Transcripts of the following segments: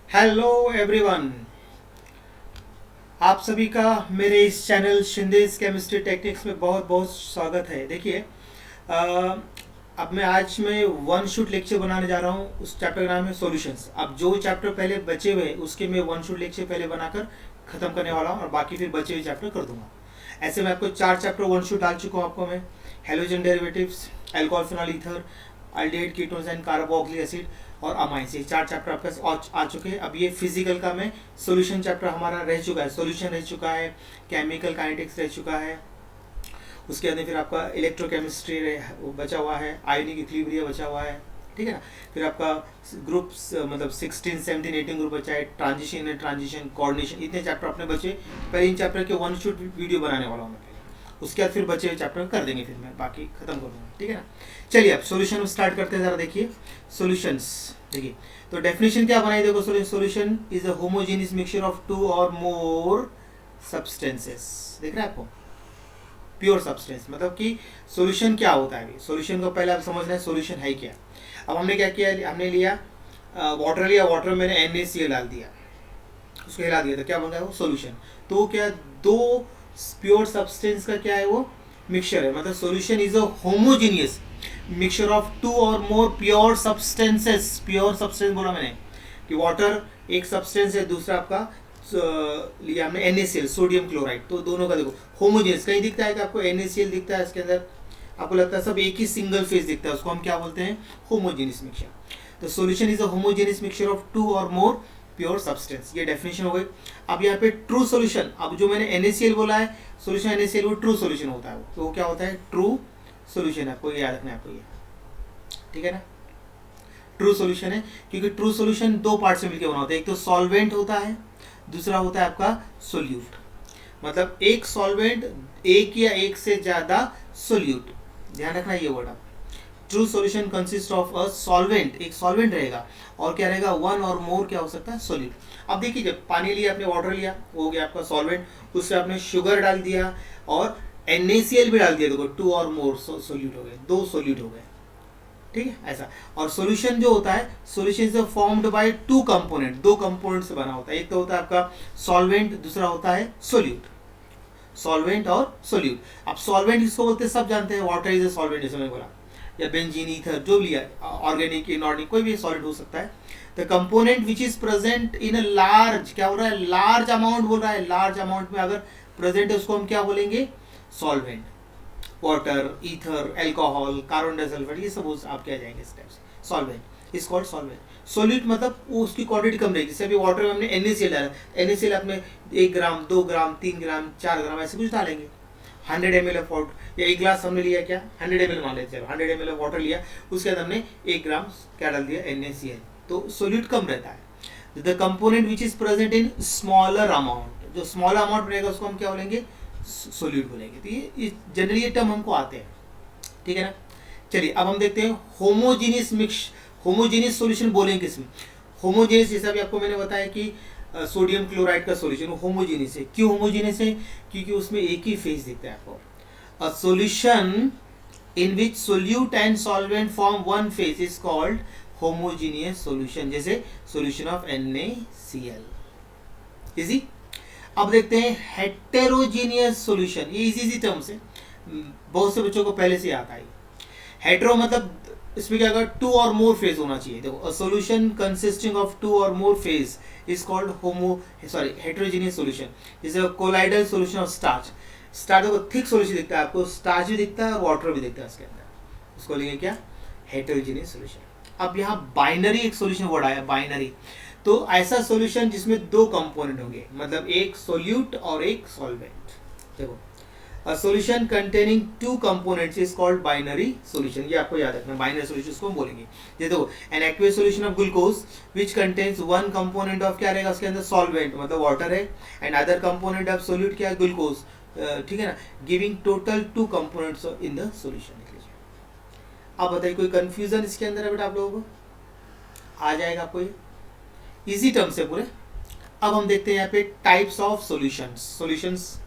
Hello everyone, आप सभी का मेरे इस चैनल शिंदेस केमिस्ट्री टेक्निक्स में बहुत बहुत स्वागत है। देखिए, अब मैं वन शूट लेक्चर बनाने जा रहा हूँ। उस चैप्टर का नाम है सॉल्यूशंस। अब जो चैप्टर पहले बचे हुए उसके मैं वन शूट लेक्चर पहले बनाकर ख़त्म करने वाला हूँ और बाकी फिर बचे हुए चैप्टर कर दूंगा। ऐसे मैं आपको 4 चैप्टर वन शूट डाल चुका हूँ आपको मैं। Halogen derivatives, alcohol phenol ether, aldehyde ketones and carboxylic acid और अमाइंस, ये 4 चैप्टर आपके पास आ चुके हैं। अब ये फिजिकल का में सॉल्यूशन चैप्टर हमारा रह चुका है, सॉल्यूशन रह चुका है, केमिकल काइनेटिक्स रह चुका है। उसके अंदर फिर आपका इलेक्ट्रोकेमिस्ट्री बचा हुआ है, आयोनिक इक्विलिब्रियम बचा हुआ है, ठीक है ना। फिर आपका ग्रुप्स मतलब 16, 17, 18 ग्रुप बचा है, ट्रांजिशन एंड ट्रांजिशन, कोऑर्डिनेशन, इतने चैप्टर अपने बचे। पहले इन चैप्टर के वन शूट वीडियो बनाने वाला हूँ मैं पहले, उसके बाद फिर बचे हुए चैप्टर कर देंगे, फिर मैं बाकी खत्म कर दूंगा, ठीक है ना। चलिए अब सॉल्यूशन स्टार्ट करते हैं। ज़रा देखिए सॉल्यूशंस। देखिए तो डेफिनेशन क्या बनाई, देखो solution is a homogeneous mixture of 2 और मोर सब्सटेंसेस। देख रहे हैं आपको, प्योर सब्सटेंस मतलब कि सॉल्यूशन क्या होता है। सॉल्यूशन को पहले आप समझना है सॉल्यूशन है क्या। अब हमने क्या किया, हमने लिया वाटर लिया, वाटर में मैंने NaCl डाल दिया, उसको हिला दिया तो क्या बन गया वो सॉल्यूशन। तो क्या दो प्योर सब्सटेंस का क्या है वो मिक्सचर है, मतलब solution is a homogeneous mixture of 2 और मोर प्योर सब्सटेंसेस। प्योर सब्सटेंस बोला मैंने कि वाटर एक सब्सटेंस है, दूसरा आपका लिया हमने NaCl, सोडियम क्लोराइड। तो दोनों का देखो होमोजेनियस, कहीं दिखता है कि आपको NaCl दिखता है इसके अंदर, आपको लगता है सब एक ही सिंगल फेज दिखता है, उसको हम क्या बोलते हैं, होमोजेनियस मिक्सचर। तो solution is a homogeneous mixture of 2 और मोर प्योर सब्सटेंस, ये डेफिनेशन हो गई। अब यहाँ पे ट्रू सॉल्यूशन, अब जो मैंने NaCl बोला है सॉल्यूशन NaCl, वो ट्रू सॉल्यूशन होता है। तो वो क्या होता है, ट्रू सॉल्यूशन है, आपको याद रखना है आपको ये, ठीक है ना। ट्रू सॉल्यूशन है क्योंकि ट्रू सॉल्यूशन दो पार्ट से मिलकर बना होता है, एक तो सॉल्वेंट होता है, दूसरा होता है आपका सोल्यूट। मतलब एक सॉल्वेंट, एक या एक से ज्यादा सोल्यूट, ध्यान रखना ये वर्ड आप। True solution consist of a solvent, एक सॉल्वेंट रहेगा और क्या रहेगा, वन और मोर क्या हो सकता है, सोल्यूट। अब देखिए जब पानी लिया आपने, वाटर लिया, वो हो गया आपका सॉल्वेंट, उससे आपने शुगर डाल दिया और NaCl भी डाल दिया, देखो 2 और मोर सोल्यूट हो गए, 2 सोल्यूट हो गए, ठीक है ऐसा। और सॉल्यूशन जो होता है, solution is formed by 2 component, 2 component से बना होता है। एक तो होता है आपका सॉल्वेंट, दूसरा होता है सोल्यूट। सॉल्वेंट और सोल्यूट। अब सॉल्वेंट किसको बोलते हैं सब जानते हैं, वाटर इज अ सॉल्वेंट जैसे मैंने बोला, या बेंजीन, ईथर, जो लिया, ऑर्गेनिक, इनऑर्गेनिक, कोई भी सॉलिड हो सकता है। The component which is present in a large, क्या हो रहा है, लार्ज अमाउंट बोल रहा है, लार्ज अमाउंट में अगर प्रेजेंट है उसको हम क्या बोलेंगे, solvent. Water, ether, alcohol, carbon disulphide, ये सब आप क्या जाएंगे इस टाइप से, solvent is called solvent. Solute मतलब वो उसकी क्वांटिटी कम रहेगी, जैसे अभी वाटर में हमने NaCl डाला, NaCl आपने 1 ग्राम, 2 ग्राम, 3 ग्राम, 4 ग्राम ऐसे कुछ डालेंगे। 100 ml ऑफ वाटर, या 1 ग्लास हमने लिया, क्या 100 ml मान लेते हैं, 100 ml ऑफ वाटर लिया, उसके अंदर हमने 1 ग्राम क्या डाल दिया, NaCl, तो सोल्यूट कम रहता है। The component which is present in smaller amount, जो स्मॉलर अमाउंट रहेगा उसको हम क्या बोलेंगे, सोल्यूट बोलेंगे। तो ये जनरली ये टर्म हमको आते हैं, ठीक है ना। चलिए अब हम देखते हैं होमोजीनियस मिक्स, होमोजीनियस सॉल्यूशन बोलेंगे किसमें, होमोजीनियस जैसा भी आपको मैंने बताया कि सोडियम क्लोराइड का सॉल्यूशन होमोजीनियस है। क्यों होमोजीनियस है, क्योंकि उसमें एक ही फेज दिखता है आपको। A solution in which solute and solvent form one phase is called homogeneous solution, जैसे सॉल्यूशन ऑफ NaCl। इजी। अब देखते हैं हेटेरोजीनियस सॉल्यूशन, ये इजी टर्म्स है, बहुत से बच्चों को पहले से आता है। हेटेरो मतलब इसमें क्या होगा, 2 और मोर फेज होना चाहिए। देखो अ सॉल्यूशन कंसिस्टिंग ऑफ 2 और more phase is called heterogeneous solution. जैसे colloidal solution of starch, starch को थिक सॉल्यूशन दिखता है आपको, स्टार्च भी दिखता है और वाटर भी दिखता है उसके अंदर, उसको लेंगे क्या, हेटेरोजीनियस सॉल्यूशन। अब यहाँ बाइनरी एक सॉल्यूशन वर्ड आया, बाइनरी, तो ऐसा सॉल्यूशन जिसमें 2 कंपोनेंट होंगे, मतलब एक सोल्यूट और एक सॉल्वेंट। देखो a solution containing 2 components is called binary solution, ये आपको याद रखना, बाइनरी सॉल्यूशन को हम बोलेंगे। जैसे देखो an aqueous solution of glucose which contains one component of, क्या रहेगा उसके अंदर, solvent मतलब वाटर है, and other component of solute क्या है, ग्लूकोज, ठीक है ना, giving total 2 components in the solution। लिख लीजिए। अब बताइए कोई कंफ्यूजन इसके अंदर है बेटा, आप लोगों को आ जाएगा आपको, ये इजी टर्म से पूरे। अब हम देखते हैं यहाँ पे टाइप्स ऑफ सॉल्यूशंस।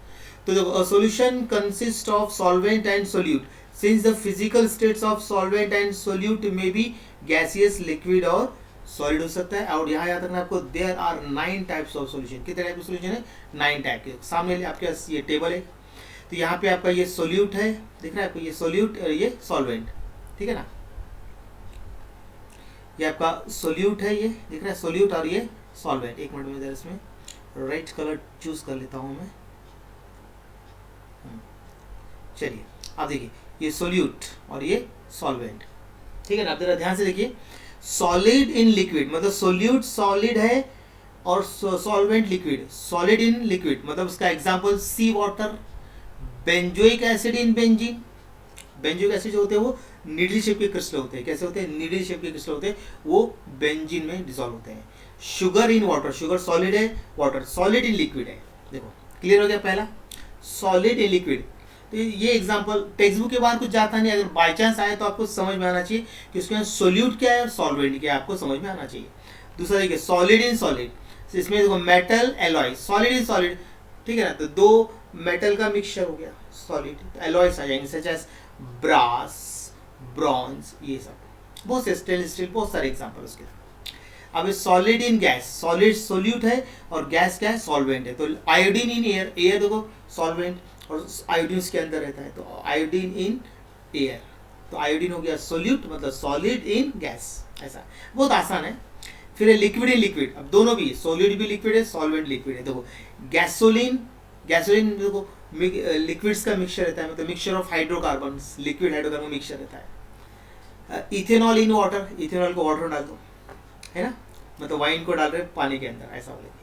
तो देखो a solution consist of solvent and solute, since the physical states of solvent and solute may be gaseous, liquid और सॉलिड हो सकता है। और यहाँ याद रखना आपको, there are 9 types of solution. कितने टाइप के सॉल्यूशन है? 9 टाइप के। सामने आपके पास ये टेबल है, तो यहाँ पे आपका ये सोल्यूट है, दिख रहा है आपको, ये सोल्यूट और ये सॉल्वेंट, ठीक है ना। ये आपका सोल्यूट है, ये दिख रहा है सोल्यूट, और ये सॉल्वेंट। एक मिनट में इधर इसमें रेड कलर चूज कर लेता हूँ मैं। चलिए अब देखिए, ये सोल्यूट और ये सॉल्वेंट, ठीक है ना। आप जरा ध्यान से देखिए, सॉलिड इन लिक्विड मतलब सोल्यूट सॉलिड है और solvent liquid. Solid in liquid मतलब उसका example sea water, benzoic acid in benzene. Benzoic acid जो होते हैं वो नीडल शेप के क्रिस्टल होते हैं। कैसे होते हैं? नीडल शेप के क्रिस्टल होते हैं, वो बेंजीन में डिसॉल्व होते हैं। Sugar in water, sugar solid है, वाटर सॉलिड इन लिक्विड है। देखो क्लियर हो गया पहला, सॉलिड इन लिक्विड। तो ये एग्जांपल टेक्स्ट बुक के बाहर कुछ जाता नहीं, अगर बाय चांस आए तो आपको समझ में आना चाहिए कि उसके सोल्यूट क्या है और सॉल्वेंट क्या है, आपको समझ में आना चाहिए। दूसरा देखिए, सॉलिड इन सॉलिड, इसमें देखो metal alloy, solid in solid, ठीक है ना। तो दो मेटल का मिक्सचर हो गया सॉलिड, एलॉयस आ जाएंगे सच एज ब्रास, ब्रॉन्ज, ये सब बहुत से, स्टेनलेस स्टील, बहुत सारे एग्जांपल उसके। अब solid in gas, solid solute है और गैस क्या है? सॉल्वेंट है। तो आयोडीन इन एयर, एयर देखो सॉल्वेंट और आयोडीन उसके अंदर रहता है, तो आयोडीन इन एयर, तो आयोडीन हो गया सोल्यूट मतलब सॉलिड इन गैस। ऐसा बहुत आसान है। फिर है लिक्विड इन लिक्विड, अब दोनों भी, सॉलिड भी लिक्विड है, सॉल्वेंट लिक्विड है। देखो गैसोलीन, गैसोलीन देखो लिक्विड्स का मिक्सचर रहता है, मतलब mixture of hydrocarbon, liquid hydrocarbon mixture रहता है। इथेनॉल इन वाटर, इथेनॉल को वाटर डाल दो, है ना, मतलब वाइन को डाल रहे पानी के अंदर, ऐसा बोलेंगे।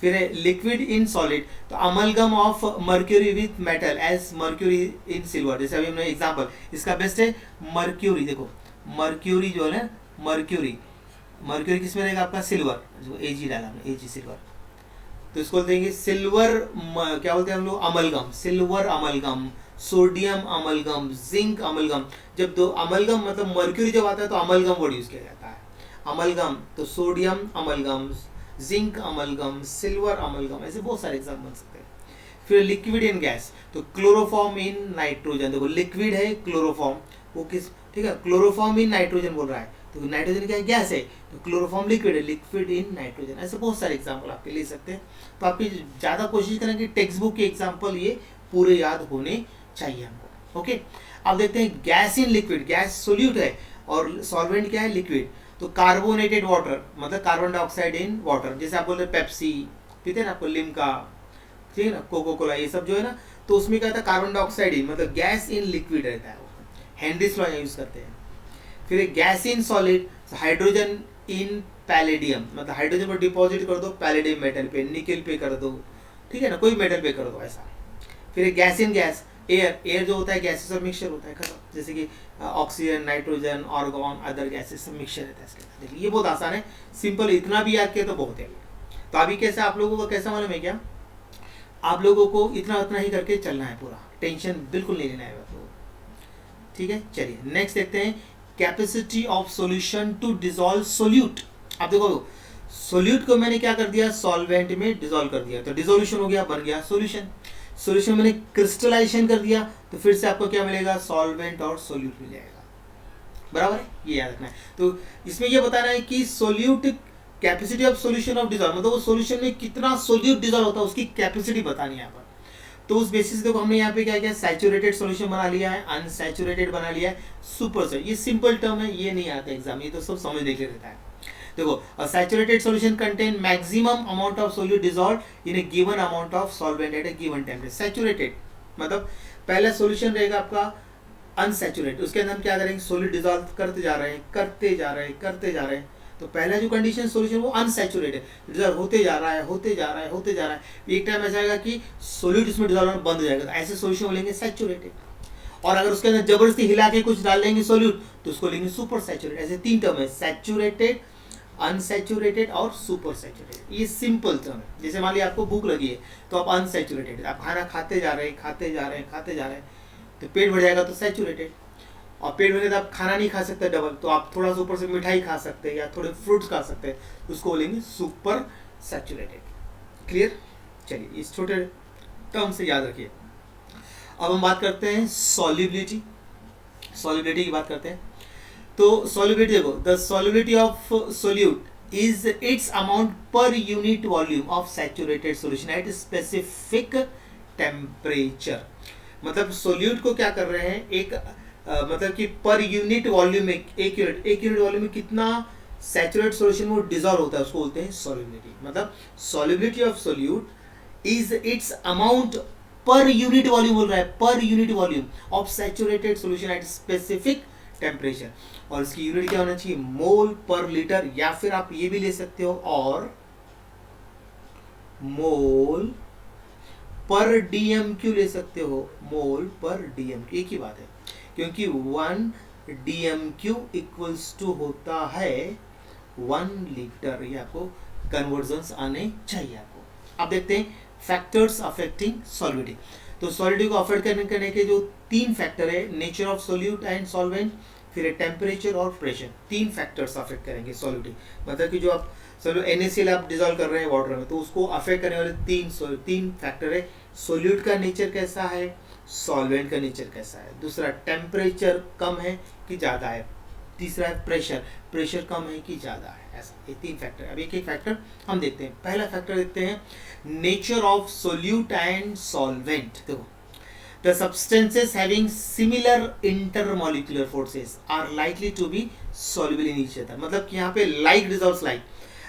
फिर है लिक्विड इन सॉलिड, तो amalgam of mercury with metal as mercury in silver. जैसे अभी हमने एग्जांपल, इसका बेस्ट है मर्क्यूरी। देखो मर्क्यूरी जो है ना, मर्क्यूरी, मर्क्यूरी किस में रहेगा आपका? सिल्वर, जो एजी डाला हमने, एजी सिल्वर, तो इसको देंगे सिल्वर, क्या बोलते हैं हम लोग? Amalgam, silver amalgam, sodium amalgam, zinc amalgam. जब दो अमलगम मतलब मर्क्यूरी जब आता है तो अमलगम वर्ड यूज किया जाता है, अमलगम, तो sodium amalgam, zinc amalgam, silver amalgam, ऐसे बहुत सारे एग्जाम्पल बन सकते हैं। फिर लिक्विड इन गैस, तो क्लोरोफॉर्म इन नाइट्रोजन। देखो लिक्विड है क्लोरोफॉर्म, वो किस, ठीक है, क्लोरोफॉर्म इन नाइट्रोजन बोल रहा है, तो नाइट्रोजन क्या है? गैस है, तो क्लोरोफॉर्म लिक्विड है, लिक्विड इन नाइट्रोजन। ऐसे बहुत सारे एग्जाम्पल आपके ले सकते हैं। तो आपकी ज़्यादा कोशिश करें कि टेक्स्ट बुक के एग्जाम्पल ये पूरे याद होने चाहिए हमको। ओके, अब देखते हैं gas in liquid, gas solute है और सॉल्वेंट क्या है? लिक्विड। तो कार्बोनेटेड वाटर मतलब कार्बन डाइऑक्साइड इन वाटर, जैसे आप बोल रहे पेप्सी पीते हैं ना, आपको लिम्का, ठीक है ना, कोको कोला, ये सब जो है ना, तो उसमें क्या था? कार्बन डाइऑक्साइड इन, मतलब गैस इन लिक्विड रहता है, वो हेनरीज लॉ यूज करते हैं। फिर gas in solid, hydrogen in palladium, मतलब हाइड्रोजन को डिपॉजिट कर दो पैलेडियम मेटल पे, निकल पे कर दो, ठीक है ना, कोई मेटल पे कर दो, ऐसा। फिर gas in gas, air, air जो होता है गैसेस और मिक्सचर होता है, खत्म। जैसे कि oxygen, nitrogen, argon, other gases सब मिक्सचर रहता है इसके अंदर। देखिए ये बहुत आसान है, सिंपल, इतना भी याद किया तो बहुत है। तो अभी कैसे आप लोगों को कैसा मालूम है क्या? आप लोगों को इतना उतना ही करके चलना है, पूरा टेंशन बिल्कुल नहीं लेना है आप लोगों को, ठीक है। चलिए नेक्स्ट देखते हैं, capacity of solution to dissolve solute. आप देखो सोल्यूट को मैंने क्या कर दिया? सॉल्वेंट में डिसॉल्व कर दिया, तो डिसोल्यूशन हो गया, बन गया सोल्यूशन। सोल्यूशन मैंने क्रिस्टलाइजेशन कर दिया, तो फिर से आपको क्या मिलेगा? सॉल्वेंट और सोल्यूट मिल जाएगा, बराबर है, ये याद रखना है। तो इसमें ये बताना है कि solute, capacity of solution of dissolve, मतलब वो सॉल्यूशन में कितना सोल्यूट डिसॉल्व होता है उसकी कैपेसिटी बतानी है यहाँ पर। तो उस बेसिस देखो हमने यहाँ पे क्या किया? सैचुरेटेड सॉल्यूशन बना लिया है, अनसैचुरेटेड बना लिया है, सुपर सैचुरेटेड। ये सिंपल टर्म है, ये नहीं आता एग्जाम, ये तो सब समझने के लिए रहता है। देखो a saturated solution contain maximum amount of solute dissolved in a given amount of solvent at a given temperature। saturated मतलब पहला सॉल्यूशन रहेगा आपका अनसैचुरेटेड, उसके अंदर हम क्या करेंगे? सोल्यूट डिसॉल्व करते जा रहे हैं, करते जा रहे हैं, करते जा रहे हैं। तो पहला जो कंडीशन सॉल्यूशन वो अनसैचुरेटेड, डिसॉल्व होते जा रहा है, होते जा रहा है, होते जा रहा है। एक टाइम ऐसा आएगा कि सोल्यूट इसमें डिसॉल्व होना बंद हो जाएगा, तो ऐसे सॉल्यूशन बोलेंगे सैचुरेटेड। और अगर उसके अंदर जबरदस्ती हिला के कुछ डाल देंगे सोल्यूट, तो उसको लेंगे सुपर सैचुरेटेड। ऐसे तीन टर्म है, सैचुरेटेड, अनसैचुरेटेड और सुपर सैचुरेटेड। ये सिंपल टर्म है। जैसे मान लिया आपको भूख लगी है, तो आप अनसैचुरेटेड, आप खाना खाते जा रहे हैं, खाते जा रहे हैं, खाते जा रहे हैं, तो पेट भर जाएगा तो सैचुरेटेड। और पेट भरने तो आप खाना नहीं खा सकते डबल, तो आप थोड़ा सा ऊपर से मिठाई खा सकते हैं या थोड़े फ्रूट्स खा सकते हैं, उसको बोलेंगे सुपर सैचुरेटेड। क्लियर? चलिए इस छोटे टर्म से याद रखिए। अब हम बात करते हैं सॉल्युबिलिटी, सॉल्युबिलिटी की बात करते हैं। तो सॉल्युबिलिटी देखो, the solubility of solute is its amount per unit volume of saturated solution at specific temperature। मतलब सोल्यूट को क्या कर रहे हैं, एक मतलब कि पर यूनिट वॉल्यूम में एक यूनिट वॉल्यूम में कितना सैचुरेटेड सॉल्यूशन वो डिजॉल्व होता है, उसको बोलते हैं सॉल्युबिलिटी। मतलब solubility of solute is it's amount per unit volume, बोल रहा है per unit volume of saturated solution at specific temperature. और इसकी यूनिट क्या होना चाहिए, मोल पर लीटर, या फिर आप ये भी ले सकते हो और मोल पर डीएमक्यू ले सकते हो, मोल पर डीएमक्यू एक ही बात है, क्योंकि 1 डीएमक्यू इक्वल्स टू होता है 1 लीटर। ये आपको कन्वर्जन्स आने चाहिए आपको। अब देखते हैं फैक्टर्स अफेक्टिंग सॉल्युबिलिटी। तो सॉल्युबिलिटी को अफेक्ट करने के जो 3 फैक्टर है, nature of solute and solvent, फिर टेम्परेचर और प्रेशर, 3 फैक्टर्स अफेक्ट करेंगे सॉल्युबिलिटी। मतलब कि जो आप NaCl आप डिजोल्व कर रहे हैं वाटर में, तो उसको अफेक्ट करने वाले 3 फैक्टर है। सोल्यूट का नेचर कैसा है, सॉल्वेंट का नेचर कैसा है, दूसरा टेम्परेचर कम है कि ज़्यादा है, तीसरा है प्रेशर कम है कि ज़्यादा है, ऐसा ये 3 फैक्टर। अब एक एक फैक्टर हम देखते हैं। पहला फैक्टर देखते हैं, nature of solute and solvent. देखो, the substances having similar intermolecular forces are likely to be soluble in each other। मतलब कि यहाँ पे like dissolves like।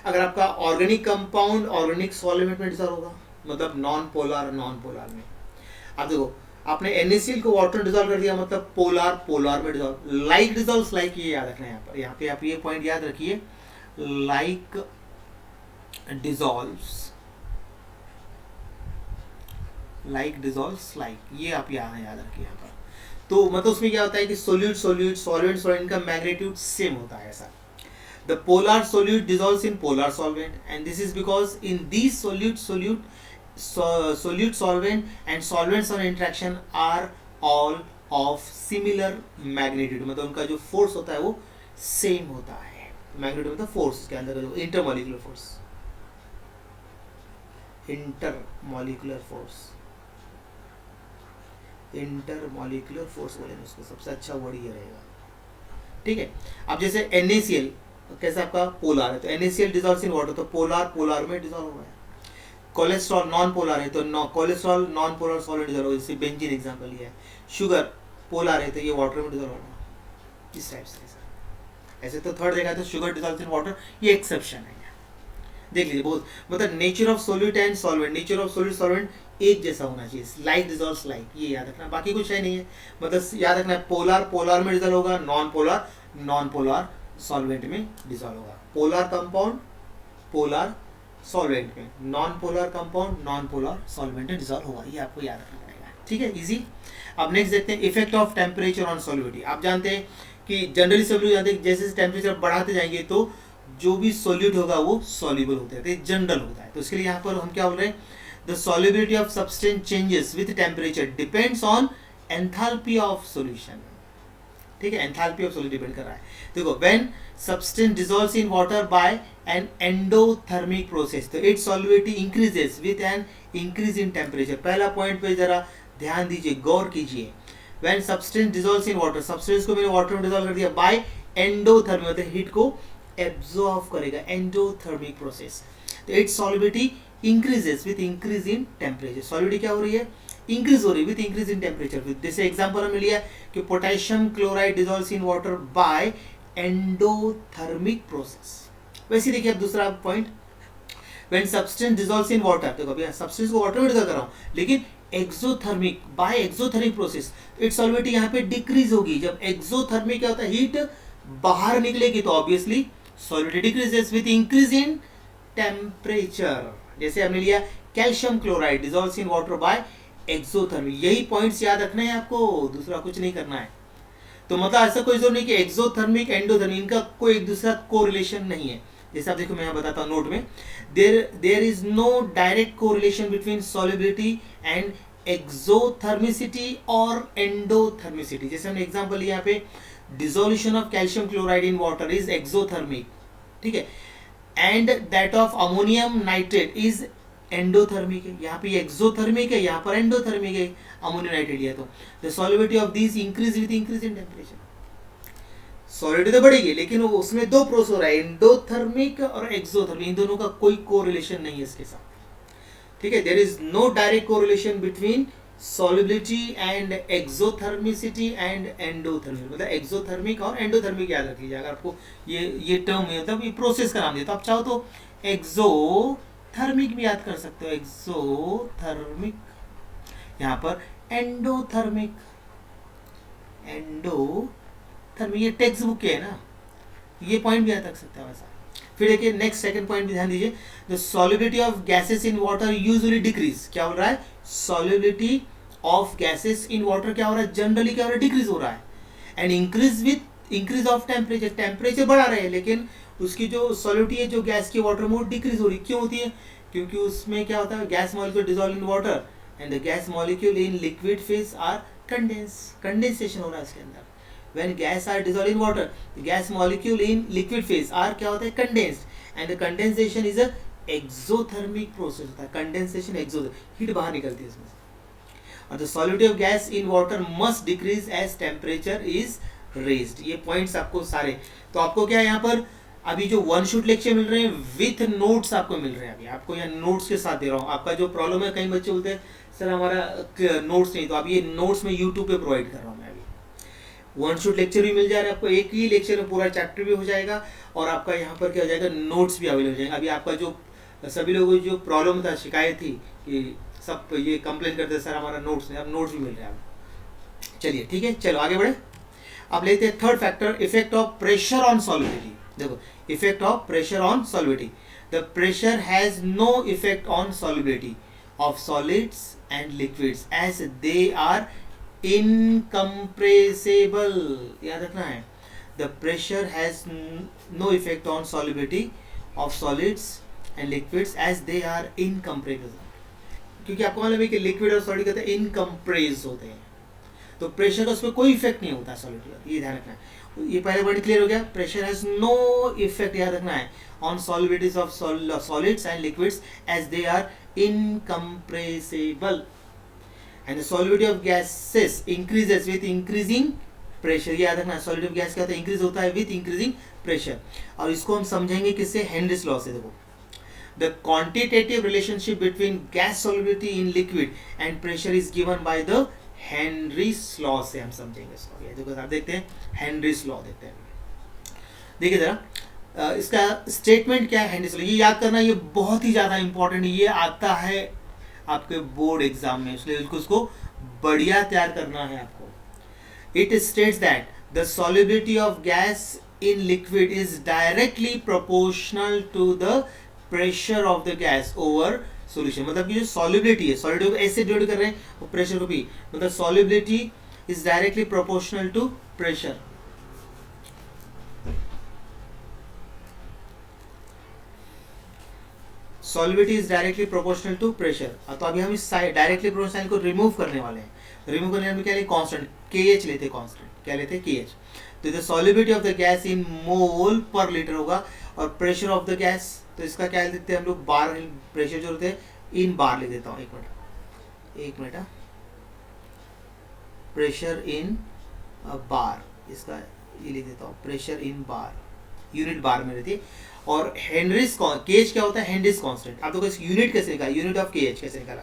अगर आपका ऑर्गेनिक कंपाउंड ऑर्गेनिक सॉल्वेंट में डिजॉल्व होगा, मतलब नॉन पोलर में। अब देखो, आपने NaCl को वाटर डिजॉल्व कर दिया, मतलब पोलर में डिजॉल्व। लाइक डिजॉल्व्स लाइक, ये याद रखना है यहाँ पे आप ये पॉइंट याद रखिए, लाइक डिजॉल्व्स लाइक, ये आप यहाँ याद रखिए यहाँ पर। तो मतलब उसमें क्या होता है कि सॉल्वेंट का मैग्नीट्यूड सेम होता है ऐसा। The polar solute dissolves in polar solvent, and this is because in these solute solvent and solvents on interaction are all of similar magnitude। मतलब उनका जो फोर्स होता है वो सेम होता है। मैग्नीट्यूड मतलब फोर्स के अंदर जो इंटरमॉलिक्यूलर फोर्स बोलेंगे उसको, सबसे अच्छा वर्ड ये रहेगा, ठीक है। अब जैसे NaCl कैसे आपका पोलर है, तो NaCl डिजॉल्व्स इन वाटर, तो पोलर में डिजॉल्व हुआ है। कोलेस्ट्रॉल नॉन पोलर है, तो cholesterol non polar solid dissolve होगा, जैसे बेंजीन एग्जांपल लिया है। शुगर पोलर है, तो ये वाटर में डिजॉल्व होगा, इस टाइप से। ऐसे तो थर्ड देखा तो शुगर डिजॉल्व्स इन वाटर, ये एक्सेप्शन है। देख लीजिए बहुत, मतलब nature of solute and solvent, nature of solute solvent एक जैसा होना चाहिए, लाइक डिजॉल्व्स लाइक, ये याद रखना, बाकी कुछ है नहीं है। मतलब याद रखना है, पोलर में डिजॉल्व होगा, नॉन पोलर सॉल्वेंट में डिजॉल्व होगा। पोलर कंपाउंड पोलर सॉल्वेंट में, non polar compound non polar solvent में डिजॉल्व होगा, ये आपको याद रखना पड़ेगा, ठीक है, इजी। अब नेक्स्ट देखते हैं effect of temperature on solubility. आप जानते हैं कि जनरली सब लोग जानते हैं जैसे टेम्परेचर बढ़ाते जाएंगे तो जो भी सॉल्यूट होगा वो सॉल्युबल होता है, तो जनरल होता है। तो इसके लिए यहाँ पर हम क्या बोल रहे हैं, the solubility of substance changes with temperature depends on enthalpy of solution, ठीक है, एंथैल्पी ऑफ सॉल्यूट डिपेंड कर रहा है। देखो, when substance dissolves in water by an endothermic process, तो its solubility increases with an increase in temperature. पहला point पे जरा ध्यान दीजिए, गौर कीजिए। When substance dissolves in water, substance को मैंने वाटर में डिसॉल्व कर दिया बाय एंडोथर्मिक, मतलब हीट को एब्जॉर्ब करेगा, एंडोथर्मिक प्रोसेस, तो its solubility increases with increase in temperature. Solubility क्या हो रही है, इंक्रीज हो रही है विद इंक्रीज इन टेम्परेचर। जैसे एग्जांपल हमने लिया कि potassium chloride dissolves in water bye endothermic process. वैसे देखिए अब दूसरा point, when substance dissolves in water, तो कभी सब्सटेंस को वाटर में डिसॉल्व कर रहा हूं, लेकिन exothermic by exothermic process, its solubility यहाँ पे डिक्रीज होगी। जब एक्सोथर्मिक क्या होता है, हीट बाहर निकलेगी, तो obviously solubility decreases with increase in temperature. जैसे हमने लिया calcium chloride dissolves in water bye exothermic. यही पॉइंट्स याद रखने हैं आपको, दूसरा कुछ नहीं करना है। तो मतलब ऐसा कोई जरूर नहीं कि एक्सोथर्मिक एंडोथर्मिक इनका कोई एक दूसरा कोरिलेशन नहीं है। जैसे आप देखो, मैं यहाँ बताता हूँ नोट में, there is no direct correlation between solubility and exothermicity और एंडोथर्मिसिटी। जैसे हमने एग्जांपल लिया यहाँ पे, dissolution of calcium chloride in water is exothermic, ठीक है, and that of ammonium nitrate is endothermic है। यहाँ पे एक्सोथर्मिक है, यहाँ पर एंडोथर्मिक है, अमोनियम नाइट्रेट लिया तो the solubility of these increase with increase in temperature. Solidity तो बढ़ेगी, लेकिन वो उसमें दो प्रोसेस हो रहा है, एंडोथर्मिक और एक्सोथर्मिक, इन दोनों का कोई कोरिलेशन नहीं है इसके साथ, ठीक है। There is no direct correlation between solubility and exothermicity and endothermic, मतलब एक्सोथर्मिक और एंडोथर्मिक याद रखिए। अगर आपको ये टर्म है, मतलब ये प्रोसेस का नाम दिया, तो आप चाहो तो एक्सोथर्मिक भी याद कर सकते हो, एक्सोथर्मिक, यहाँ पर एंडोथर्मिक, एंडोथर्मिक, ये टेक्स्ट बुक के है ना, ये पॉइंट भी याद रख सकते हैं वैसा। फिर देखिए नेक्स्ट सेकंड पॉइंट भी ध्यान दीजिए, the solubility of gases in water usually decrease, क्या हो रहा है, solubility of gases in water क्या हो रहा है, जनरली क्या हो रहा है, डिक्रीज हो रहा है, and increase with increase of temperature, temperature बढ़ा रहे हैं लेकिन उसकी जो सॉल्युबिलिटी है जो गैस की वाटर में वो डिक्रीज हो रही है। क्यों होती है, क्योंकि उसमें क्या होता है, gas molecule dissolve in water and the gas molecule in liquid phase are condensation हो रहा है इसके अंदर। When gas are dissolved in water, the gas molecule in liquid phase are क्या होता है, condensed, and the condensation is a exothermic process होता है, condensation exothermic, heat बाहर निकलती है इसमें से। और the solubility of gas in water must decrease as temperature is raised। ये points आपको सारे, तो आपको क्या है यहाँ पर अभी जो वन शूट लेक्चर मिल रहे हैं विथ नोट्स आपको मिल रहे हैं, अभी आपको यहाँ नोट्स के साथ दे रहा हूँ। आपका जो प्रॉब्लम है, कई बच्चे बोलते हैं सर हमारा नोट्स नहीं, तो अब ये नोट्स में यूट्यूब पे प्रोवाइड कर रहा हूँ मैं। वन शूट लेक्चर भी मिल जा रहा है आपको, एक ही लेक्चर में पूरा चैप्टर भी हो जाएगा और आपका यहाँ पर क्या हो जाएगा, नोट्स भी अवेलेबल हो जाएगा। अभी आपका जो सभी लोगों की जो प्रॉब्लम था, शिकायत थी कि सब ये कंप्लेन करते सर हमारा नोट्स नहीं, अब नोट्स भी मिल रहा है। चलिए ठीक है, चलो आगे बढ़े। अब लेते हैं third factor, effect of pressure on solubility. देखो effect of pressure on solubility, the pressure has no effect on solubility of solids and liquids as they are incompressible, याद रखना है, the pressure has no effect on solubility of solids and liquids as they are incompressible, क्योंकि आपको मालूम है कि liquid और solid कहते हैं इनकम्प्रेस होते हैं, तो प्रेशर का उस पर कोई इफेक्ट नहीं होता सॉलिड पर, ये ध्यान रखना है। ये पहला पॉइंट क्लियर हो गया, प्रेशर हैज नो इफेक्ट, याद रखना है, on solubilities of solids and liquids as they are incompressible, and the solubility of gases increases with increasing pressure। याद रखना solubility of gas क्या होता है, इंक्रीज होता है with increasing pressure। और इसको हम समझेंगे किससे, हेनरीज लॉ से। देखो the quantitative relationship between gas solubility in liquid and pressure is given by the Henry's law से हम समझेंगे इसको। ये देखो आप देखते हैं हेनरीज लॉ, देखते हैं, देखिए जरा इसका स्टेटमेंट क्या है, हेनरीज लॉ, ये याद करना, ये बहुत ही ज़्यादा इंपॉर्टेंट, ये आता है आपके बोर्ड एग्जाम में, इसलिए उसको बढ़िया तैयार करना है आपको। It states that the solubility of gas in liquid is directly proportional to the pressure of the gas over solution, मतलब कि जो सॉल्युबिलिटी है, सॉलिड को ऐसे डिवाइड कर रहे हैं और प्रेशर को भी, मतलब solubility is directly proportional to pressure. Solubility is directly proportional to pressure. तो अभी हम इस डायरेक्टली प्रोपोर्शनल को रिमूव करने वाले हैं। रिमूव करने में क्या लेते, कांस्टेंट KH लेते, कांस्टेंट क्या लेते, KH। तो the solubility of the gas in mole per litre होगा, और प्रेशर ऑफ द गैस, तो इसका क्या लिखते हैं हम लोग, बार, प्रेशर जो होते हैं इन बार लिख देता हूँ, एक मिनट, प्रेशर इन बार, इसका ये लिख देता हूँ, प्रेशर इन बार, यूनिट बार में रहती है। और हेनरीज केएच क्या होता है, हेनरीज कांस्टेंट। आप देखो इस यूनिट कैसे निकाला, यूनिट ऑफ केएच कैसे निकाला,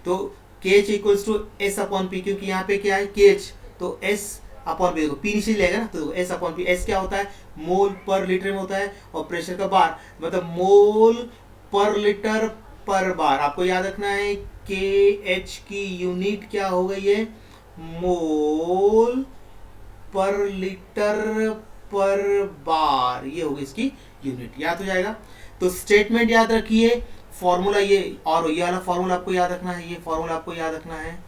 तो KH equals to S upon P, क्योंकि यहाँ पे क्या है केएच, तो एस अपॉन पी, देखो पी नीचे लेगा ना, तो एस अपॉन पी, एस क्या होता है, मोल पर लीटर में होता है, और प्रेशर का बार, मतलब मोल पर लीटर पर बार। आपको याद रखना है केएच की यूनिट क्या हो गई है, मोल पर लीटर पर बार, ये होगी इसकी यूनिट, याद हो जाएगा। तो स्टेटमेंट याद रखिए, फॉर्मूला ये, और ये वाला फॉर्मूला आपको याद रखना है, ये फॉर्मूला आपको याद रखना है,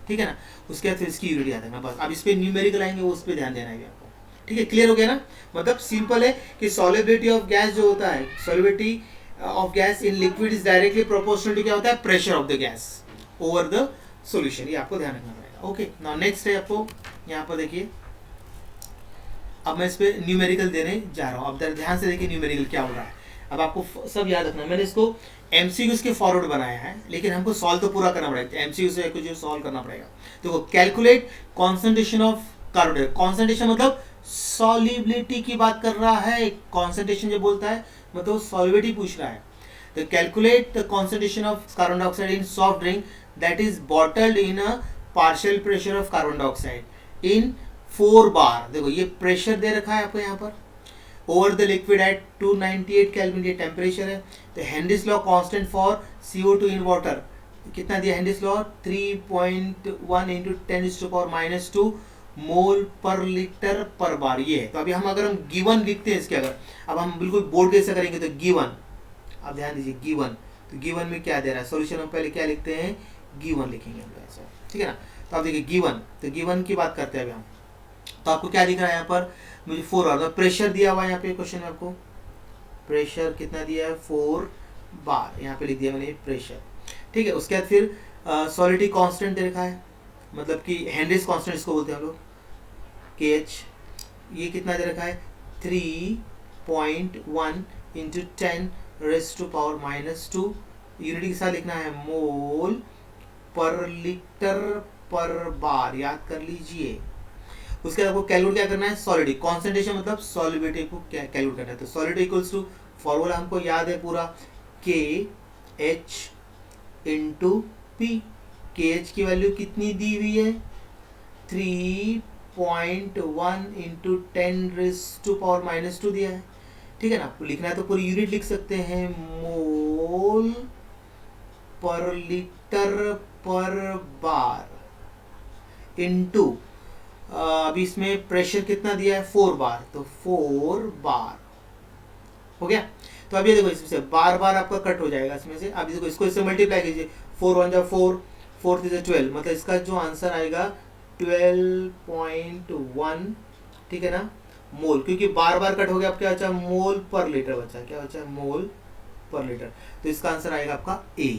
ठीक है ना। उसके बाद फिर इसकी यूनिट याद रखना, बस। अब इस पे न्यूमेरिकल आएंगे, वो उस पर ध्यान देना है आपको, ठीक है, क्लियर हो गया ना। मतलब सिंपल है कि सॉल्युबिलिटी ऑफ गैस जो होता है, solubility of gas in liquid is directly proportional to क्या होता है, pressure of the gas over the solution, ये आपको ध्यान रखना पड़ेगा। ओके, नाउ नेक्स्ट है आपको यहाँ पर देखिए, अब मैं इस पे न्यूमेरिकल देने जा रहा हूँ। अब ध्यान से देखिए न्यूमेरिकल क्या हो रहा है, अब आपको सब याद रखना है। मैंने इसको MCQs के फॉरवर्ड बनाया है, लेकिन हमको सॉल्व तो पूरा करना पड़ेगा, MCQ से कुछ सॉल्व करना पड़ेगा। देखो calculate concentration of carbon dioxide, concentration मतलब सॉल्युबिलिटी की बात कर रहा है, कॉन्सेंट्रेशन जो बोलता है मतलब सॉल्युबिलिटी पूछ रहा है। तो calculate the concentration of carbon dioxide in soft drink that is bottled in a partial pressure of carbon dioxide in 4 बार। देखो ये प्रेशर दे रखा है आपको यहाँ पर, over the liquid at 298 kelvin ये टेम्परेचर है। तो Henry's law constant for CO2 in water कितना दिया हेनरीज लॉ, 3.1 इंटू 10⁻⁻² मोल पर लीटर पर बार ये है। तो अभी हम अगर हम गिवन लिखते हैं इसके, अगर अब हम बिल्कुल बोर्ड कैसे करेंगे तो गिवन, अब ध्यान दीजिए गिवन, तो गिवन में क्या दे रहा है सॉल्यूशन में पहले क्या लिखते हैं, गिवन लिखेंगे हम ऐसा, ठीक है ना। तो आप देखिए गिवन, तो गिवन की बात करते हैं अभी हम। तो आपको क्या दिख रहा है यहाँ पर, मुझे 4 बार प्रेशर दिया हुआ है यहाँ पे क्वेश्चन में, आपको प्रेशर कितना दिया है 4 बार, यहाँ पे लिख दिया मैंने प्रेशर, ठीक है। उसके बाद फिर सॉलिडिटी कांस्टेंट दे रखा है, मतलब कि हेनरीज कांस्टेंट इसको बोलते हैं हम लोग, KH ये कितना दे रखा है 3.1 इंटू 10⁻⁻², यूनिट के साथ लिखना है मोल पर लीटर पर बार, याद कर लीजिए। उसके बाद आपको कैलकुलेट क्या करना है, सॉलिडिटी कॉन्सेंट्रेशन मतलब सॉल्युबिलिटी को क्या कैलकुलेट करना है। तो सॉलिडिटी इक्वल्स टू, फॉर्मूला हमको याद है पूरा, KH इंटू P। KH की वैल्यू कितनी दी हुई है 3.1 इंटू 10⁻⁻² दिया है, ठीक है ना। लिखना है तो पूरी यूनिट लिख सकते हैं, मोल पर लीटर पर बार इंटू, अभी इसमें प्रेशर कितना दिया है 4 बार, तो 4 बार हो गया। तो अब ये देखो इसमें से बार बार आपका कट हो जाएगा इसमें से। अब देखो इसको इससे मल्टीप्लाई कीजिए, 4 1 4, 4 3 12, मतलब इसका जो आंसर आएगा 12.1, ठीक है ना, मोल, क्योंकि बार बार कट हो गया। अब क्या बचा, मोल पर लीटर बचा, क्या बचा, मोल पर लीटर। तो इसका आंसर आएगा आपका A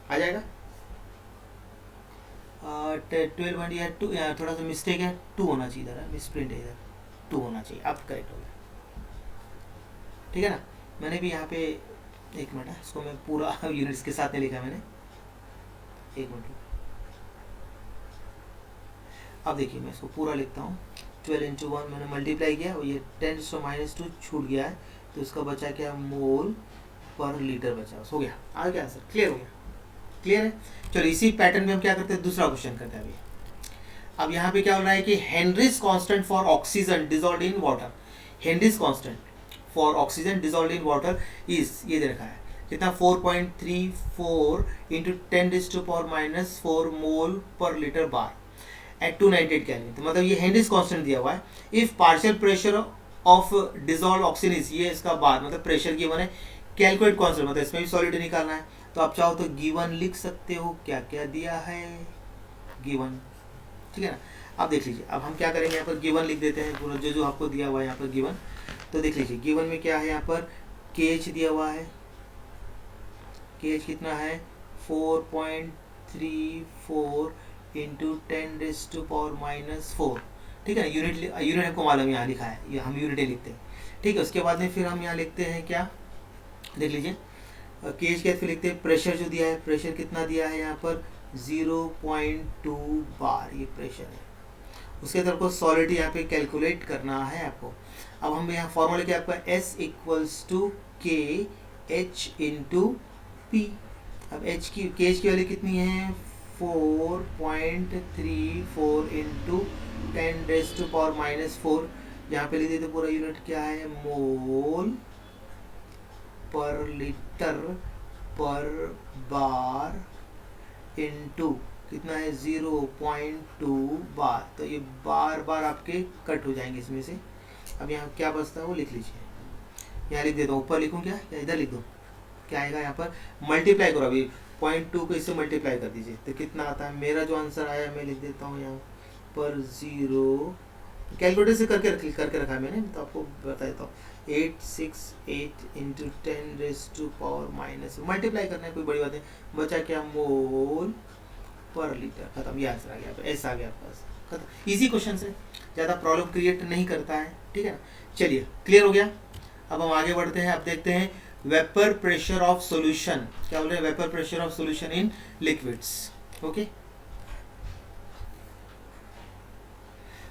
आ जाएगा। 12 थोड़ा सा मिस्टेक है, 2 होना चाहिए इधर, मिसप्रिंट है इधर, 2 होना चाहिए, अब करेक्ट हो गया, ठीक है ना। मैंने भी यहाँ पे, एक मिनट है, इसको मैं पूरा यूनिट्स के साथ नहीं लिखा मैंने, एक मिनट। अब देखिए मैं इसको पूरा लिखता हूँ, 12 इंटू 1 मैंने मल्टीप्लाई किया और ये 10⁻⁻² छूट गया है, तो इसका बचा क्या, मोल पर लीटर बचा, हो गया। आ गया आंसर, क्लियर हो गया, क्लियर है। चलो इसी पैटर्न में हम क्या करते हैं, दूसरा क्वेश्चन करते हैं अभी। अब यहाँ पे क्या हो रहा है कि Henrys constant for oxygen dissolved in water, Henrys constant for oxygen dissolved in water is, ये दे रखा है कितना 4.34 इंटू 10⁻⁻⁴ मोल पर लीटर बार एट 298 केल्विन। तो मतलब ये हेनरीज कांस्टेंट दिया हुआ है। If partial pressure of dissolve oxygen is, ये इसका बार मतलब प्रेशर गिवन है, कैलकुलेट कांस्टेंट मतलब इसमें भी सॉलिडिटी निकालना है। तो आप चाहो तो गिवन लिख सकते हो, क्या क्या दिया है गिवन, ठीक है ना। आप देख लीजिए, अब हम क्या करेंगे, यहाँ पर गिवन लिख देते हैं पूरा, जो जो आपको दिया हुआ है यहाँ पर गिवन। तो देख लीजिए गिवन में क्या है, यहाँ पर KH दिया हुआ है, KH कितना है 4.34 इंटू 10⁻⁻⁴, ठीक है। यूनिट हमको मालूम यहाँ लिखा है, ये हम यूनिट लिखते हैं, ठीक है। उसके बाद में फिर हम यहाँ लिखते हैं क्या, देख लीजिए KH के फिर लिखते हैं प्रेशर जो दिया है, प्रेशर कितना दिया है यहाँ पर 0.2 बार, ये प्रेशर है। उसके तरफ को सॉलिडिटी यहाँ पे कैलकुलेट करना है आपको। अब हम यहाँ फॉर्मूला क्या आपका S equals to KH into P। अब KH की वैल्यू कितनी है 4.34 इंटू 10⁻⁻⁴, यहाँ पे लिख देते पूरा यूनिट क्या है, मोल पर लीटर पर बार इंटू कितना है 0.2 बार। तो ये बार बार आपके कट हो जाएंगे इसमें से। अब यहाँ क्या बचता है वो लिख लीजिए, यहाँ लिख देता हूँ, ऊपर लिखूँ क्या या इधर लिख दूँ, क्या आएगा यहाँ पर, मल्टीप्लाई करो अभी 0.2 को इससे मल्टीप्लाई कर दीजिए तो कितना आता है। मेरा जो आंसर आया मैं लिख देता हूँ यहाँ पर 0, कैलकुलेटर से करके रखा है मैंने, तो आपको बता देता हूँ 868 इंटू 10⁻⁻, मल्टीप्लाई करना है, कोई बड़ी बात नहीं। बचा क्या, मोल पर लीटर, खत्म, ये आंसर आ गया, ऐसा आ गया आपके पास, खत्म। इजी क्वेश्चन है, ज़्यादा प्रॉब्लम क्रिएट नहीं करता है, ठीक है ना। चलिए क्लियर हो गया। अब हम आगे बढ़ते हैं, अब देखते हैं वेपर प्रेशर ऑफ सॉल्यूशन, क्या बोल रहे हैं, vapour pressure of solution in liquids, okay.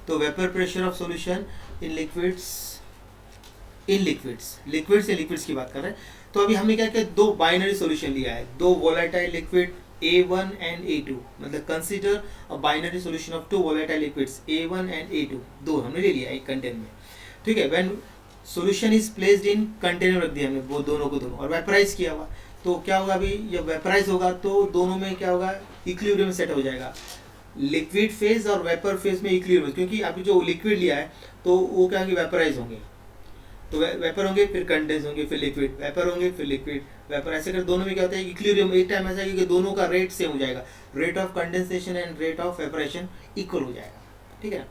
तो vapour pressure of solution in liquids, liquids या लिक्विड्स की बात कर रहे हैं। तो अभी हमने क्या किया, दो बाइनरी सॉल्यूशन लिया है, दो volatile liquid A1 and A2, मतलब consider a binary solution of two volatile liquids A1 and A2, दो हमने ले लिया एक कंटेनर में, ठीक है। When solution is placed in container रख दिया हमने वो दोनों को दोनों और वेपराइज किया हुआ, तो क्या होगा, अभी जब वेपराइज होगा तो दोनों में क्या होगा, इक्विलिब्रियम सेट हो जाएगा, लिक्विड फेज और वेपर फेज में इक्विलिब्रियम, क्योंकि अभी जो लिक्विड लिया है तो वो क्या होंगे, वेपराइज होंगे, तो वेपर होंगे फिर कंडेंस होंगे फिर लिक्विड, वेपर होंगे फिर लिक्विड वेपर, ऐसे कर दोनों में क्या होता है, इक्विलिब्रियम एक टाइम ऐसा है कि दोनों का रेट सेम हो जाएगा, rate of condensation and rate of evaporation equal हो जाएगा, ठीक है ना।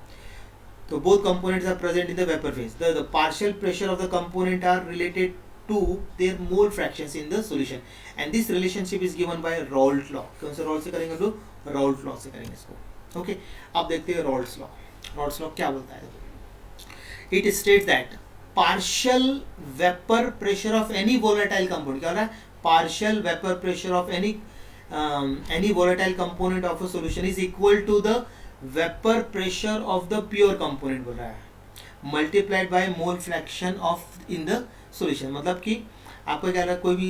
तो both components are present in the vapour phase, the partial pressure of the component are related to their mole fractions in the solution, and this relationship is given by Raoult law। कौन से Raoult से करेंगे लोग, Raoult law से करेंगे इसको, okay. अब देखते हैं Raoult's law। Raoult's law क्या बोलता है, it states that partial vapor pressure of any volatile component, क्या हो रहा है, partial vapor pressure of any volatile component of a solution is equal to the vapor pressure of the pure component बोल रहा है, multiplied by mole fraction of in the solution. मतलब कि आपको क्या लगा, कोई भी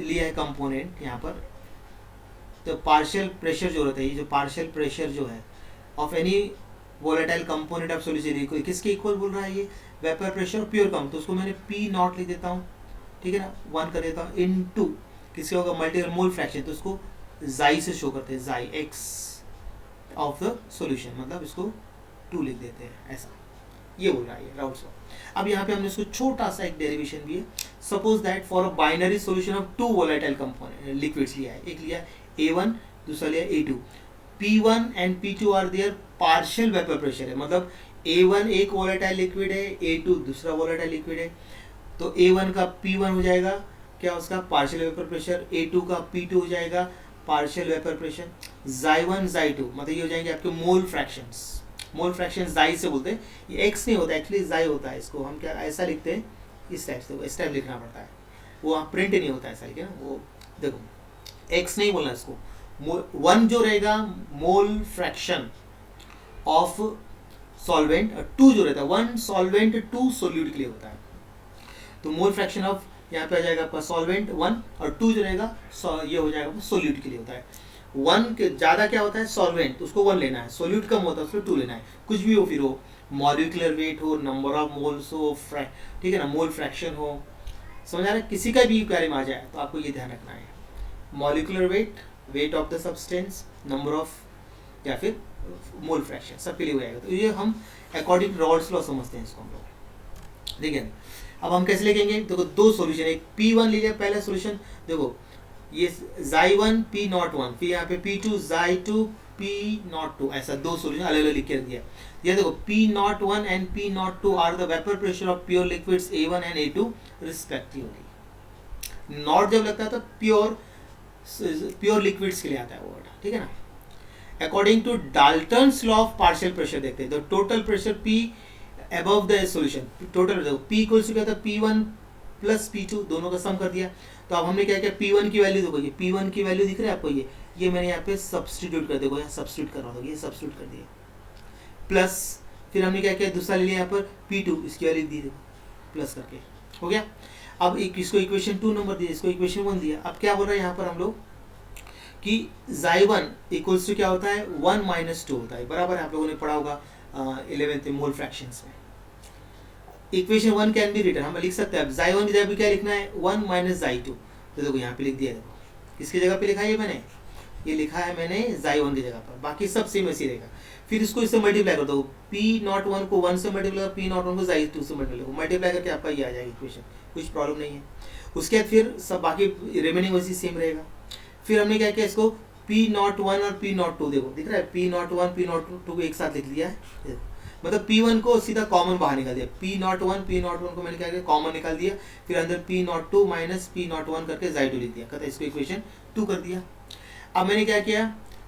लिया है कंपोनेंट यहाँ पर, तो पार्शियल प्रेशर जो रहता है, ये जो पार्शियल प्रेशर जो है of any volatile component of solution किसके इक्वल बोल रहा है, ये वेपर प्रेशर प्योर कम, तो उसको मैंने पी नॉट लिख देता हूँ, ठीक है ना, 1 कर देता हूँ इन टू किसके होगा, मल्टीपल मोल फ्रैक्शन, तो उसको जाई से शो करते हैं, जाई एक्स ऑफ द सॉल्यूशन, मतलब इसको 2 लिख देते हैं, ऐसा ये बोल रहा है राउल्ट्स लॉ। अब यहाँ पे हमने इसको छोटा सा एक डेरिवेशन भी है, suppose that for a binary solution of two volatile component liquids लिया है, एक लिया A1 दूसरा लिया A2, P1 and P2 are their partial vapour pressure है, मतलब A1 एक वोलेटाइल लिक्विड है, A2 दूसरा वोलेटाइल लिक्विड है, तो A1 का P1 हो जाएगा क्या, उसका पार्शियल वेपर प्रेशर, A2 का P2 हो जाएगा partial vapour pressure, Xi1 Xi2 मतलब ये हो जाएंगे आपके मोल फ्रैक्शंस, मोल फ्रैक्शन जाई से बोलते हैं, ये एक्स नहीं होता एक्चुअली जाई होता है, इसको हम क्या ऐसा लिखते हैं, इस टाइप से, इस टाइप लिखना पड़ता है, वो प्रिंट नहीं होता है ऐसा लिखे ना, वो देखो एक्स नहीं बोलना इसको, 1 जो रहेगा मोल फ्रैक्शन ऑफ सॉल्वेंट, 2 जो रहता है 1 सॉल्वेंट 2 सोल्यूट के लिए होता है, तो मोल फ्रैक्शन ऑफ यहाँ पे आ जाएगा आपका सॉल्वेंट 1 और 2 जो रहेगा ये हो जाएगा सोल्यूट के लिए होता है, 1 के ज़्यादा क्या होता है सॉल्वेंट, तो उसको 1 लेना है, सोल्यूट कम होता है उसको 2 लेना है, कुछ भी हो फिर हो, मॉलिक्यूलर वेट हो, नंबर ऑफ मोल्स हो, ठीक है ना, मोल फ्रैक्शन हो, समझ आ रहा है, किसी का भी बारे में आ जाए तो आपको ये ध्यान रखना है, molecular weight, weight of the substance, number of या फिर मोल फ्रैक्शन सबके लिए हो जाएगा, तो ये हम अकॉर्डिंग टू रॉल्ट्स लॉ समझते हैं इसको हम लोग, ठीक है। अब हम कैसे लिखेंगे, देखो दो सॉल्यूशन, एक P1 ले लिया पहला सॉल्यूशन, देखो ये Xi1 P01, फिर यहाँ पे P2 Xi2 P02, ऐसा दो सॉल्यूशन अलग अलग लिख के दिया, ये देखो P01 and P02 are the vapour pressure of pure liquids A1 and A2 respectively, nought जब लगता है तो प्योर लिक्विड्स के लिए आता है वर्ड, ठीक है ना। According to Dalton's law of partial pressure देखते हैं, तो total pressure P above the solution, total देखो P इक्वल्स टू क्या था, P1 प्लस P2 दोनों का सम कर दिया, तो अब हमने क्या किया, P1 की वैल्यू देखो, ये P1 की वैल्यू दिख रहा है आपको, ये मैंने यहाँ पे सब्सटीट्यूट कर, देखो यहाँ सब्सटीट्यूट कर रहा हूँ, ये सब्सटीट्यूट कर दिया, प्लस फिर हमने क्या किया, दूसरा ले लिया यहाँ पर P2, इसकी वैल्यू दी देखो प्लस करके, हो गया। अब इसको इक्वेशन 2 नंबर दिया, इसको इक्वेशन 1 दिया, अब क्या बोल रहा है यहाँ पर हम लोग कि Xi1 इक्वल्स टू क्या होता है 1 माइनस 2 होता है, बराबर है, आप लोगों ने पढ़ा होगा 11th मोल फ्रैक्शंस में। इक्वेशन 1 कैन बी रिटन, हम लिख सकते हैं, अब Xi1 की जगह पे क्या लिखना है 1 माइनस Xi2, तो देखो यहाँ पे लिख दिया, देखो किसकी जगह पे लिखा है, मैंने ये लिखा है मैंने Xi1 की जगह पर, बाकी सब सेम ऐसे रहेगा। फिर इसको इससे मल्टीप्लाई कर दो, P01 को 1 से मल्टीप्लाई, P01 को Xi2 से मल्टीप्लाई करके आपका ये आ जाएगा इक्वेशन, कुछ प्रॉब्लम नहीं है। उसके बाद फिर सब बाकी रिमेनिंग वैसी सेम रहेगा। फिर हमने क्या किया, इसको P01 और P02 देखो दिख रहा है, P01 P02 को एक साथ लिख लिया है, मतलब P1 को सीधा कॉमन बाहर निकाल दिया, P01 को मैंने क्या किया कॉमन निकाल दिया, फिर अंदर P02 माइनस P01 करके Xi2 लिख दिया, कहते इसको इक्वेशन 2 कर दिया। अब मैंने क्या किया,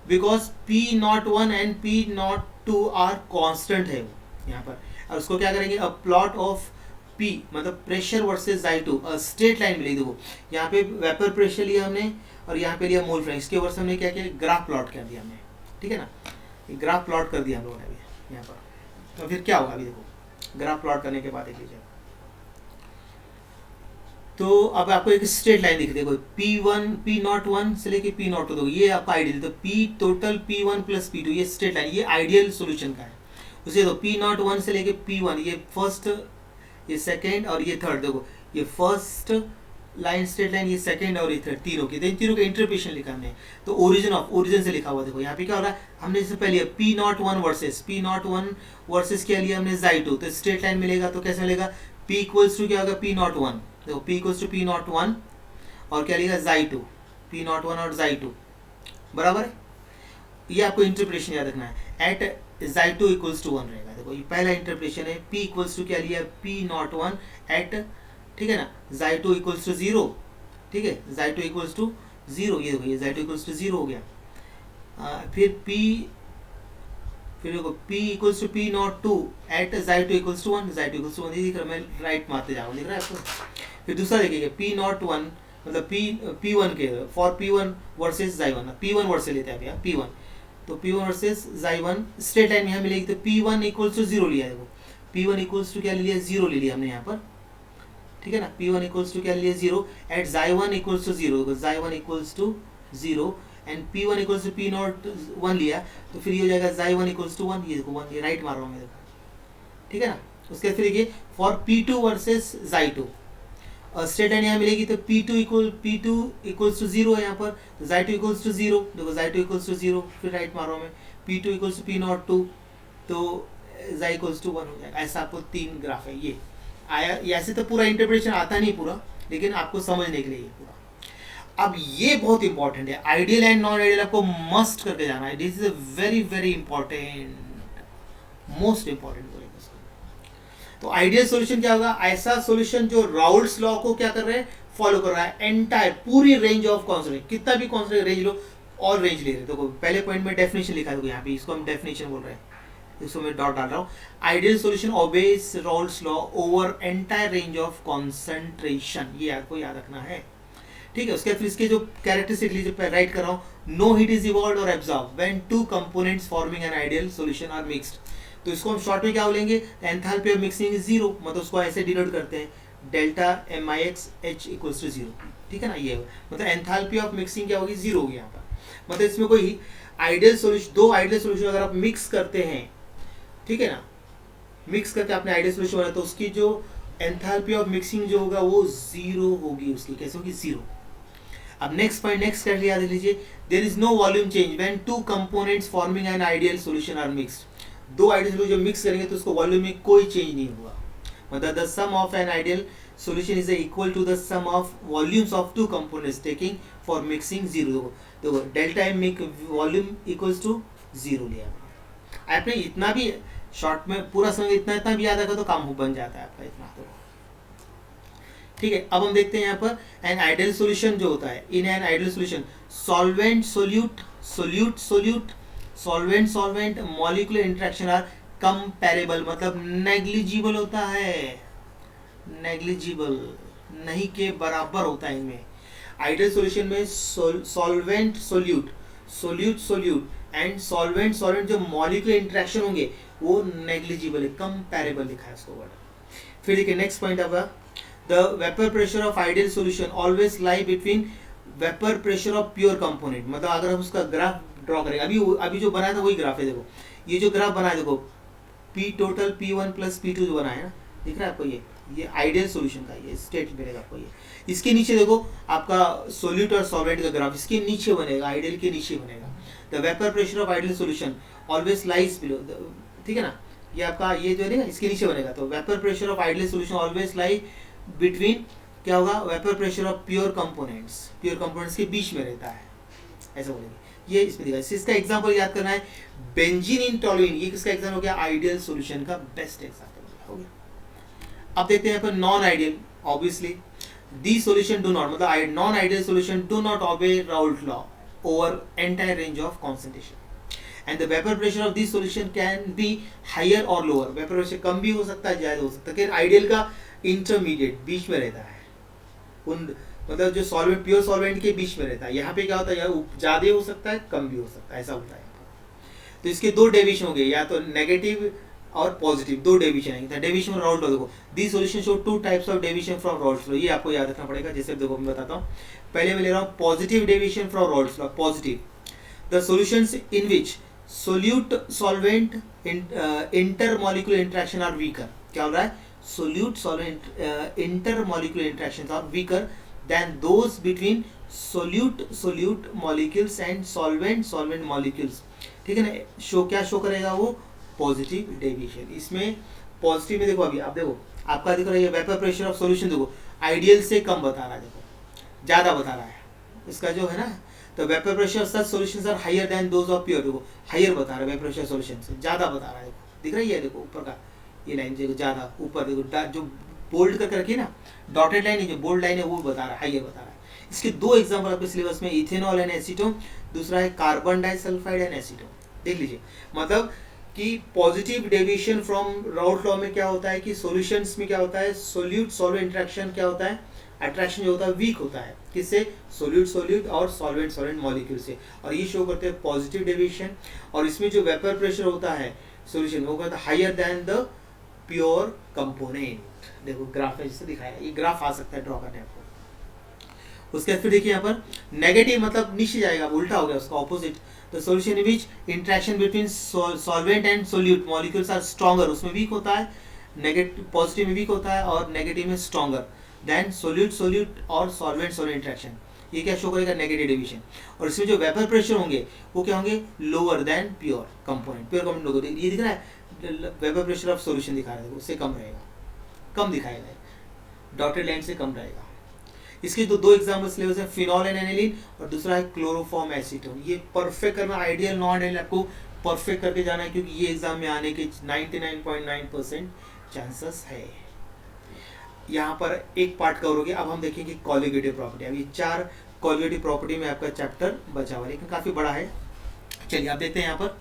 because P01 and P02 are constant है वो यहाँ पर, और उसको क्या करेंगे, अ प्लॉट ऑफ P मतलब pressure versus Xi2 straight line में लिख दो, यहाँ पे वेपर प्रेशर लिया हमने और यहाँ पे लिया मोल फ्रैक्शन, इसके वर्ष हमने क्या किया ग्राफ प्लॉट कर दिया हमने, ठीक है ना, ग्राफ प्लॉट कर दिया हम लोगों ने अभी यहाँ पर, तो फिर क्या होगा, अभी देखो ग्राफ प्लॉट करने के बाद देख लीजिए। तो अब आपको एक स्ट्रेट लाइन दिख देखो, P1 P01 से लेके P02 देखो, ये आपका आइडियल, तो P total P1 plus P2 ये स्ट्रेट लाइन, ये आइडियल सॉल्यूशन का है। उसे तो P01 से लेके P1 ये फर्स्ट, ये सेकेंड और ये थर्ड, देखो ये फर्स्ट लाइन स्ट्रेट लाइन, ये सेकंड और ये थर्ड, तीनों की, तो इन तीनों का इंटरप्रिटेशन लिखा हमने। तो ओरिजिन से लिखा हुआ, देखो यहाँ पे क्या हो रहा है, हमने जैसे पहले P01 वर्सेस क्या लिया हमने Xi2, तो स्ट्रेट लाइन मिलेगा तो कैसे मिलेगा, P इक्वल्स टू क्या होगा P01, देखो P इक्वल्स टू P01 और क्या लिखा Xi2, P01 और Xi2 बराबर है। ये आपको इंटरप्रिटेशन याद रखना है, एट Xi2 इक्वल्स टू 1 रहेगा। देखो ये पहला इंटरप्रिटेशन है, P इक्वल्स टू क्या लिया P01 एट, ठीक है ना, Xi2 इक्वल्स टू 0, ठीक है, Xi2 इक्वल्स टू 0, ये देखो ये Xi2 इक्वल्स टू 0 हो गया। फिर देखो P equals to P02 at Xi2 equals to 1, Xi2 equals to 1, ये दिख रहा है, मैं राइट मारते जाऊँ, दिख रहा है आपको। फिर दूसरा देखिए P01 मतलब P1 के, for P1 versus Xi1, P1 versus लेते हैं अभी P1, तो P1 versus Xi1 straight line यहाँ मिलेगी, तो P1 इक्वल्स टू 0 लिया है, देखो P1 इक्वल्स टू क्या ले लिया 0 ले लिया हमने यहाँ पर, ठीक है ना। P1 इक्वल्स टू क्या ले लिया 0 एट Xi1 इक्वल्स टू 0, देखो Xi1 equals to 0 and P1 equals to P01 लिया, तो फिर ये हो जाएगा Xi1 इक्वल्स टू 1, ये देखो 1, ये राइट मार रहा हूँ मैं, देखो ठीक है ना। उसके फिर देखिए for P2 versus Xi2 straight line यहाँ मिलेगी, तो P2 इक्वल्स टू 0 है यहाँ पर, Xi2 इक्वल्स टू 0, देखो Xi2 इक्वल्स टू 0, फिर राइट मार रहा हूँ मैं, P2 इक्वल्स टू P02, तो Xi इक्वल्स टू 1 हो जाएगा। ऐसा आपको 3 ग्राफ है, ये आया, ऐसे तो पूरा इंटरप्रिटेशन आता नहीं पूरा, लेकिन आपको समझने के लिए ये पूरा। अब ये बहुत इंपॉर्टेंट है, आइडियल एंड नॉन आइडियल आपको मस्ट करके जाना है, this is a very very important, most important बोलेंगे इसको। तो आइडियल सॉल्यूशन क्या होगा, ऐसा सॉल्यूशन जो राउल्ट्स लॉ को क्या कर रहे हैं, फॉलो कर रहा है, एंटायर पूरी रेंज ऑफ कॉन्स्टेंट, कितना भी कॉन्स्टेंट रेंज लो और रेंज ले रहे, देखो पहले पॉइंट में डेफिनेशन लिखा है, यहाँ पे इसको हम डेफिनेशन बोल रहे हैं, इसको मैं डॉट डाल रहा हूँ, ideal solution obeys Raoult's law over entire range of concentration, ये आपको याद रखना है, ठीक है। उसके फिर इसके जो कैरेक्टरिस्टिक लीजिए राइट कर रहा हूँ, नो हीट इज इवॉल्व्ड और absorb when two components forming an ideal solution are mixed, तो इसको हम शॉर्ट में क्या बोलेंगे, एंथैल्पी ऑफ मिक्सिंग इज 0, मतलब उसको ऐसे डिनोट करते हैं डेल्टा MIX इक्वल्स टू 0, ठीक है ना। ये मतलब एंथैल्पी ऑफ मिक्सिंग क्या होगी 0 होगी यहाँ पर, मतलब इसमें कोई आइडियल सॉल्यूशन, दो आइडियल सॉल्यूशन अगर आप मिक्स करते हैं, ठीक है ना, मिक्स करके आपने आइडियल सॉल्यूशन बनाया, तो उसकी जो एंथैल्पी ऑफ मिक्सिंग जो होगा वो 0 होगी, उसकी कैसे होगी 0। अब नेक्स्ट पॉइंट, नेक्स्ट कर याद लीजिए, there is no volume change when two components forming an ideal solution are mixed, दो आइडियल सॉल्यूशन जब मिक्स करेंगे तो उसको वॉल्यूम में कोई चेंज नहीं होगा, मतलब the sum of an ideal solution is equal to the sum of volumes of two components taking for mixing 0, देखो delta M volume equals to 0 लिया आपने, इतना भी शॉर्ट में पूरा समय इतना भी याद रखा तो काम बन जाता है आपका इतना, तो ठीक है। अब हम देखते हैं यहाँ पर एन आइडियल सॉल्यूशन जो होता है, in an ideal solution solvent solute solvent molecular interaction are comparable, मतलब नेग्लिजिबल होता है, नेग्लिजिबल नहीं के बराबर होता है इनमें। आइडियल सॉल्यूशन में सॉल्वेंट सोल्यूट एंड सॉल्वेंट जो मॉलिक्यूलर इंटरेक्शन होंगे वो नेग्लिजिबल है, कंपैरेबल लिखा है इसको वर्ड। फिर देखिए नेक्स्ट पॉइंट आपका, the vapour pressure of ideal solution always lie between vapour pressure of pure component, मतलब अगर हम उसका ग्राफ ड्रॉ करेंगे, अभी जो बनाया था वही ग्राफ है, देखो ये जो ग्राफ बनाया, देखो P total P1 plus P2 जो बनाया है ना, दिख रहा है आपको, ये आइडियल सॉल्यूशन का ये स्टेट मिलेगा आपको, ये इसके नीचे देखो आपका सोल्यूट और सॉल्वेंट का ग्राफ इसके नीचे बनेगा, आइडियल के नीचे बनेगा। The vapour pressure of ideal solution always lies below, ठीक है ना, ये आपका ये जो है ना इसके नीचे बनेगा, तो vapour pressure of ideal solution always lie between क्या होगा, vapour pressure of pure components के बीच में रहता है, ऐसा बोलेंगे, ये इसमें दिखा। इसका एग्जांपल याद करना है, बेंजीन इन टोलुइन, ये किसका एग्जांपल हो गया, आइडियल सॉल्यूशन का बेस्ट एग्जांपल हो गया। अब देखते हैं यहाँ पर non ideal, obviously the solution do not, मतलब non ideal solution do not obey Raoult law over entire range of concentration and the vapour pressure of this solution can be higher or lower, vapour pressure कम भी हो सकता है ज्यादा हो सकता है, लेकिन आइडियल का इंटरमीडिएट बीच में रहता है, उन मतलब जो सॉल्वेंट प्योर सॉल्वेंट के बीच में रहता है। यहाँ पे क्या होता है, ज्यादा हो सकता है कम भी हो सकता है, ऐसा होता है। तो इसके दो डेविएशन हो गए, या तो नेगेटिव और पॉजिटिव, दो डेविएशन आएंगे। डेविएशन फ्रॉम राउल्ट लॉ देखो, दी solution show two types of deviation from Raoult law, ये आपको याद रखना पड़ेगा। जैसे देखो मैं बताता हूँ, पहले मैं ले रहा हूँ positive deviation from Raoult law. Positive, the solutions in which solute solvent intermolecular interaction are weaker. क्या हो रहा है, solute solvent intermolecular interactions are weaker than those between solute molecules and solvent molecules. ठीक है ना, शो क्या show करेगा वो, पॉजिटिव डेविएशन। इसमें पॉजिटिव में देखो, अभी आप देखो आपका दिख रहा है वेपर प्रेशर ऑफ सॉल्यूशन, देखो आइडियल से कम बता रहा है, देखो ज़्यादा बता रहा है इसका जो है ना। तो vapour pressure such solutions are higher than those of pure, देखो हायर बता रहा है वेपर प्रेशर सॉल्यूशन से, ज़्यादा बता रहा है। देखो दिख रही है, देखो ऊपर का ये लाइन देखो ज़्यादा ऊपर, देखो जो बोल्ड करके रखी है ना, डॉटेड लाइन है, जो बोल्ड लाइन है वो बता रहा है, हायर बता रहा है। इसके दो एग्जाम्पल आपके सिलेबस में, इथेनॉल एंड एसीटोन, दूसरा है कार्बन डाइसल्फाइड एंड एसीटोन। देख लीजिए, मतलब कि positive deviation from Raoult law में क्या होता है कि सॉल्यूशंस में क्या होता है, सोल्यूट सॉल्वेंट इंटरेक्शन क्या होता है, अट्रैक्शन जो होता है वीक होता है, किससे, सोल्यूट और सॉल्वेंट मॉलिक्यूल से, और ये शो करते हैं पॉजिटिव डेविएशन। और इसमें जो वेपर प्रेशर होता है सॉल्यूशन वो कहता है higher than the pure component. देखो ग्राफ में जिससे दिखाया, ये ग्राफ आ सकता है ड्रॉ करने आपको। उसके बाद फिर देखिए यहाँ पर नेगेटिव मतलब नीचे जाएगा, उल्टा हो गया उसका ऑपोजिट। तो solution in which interaction between solvent and solute molecules are stronger, उसमें वीक होता है, नेगेटिव पॉजिटिव में वीक होता है और नेगेटिव में स्ट्रॉन्गर देन सोल्यूट और सॉल्वेंट इंटरेक्शन। ये क्या शो करेगा, नेगेटिव डेविएशन। और इसमें जो वेपर प्रेशर होंगे वो क्या होंगे, lower than pure component. Pure component लोगों ये दिख रहा है, वेपर प्रेशर ऑफ सॉल्यूशन दिखा रहा है, उससे कम रहेगा, कम दिखाएगा, डॉटेड लाइन से कम रहेगा। इसके दो एग्जाम्पल्स ले हैं, फिनॉल एंड एनिलीन और दूसरा है क्लोरोफॉर्म एसीटोन। ये परफेक्ट करना, आइडियल नॉन आइडियल आपको परफेक्ट करके जाना है, क्योंकि ये एग्जाम में आने के 99.9% चांसेस है। यहाँ पर एक पार्ट कवर हो गया, अब हम देखेंगे कॉलिगेटिव प्रॉपर्टी। अब ये 4 कॉलिगेटिव प्रॉपर्टी में आपका चैप्टर बचा हुआ है, लेकिन काफी बड़ा है। चलिए आप देखते हैं यहाँ पर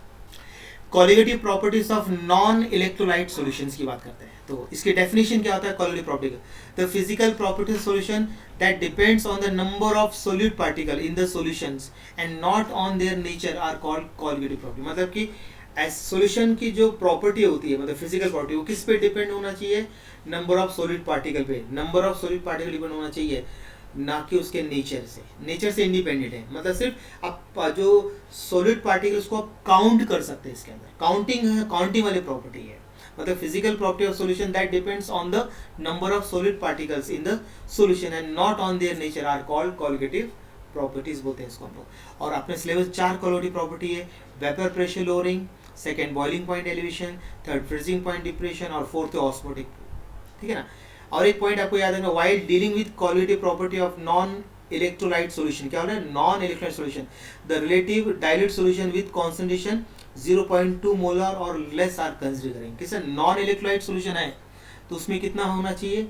colligative properties of non electrolyte solutions की बात करते हैं। तो इसकी डेफिनेशन क्या होता है कॉलिगेटिव प्रॉपर्टी का, the physical property of solution that depends on the number of solute particle in the solutions and not on their nature are called colligative property. मतलब कि सॉल्यूशन की जो प्रॉपर्टी होती है, मतलब फिजिकल प्रॉपर्टी, वो किस पे डिपेंड होना चाहिए, नंबर ऑफ सॉलिड पार्टिकल पे। Number of solid particle depend होना चाहिए, ना कि उसके नेचर से इंडिपेंडेंट है। मतलब सिर्फ आप जो सॉलिड पार्टिकल्स को आप काउंट कर सकते हैं, इसके अंदर काउंटिंग वाली प्रॉपर्टी है। मतलब physical property of solution that depends on the number of solid particles in the solution and not on their nature are called colligative properties बोलते हैं इसको हम लोग। और अपने सिलेबस 4 कॉलिगेटिव प्रॉपर्टी है, vapour pressure lowering, second boiling point elevation, third freezing point depression और fourth osmotic. ठीक है ना। और एक पॉइंट आपको याद रखना, while dealing with colligative property of non electrolyte solution, क्या हो रहा है, non electrolyte solution, the relative dilute solution with concentration 0.2 molar और लेस आर कंसीडर करेंगे। किसे नॉन इलेक्ट्रोलाइट सॉल्यूशन है तो उसमें कितना होना चाहिए,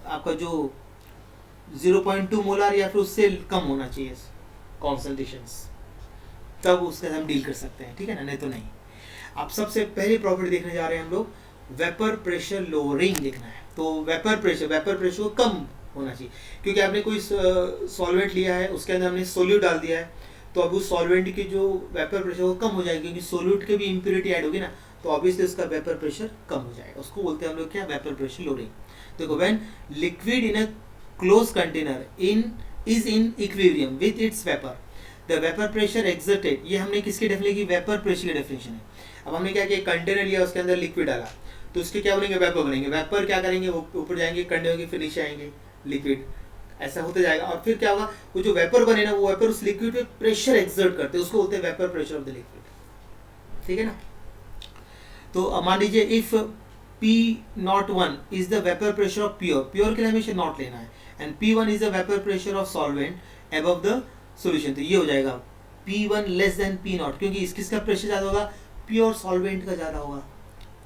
आपका जो 0.2 मोलर या फिर उससे कम होना चाहिए कॉन्सेंट्रेशंस, तब उसके साथ हम डील कर सकते हैं। ठीक है ना, नहीं तो नहीं। अब सबसे पहली प्रॉपर्टी देखने जा रहे हैं हम लोग, वेपर प्रेशर लोअरिंग देखना है। तो वेपर प्रेशर को कम होना चाहिए, क्योंकि आपने कोई सॉल्वेंट लिया है, उसके अंदर हमने सोल्यूट डाल दिया है, तो अब उस सॉल्वेंट की जो वेपर प्रेशर वो कम हो जाएगी, क्योंकि सोल्यूट के भी इम्प्योरिटी ऐड होगी ना, तो ऑब्वियसली उसका वेपर प्रेशर कम हो जाएगा। उसको बोलते हैं हम लोग क्या, वेपर प्रेशर लोअरिंग। देखो, when liquid in a close container is in equilibrium with its vapour, the vapour pressure exerted, ये हमने किसकी डेफिनेशन की, वेपर प्रेशर की डेफिनेशन है। अब हमने क्या किया, कंटेनर लिया, उसके अंदर लिक्विड डाला, तो उसके क्या बनेंगे, वेपर बनेंगे। वेपर क्या करेंगे, वो ऊपर जाएंगे, कंडे होंगे, फिर नीचे आएंगे लिक्विड, ऐसा होते जाएगा। और फिर क्या होगा, वो जो वेपर बने ना, वो वेपर उस लिक्विड पे प्रेशर एक्सर्ट करते हैं, उसको बोलते हैं vapour pressure of the liquid. ठीक है ना। तो मान लीजिए if P01 is the vapour pressure of pure के लिए हमेशा नॉट लेना है, and P1 is the vapour pressure of solvent above the solution, तो ये हो जाएगा P1 लेस देन P0, क्योंकि इसका प्रेशर ज्यादा होगा, प्योर सॉल्वेंट का ज्यादा होगा।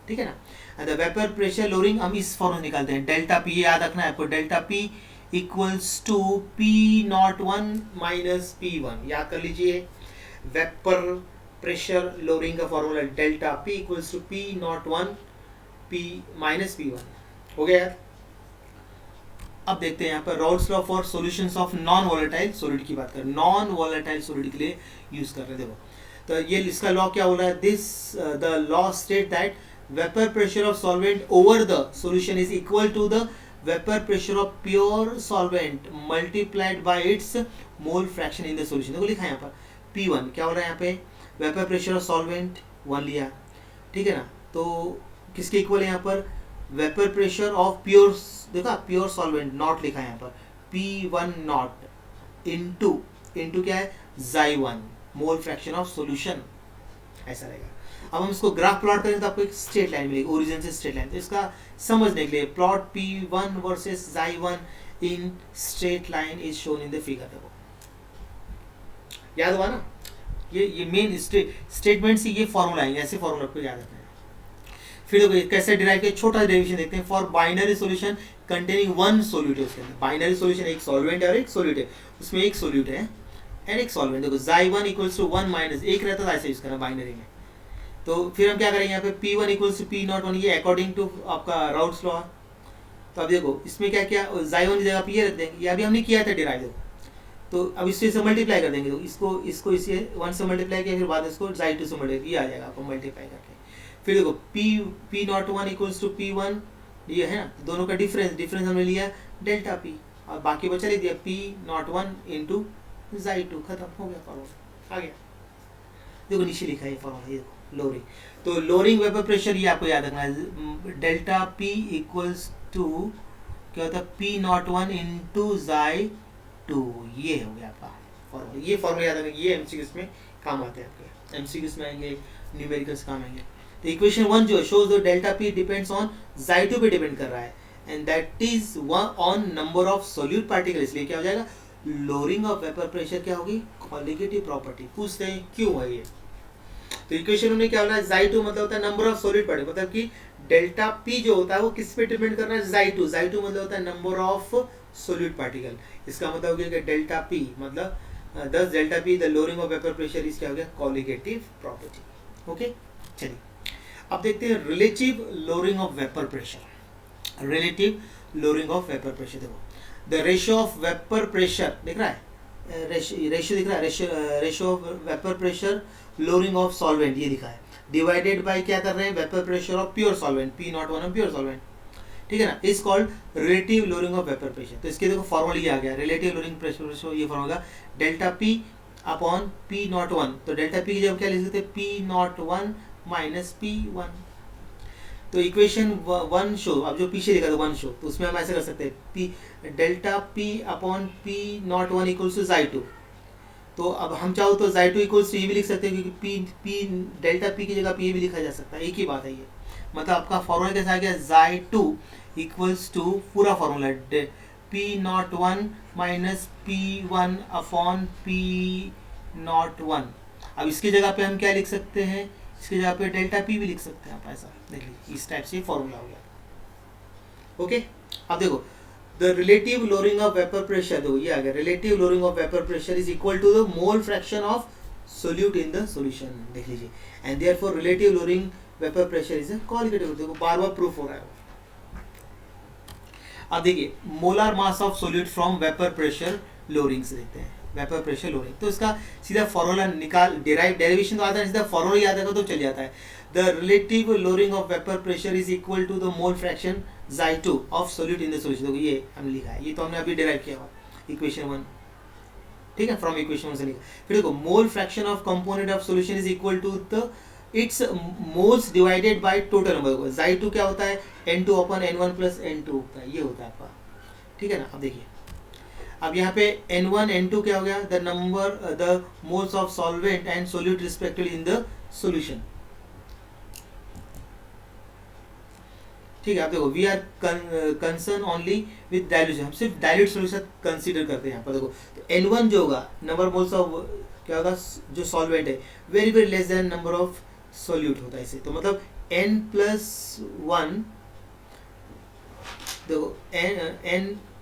ठीक है ना। And the vapour pressure lowering हम इस फॉर्म में निकालते हैं, डेल्टा P, ये याद रखना है आपको, delta P equals to P01 minus P1, याद कर लीजिए। वेपर प्रेशर लोअरिंग का formula delta P equals to P01 P minus P1 हो गया। अब देखते हैं यहाँ पर Raoult's law for solutions of non volatile solid की बात करें, नॉन वोलेटाइल सॉलिड के लिए यूज कर रहे हैं। देखो, तो ये इसका लॉ क्या हो रहा है, this the law state that vapour pressure of solvent over the solution is equal to the vapour pressure of pure solvent multiplied by its mole fraction in the solution. देखो लिखा है यहाँ पर P1 क्या हो रहा है यहाँ पे, वेपर प्रेशर ऑफ सॉल्वेंट 1 लिया, ठीक है ना, तो किसके इक्वल है यहाँ पर, वेपर प्रेशर ऑफ प्योर, देखा प्योर सॉल्वेंट नॉट लिखा है यहाँ पर P1 नॉट इनटू क्या है Xy1 mole fraction of solution, ऐसा रहेगा। अब हम इसको ग्राफ प्लॉट करें तो आपको एक स्ट्रेट लाइन मिलेगी, ओरिजिन से स्ट्रेट लाइन। तो इसका समझने के लिए plot P1 versus Xy1 in straight line is shown in the figure. देखो याद हुआ ना, ये मेन स्टेटमेंट से ये फॉर्मूला है, ऐसे फॉर्मूला आपको याद रखना है। फिर देखो कैसे डिराइव किया, छोटा डेरिवेशन देखते हैं। For binary solution containing one solute है, उसके अंदर बाइनरी सॉल्यूशन एक सॉल्वेंट है और एक सोल्यूट है, उसमें एक सोल्यूट है एंड एक सॉल्वेंट। देखो Xy1 इक्वल्स टू 1 माइनस एक रहता था, ऐसे यूज करना बाइनरी में। तो फिर हम क्या करेंगे यहाँ पे P1 इक्वल्स टू P01, ये अकॉर्डिंग टू आपका राउट्स लॉ। तो अब देखो इसमें क्या किया, Xy1 की जगह पे ये रख देंगे, ये अभी हमने किया था डिराइव। देखो तो अब इससे मल्टीप्लाई कर देंगे, तो इसको इसे 1 से मल्टीप्लाई किया, फिर बाद इसको Xy2 से मल्टीप्लाई, ये आ जाएगा आपको मल्टीप्लाई करके। फिर देखो P01 इक्वल्स टू P1, ये है ना, दोनों का डिफरेंस हमने लिया डेल्टा P, और बाकी बचा लिख दिया P01 इंटू Xy2, खत्म हो गया फॉर्मूला, आ गया। देखो नीचे लिखा है फॉर्मूला, ये देखो लोरिंग। तो लोरिंग वेपर प्रेशर ये आपको याद रखना है, डेल्टा P इक्वल्स टू क्या होता है P01 इंटू Xy2, ये हो गया आपका फॉर्मूला। ये फॉर्मूला याद रखना, ये एमसीक्यूज में काम आते हैं, आपके एमसीक्यूज में आएंगे, न्यूमेरिकल्स काम आएंगे। तो इक्वेशन 1 जो shows the delta P depends on Xy2 पे डिपेंड कर रहा है and that is on number of solute particle, इसलिए क्या हो जाएगा, लोअरिंग ऑफ वेपर प्रेशर क्या होगी, कॉलिगेटिव प्रॉपर्टी। पूछते हैं क्यों है ये, तो इक्वेशन में क्या होना है, Xy2 मतलब होता है नंबर ऑफ सोल्यूट पार्टिकल, मतलब कि डेल्टा P जो होता है वो किस पे डिपेंड कर रहा है, Xy2 मतलब होता है नंबर ऑफ सोल्यूट पार्टिकल। इसका मतलब हो गया कि डेल्टा P मतलब 10 delta P the lowering of vapour pressure is क्या हो गया, कॉलिगेटिव प्रॉपर्टी। ओके चलिए अब देखते हैं relative lowering of vapour pressure. Relative lowering of vapour pressure, देखो the ratio of vapour pressure दिख रहा है, रेशियो दिख रहा है, ratio of vapour pressure lowering of solvent ये दिखा है, डिवाइडेड बाय क्या कर रहे हैं, vapour pressure of pure solvent P01 pure solvent, ठीक है ना, is called relative lowering of vapour pressure. तो इसके देखो फॉर्मूला ये आ गया, रिलेटिव लोअरिंग प्रेशर ये formula delta P upon P01। तो डेल्टा P की जगह क्या लिख सकते हैं, P01 माइनस P1। तो इक्वेशन 1 शो, अब जो पीछे लिखा था 1 शो, तो उसमें हम ऐसे कर सकते हैं P delta P upon P01 equals to Xy2। तो अब हम चाहो तो Xy2 इक्वल्स टू ये भी लिख सकते हैं, क्योंकि P डेल्टा P की जगह पे ये भी लिखा जा सकता है, एक ही बात है ये। मतलब आपका फॉर्मूला कैसा आ गया, Xy2 इक्वल्स टू पूरा formula P01 minus P1 upon P01। अब इसकी जगह पे हम क्या लिख सकते हैं, इसकी जगह पे डेल्टा P भी लिख सकते हैं आप, ऐसा देख लीजिए, इस टाइप से फॉर्मूला हो गया। ओके अब देखो the relative lowering of vapour pressure, देखो ये आ गया, relative lowering of vapour pressure is equal to the mole fraction of solute in the solution, देख लीजिए, and therefore relative lowering vapour pressure is a colligative. देखो बार बार proof हो रहा है। अब देखिए molar mass of solute from vapour pressure lowering से देखते हैं, वेपर प्रेशर लोअरिंग। तो इसका सीधा फॉर्मूला निकाल, डेरिवेशन तो आता है, सीधा फॉर्मूला याद रखो तो चल जाता है। The relative lowering of vapour pressure is equal to the mole fraction Xy2 of solute in the solution. देखो ये हमने लिखा है, ये तो हमने अभी डिराइव किया हुआ इक्वेशन 1, ठीक है, फ्रॉम इक्वेशन 1 से लिखा। फिर देखो mole fraction of component of solution is equal to the its moles divided by total number. Xy2 क्या होता है, N2 upon N1 plus N2 होता है, ये होता है आपका, ठीक है ना। अब देखिए अब यहाँ पे N1 N2 क्या हो गया, the number the moles of solvent and solute respectively in the solution, ठीक है। अब देखो we are concern only with dilution, हम सिर्फ डाइल्यूट सॉल्यूशन कंसीडर करते हैं यहाँ पर। देखो तो N1 जो होगा नंबर मोल्स ऑफ क्या होगा, जो सॉल्वेंट है very very less than number of solute होता है इसे, तो मतलब N+1, देखो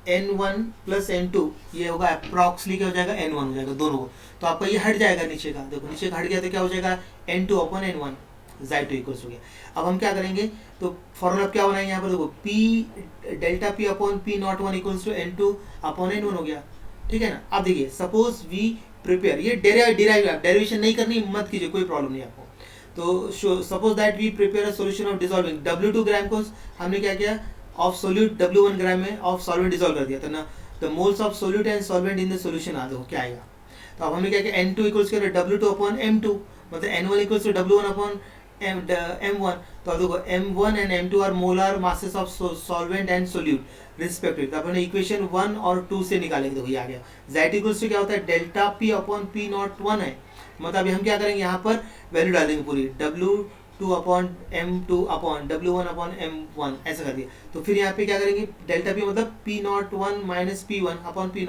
N1 प्लस N2 ये होगा अप्रॉक्सली क्या हो जाएगा, N1 हो जाएगा दोनों को। तो आपका ये हट जाएगा नीचे का, देखो नीचे का हट गया तो क्या हो जाएगा, N2 upon N1, Xy2 equals हो गया। अब हम क्या करेंगे, तो फॉर्मूला क्या बनाएंगे यहाँ पर, देखो P delta P upon P01 equals to N2 upon N1 हो गया। ठीक है ना। अब देखिए सपोज वी प्रिपेयर, ये डेरिवेशन नहीं करनी मत कीजिए, कोई प्रॉब्लम नहीं आपको। तो suppose that we prepare a solution of dissolving W2 gram को हमने क्या किया, ऑफ सोल्यूट W1 ग्राम में ऑफ सॉल्वेंट डिसॉल्व कर दिया, तो ना the moles of solute and solvent in the solution आ देखो क्या आएगा। तो अब हमने क्या किया, N2 equals W2 upon M2, मतलब N1 equals to W1 upon M1। तो अब देखो M1 and M2 are molar masses of solvent and solute respectively. तो अपने इक्वेशन 1 और 2 से निकालेंगे, देखो ये आ गया। Z इक्वल्स टू क्या होता है, delta P upon P nought 1 है। मतलब अभी हम क्या करेंगे, यहाँ पर वैल्यू डाल देंगे पूरी, W2 upon M2 upon W1 upon M1 ऐसा कर दिया। तो फिर यहाँ पे क्या करेंगे, डेल्टा P मतलब P nought 1 minus P1 upon P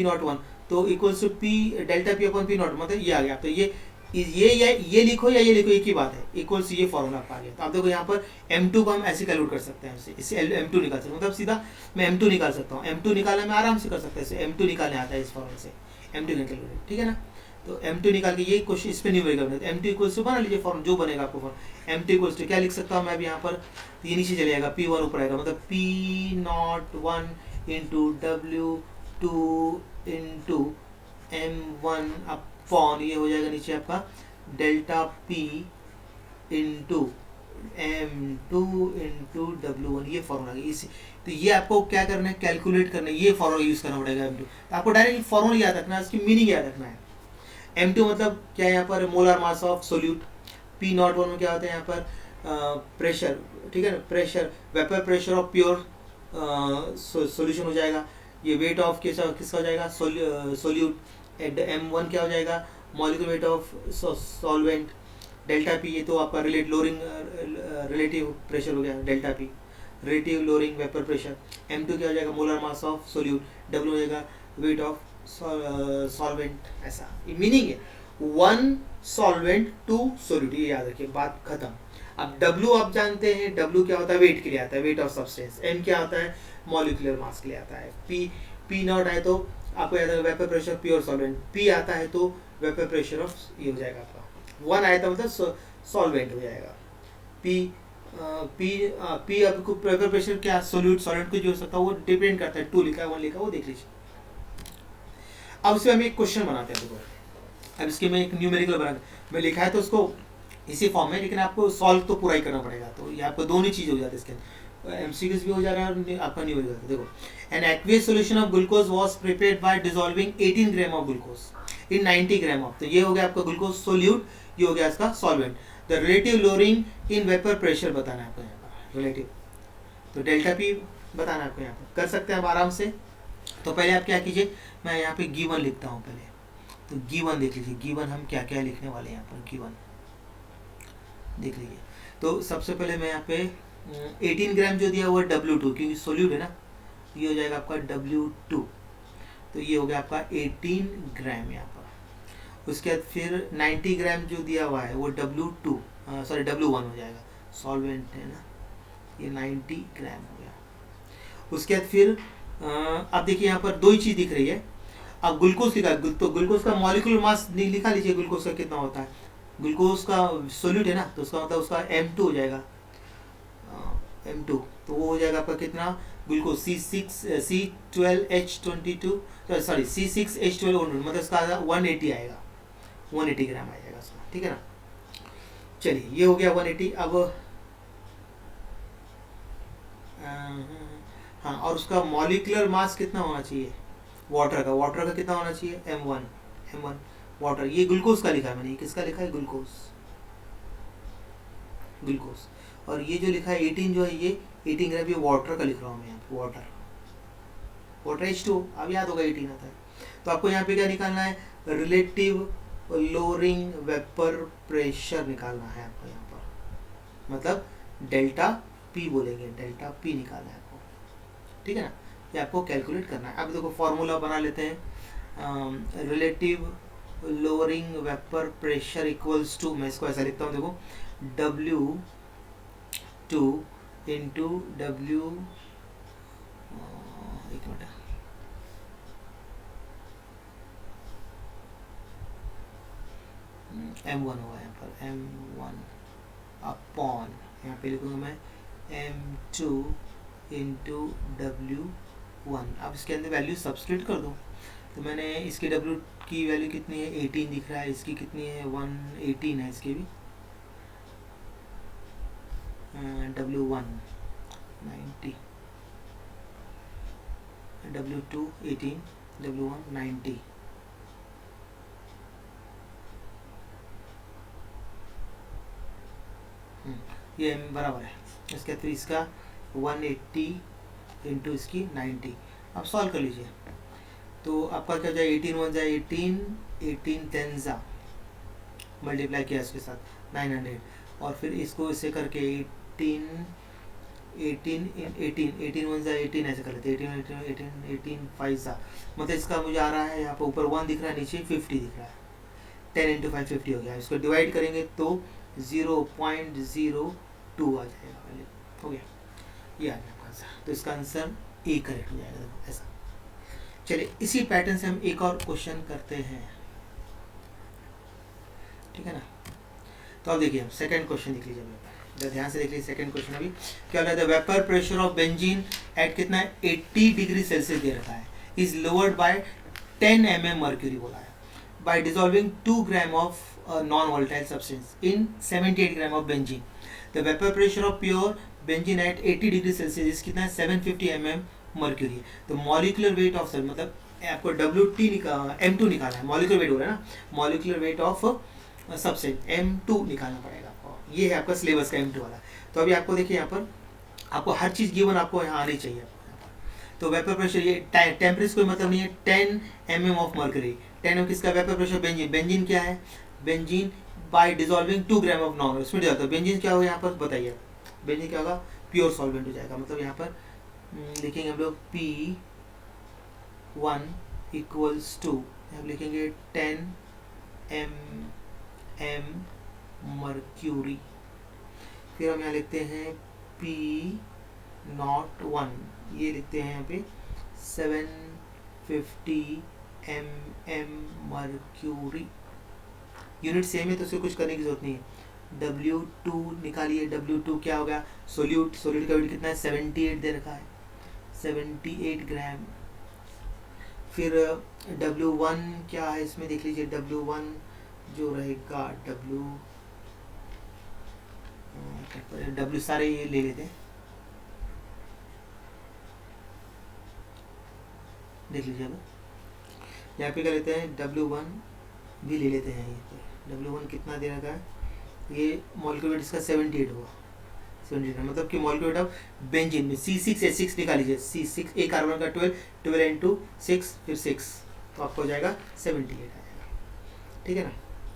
nought 1, तो equals to P delta P upon P nought, मतलब ये आ गया। तो ये लिखो या ये लिखो, एक ही बात है, इक्वल्स ये फॉर्मूला आ गया। तो आप देखो यहाँ पर M2 को हम ऐसे कैलकुलेट कर सकते हैं, इससे M2 निकाल सकते हैं, मतलब सीधा मैं M2 निकाल सकता हूँ। M2 निकालना मैं आराम से कर सकता हूँ, M2 निकालने आता है इस फॉर्मूले से, M2 कैलकुलेट, ठीक है ना। तो M2 निकाल के ये क्वेश्चन इस पे नहीं बनेगा, तो M2 इक्वल्स टू बना लीजिए फॉर्म, जो बनेगा आपको फॉर्म। M2 इक्वल्स टू क्या लिख सकता हूँ मैं अभी यहाँ पर, ये नीचे चले जाएगा, P1 ऊपर आएगा, मतलब P01 into W2 into M1 upon ये हो जाएगा नीचे आपका delta P into M2 into W1, ये फॉर्मूला इसी। तो ये आपको क्या करना है, कैलकुलेट करना है, ये फॉर्मूला यूज करना पड़ेगा M2। तो आपको डायरेक्ट फॉर्मूला याद रखना है, इसकी मीनिंग याद रखना है। M2 मतलब क्या है यहाँ पर, molar mass of solute. P nought 1 में क्या होता है यहाँ पर, प्रेशर, ठीक है ना, pressure, vapour pressure of pure solution हो जाएगा। ये वेट ऑफ किसका हो जाएगा, सोल्यूट। एट M1 क्या हो जाएगा, molecular weight of solvent. Delta P ये तो आपका रिलेटिव प्रेशर हो गया, delta P relative lowering vapour pressure. M2 क्या हो जाएगा, molar mass of solute. W हो जाएगा वेट ऑफ सॉल्वेंट, ऐसा ये मीनिंग है। 1 सॉल्वेंट 2 सोल्यूट, ये याद रखिए, बात खत्म। अब W आप जानते हैं, W क्या होता है, वेट के लिए आता है, वेट ऑफ सब्सटेंस। M क्या होता है, मॉलिक्यूलर मास के लिए आता है। P नॉट आए तो आपको याद है vapour pressure pure solvent. P आता है तो वेपर प्रेशर ऑफ ये हो जाएगा आपका। 1 आया था मतलब सॉल्वेंट हो जाएगा। P आपको वेपर प्रेशर क्या, सॉल्वेंट को जो हो सकता है वो डिपेंड करता है। 2 लिखा है 1 लिखा है वो देख लीजिए। अब इसमें हम एक क्वेश्चन बनाते हैं, देखो अब इसके में एक न्यूमेरिकल बना मैं लिखा है तो उसको इसी फॉर्म में, लेकिन आपको सॉल्व तो पूरा ही करना पड़ेगा। तो ये आपको दोनों चीज़ हो जाती है, इसके MCQs भी हो जा रहा है और आपका नहीं हो जाता है। देखो an aqueous solution of glucose was prepared by dissolving 18 gram of glucose in 90 gram of, तो ये हो गया आपका ग्लूकोज सोल्यूट, ये हो गया इसका solvent. The relative lowering in vapour pressure बताना है आपको यहाँ पर, रिलेटिव। तो डेल्टा P बताना है आपको यहाँ पर, कर सकते हैं आप आराम से। तो पहले आप क्या कीजिए, मैं यहाँ पे गिवन लिखता हूँ पहले। तो गिवन देख लीजिए, गिवन हम क्या क्या लिखने वाले हैं यहाँ पर, गिवन देख लीजिए। तो सबसे पहले मैं यहाँ पे 18 ग्राम जो दिया हुआ है W2, क्योंकि सोल्यूट है ना, ये हो जाएगा आपका W2। तो ये हो गया आपका 18 ग्राम यहाँ पर। उसके बाद फिर 90 ग्राम जो दिया हुआ है वो W2 सॉरी W1 हो जाएगा, सॉल्वेंट है ना, ये 90 ग्राम हो गया। उसके बाद फिर अब देखिए यहाँ पर दो ही चीज़ दिख रही है। अब ग्लूकोज लिखा है, तो ग्लूकोज का मॉलिक्यूलर मास लिखा लीजिए, ग्लूकोज का कितना होता है। ग्लूकोज का सोल्यूट है ना, तो उसका मतलब उसका M2 हो जाएगा, M2। तो वो हो जाएगा आपका कितना, ग्लूकोज C12H22 सॉरी C6H12, मतलब उसका 180 आएगा, 180 ग्राम आ जाएगा उसका, ठीक है ना। चलिए ये हो गया 180। अब हाँ, और उसका मॉलिक्यूलर मास कितना होना चाहिए, वाटर का कितना होना चाहिए, M1 वाटर। ये ग्लूकोज का लिखा है मैंने, किसका लिखा है, ग्लूकोज। और ये जो लिखा है 18 जो है, ये 18 ग्राम, ये वाटर का लिख रहा हूँ मैं यहाँ पे, वाटर H2, अब याद होगा 18 आता है। तो आपको यहाँ पे क्या निकालना है, रिलेटिव लोअरिंग वेपर प्रेशर निकालना है आपको यहाँ पर, मतलब डेल्टा P बोलेंगे, डेल्टा P निकालना है आपको, ठीक है ना। ये आपको कैलकुलेट करना है। अब देखो फॉर्मूला बना लेते हैं, relative lowering vapour pressure equals to, मैं इसको ऐसा लिखता हूँ, देखो W2 इंटू W, एक मिनट, M1 होगा यहाँ पर, M1 अपॉन, यहाँ पे लिखूंगा मैं M2 इंटू W 1। अब इसके अंदर वैल्यू सब्स्टिट्यूट कर दो। तो मैंने इसकी W की वैल्यू कितनी है 18 दिख रहा है, इसकी कितनी है 118 है, इसकी भी W1 90, W2 18, W1 90। ये बराबर है। इसके फिर इसका 180 इंटू इसकी 90। अब सॉल्व कर लीजिए तो आपका क्या हो जाए 18 1 जाए 18, 18 10 जा मल्टीप्लाई किया इसके साथ 900, और फिर इसको इससे करके 18 18 18 18 1 जा 18 ऐसे कर लेते 18 18 18 18 5 जा, मतलब इसका मुझे आ रहा है यहाँ पर ऊपर 1 दिख रहा है, नीचे 50 दिख रहा है। 10 इंटू 5 50 हो गया। इसको डिवाइड करेंगे तो 0.02 आ जाएगा, हो गया, ये आ गया आपका आंसर। तो इसका आंसर ए करेक्ट हो जाएगा। देखो ऐसा। चलिए इसी पैटर्न से हम एक और क्वेश्चन करते हैं, ठीक है ना। तो अब देखिए हम सेकंड क्वेश्चन देख लीजिए, ध्यान से देख लीजिए। सेकंड क्वेश्चन अभी क्या हो रहा है, vapour pressure of benzene at कितना है 80 डिग्री सेल्सियस दे रखा है, is lowered by 10 mm mercury बोला है, by dissolving 2 gram of non-volatile substance in 78 gram of benzene. The vapor pressure of pure benzene at 80 degree Celsius is कितना है 750 mm mercury। तो molecular weight of मतलब आपको WT M2 निकालना है, molecular weight हो रहा है ना, molecular weight of substance M2 निकालना पड़ेगा आपको। ये है आपका सिलेबस का M2 वाला। तो अभी आपको देखिए यहाँ पर आपको हर चीज़ गिवन आपको यहाँ आनी चाहिए। तो वेपर प्रेशर ये टेम्परेचर कोई मतलब नहीं है, 10 mm ऑफ मर्करी। 10 mm किसका वेपर प्रेशर, बेंजीन। बेंजीन क्या है, benzene bye dissolving 2 gram of non, इसमें जाता है बेंजीन क्या होगा यहाँ पर बताइए। बेंजीन क्या होगा, प्योर सॉल्वेंट हो जाएगा। मतलब यहाँ पर लिखेंगे हम लोग P1 इक्वल्स टू, हम लिखेंगे 10 mm मर्क्यूरी। फिर हम यहाँ लिखते हैं P01, ये लिखते हैं यहाँ पे 750 mm मर्क्यूरी। यूनिट सेम है तो उसे कुछ करने की जरूरत नहीं है। W2 निकालिए, W2 क्या होगा, सोल्यूट। सोल्यूट का वेट कितना है 78 दे रखा है, 78 ग्राम। फिर W1 क्या है इसमें देख लीजिए, W1 जो रहेगा W सारे ये ले लेते हैं, देख लीजिए। अब यहाँ पे क्या लेते हैं W1 भी ले लेते हैं। ये W1 कितना दे रखा है, ये मॉलिक्यूलर वेट इसका 78 हुआ, 78 मतलब कि मॉलिक्यूलर वेट ऑफ बेंजीन में C6H6 निकाल लीजिए। C6 एक कार्बन का 12 12 इंटू 6 फिर 6, तो आपको हो जाएगा 78 आ जाएगा, ठीक है ना,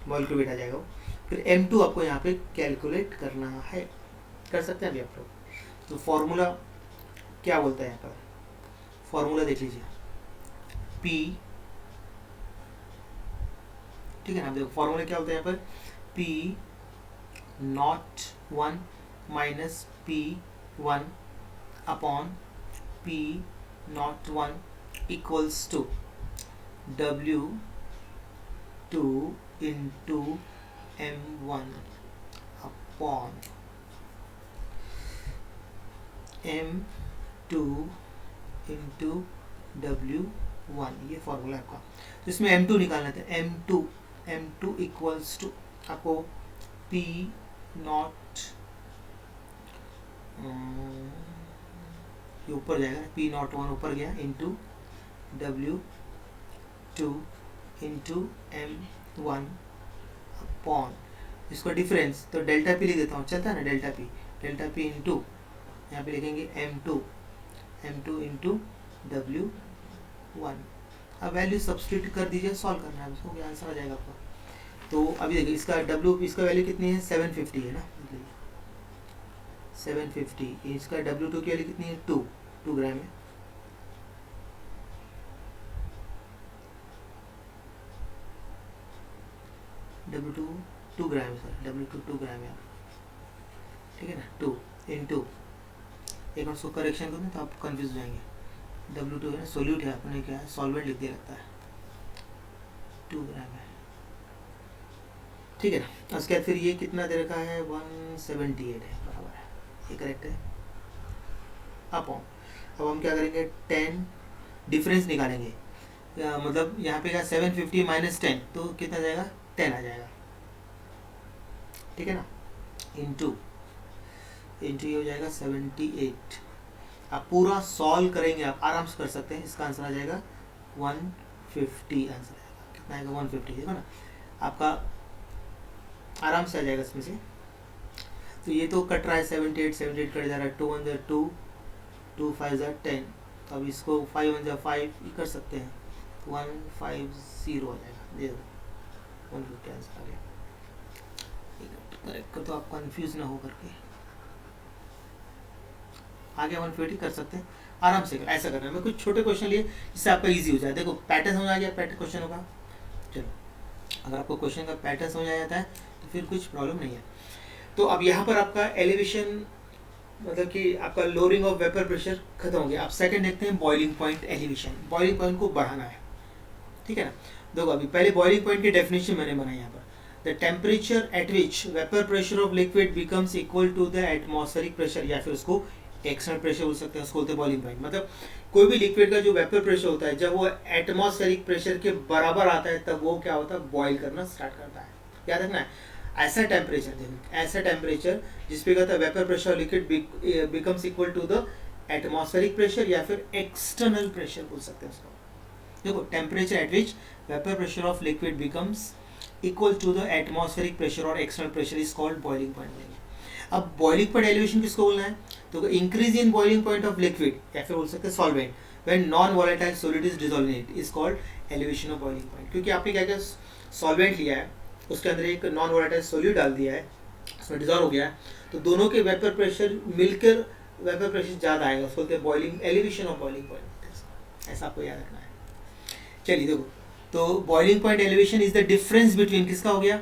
मॉलिक्यूलर वेट आ जाएगा वो। फिर M2 आपको यहाँ पे कैलकुलेट करना है, कर सकते हैं अभी आप लोग। तो फॉर्मूला क्या बोलता है यहाँ पर, फॉर्मूला देख लीजिए P, ठीक है ना। देखो फॉर्मूला क्या होता है यहाँ पर, P01 minus P1 upon P01 equals to W2 into M1 upon M2 into W1, ये फॉर्मूला है आपका। तो इसमें M2 निकालना था, M2 इक्वल्स टू आपको P0 ये ऊपर जाएगा, P01 ऊपर गया into W2 into M1 upon इसको डिफरेंस, तो डेल्टा P लिख देता हूँ, चलता है ना, डेल्टा P इंटू यहाँ पे लिखेंगे M2 इंटू W1। अब वैल्यू सब्स्टिट्यूट कर दीजिए, सॉल्व करना है, उसको आंसर आ जाएगा आपका। तो अभी देखिए इसका इसका वैल्यू कितनी है 750 है ना, 750। इसका W2 की वैल्यू कितनी है 2 ग्राम है। W2 2 ग्राम सर, W2 2 ग्राम है, ठीक है ना। 2 इंटू एक बार उसको करेक्शन करूँ तो आप कंफ्यूज हो जाएंगे। W2 है ना, सोल्यूट है, अपने क्या है सॉल्वेंट लिख दिया लगता है, 2 ग्राम है, ठीक है ना। उसके बाद फिर ये कितना दे रखा है 178 है, बराबर है, ये करेक्ट है। अपॉन अब हम क्या करेंगे 10 डिफरेंस निकालेंगे, मतलब यहाँ पे क्या 750 माइनस 10 तो कितना जाएगा 10 आ जाएगा, ठीक है ना, इंटू ये हो जाएगा 78। आप पूरा सॉल्व करेंगे, आप आराम से कर सकते हैं, इसका आंसर आ जाएगा 150 आंसर आएगा, कितना आएगा 150, देखो ना आपका आराम से आ जाएगा इसमें से। तो ये तो कट रहा है 78 कट जा रहा है, 2 1 2 2 5 10, तो अब इसको 5 1 5 कर सकते हैं, 150 हो जाएगा, दे दो 150 आंसर आ गया। करेक्ट कर तो आप कंफ्यूज ना हो करके आगे 150 कर सकते हैं, आराम से ऐसा करना है। मैं कुछ छोटे क्वेश्चन लिए जिससे आपका इजी हो जाए। देखो पैटर्न समझ आ गया, पैटर्न क्वेश्चन होगा, चलो अगर आपको क्वेश्चन का पैटर्न समझ आ जाता है तो फिर कुछ प्रॉब्लम नहीं है। तो अब यहाँ पर आपका एलिवेशन मतलब कि आपका लोअरिंग ऑफ वेपर प्रेशर खत्म हो गया। आप सेकंड देखते हैं boiling point elevation, boiling point को बढ़ाना है, ठीक है ना। देखो अभी पहले बॉइलिंग पॉइंट की डेफिनेशन मैंने बनाई यहाँ पर, the temperature at which vapour pressure of liquid becomes equal to the atmospheric pressure, या फिर उसको एक्सटर्नल प्रेशर बोल सकते हैं, उसको बोलते हैं बॉइलिंग पॉइंट। मतलब कोई भी लिक्विड का जो वेपर प्रेशर होता है जब वो एटमॉस्फेरिक प्रेशर के बराबर आता है तब वो क्या होता है, बॉइल करना स्टार्ट करता है। याद रखना है, ऐसा टेम्परेचर देखो, ऐसा टेम्परेचर जिसपे कहता है vapour pressure liquid becomes equal to the atmospheric pressure या फिर एक्सटर्नल प्रेशर बोल सकते हैं उसको। देखो temperature at which vapour pressure of liquid becomes equal to the atmospheric pressure or external pressure is called boiling point. अब boiling point elevation किसको बोलना है, तो increase in boiling point of liquid या फिर बोल सकते हैं solvent when non volatile solid is dissolved in it is called elevation of boiling point. क्योंकि आपने क्या क्या सॉल्वेंट लिया है, उसके अंदर एक नॉन वोलेटाइल सॉल्यूट डाल दिया है, उसमें डिसॉल्व हो गया है, तो दोनों के वेपर प्रेशर मिलकर वेपर प्रेशर ज़्यादा आएगा, उसको बोलते हैं boiling elevation of boiling point. ऐसा आपको याद रखना है। चलिए देखो, तो boiling point elevation is the difference between, किसका हो गया,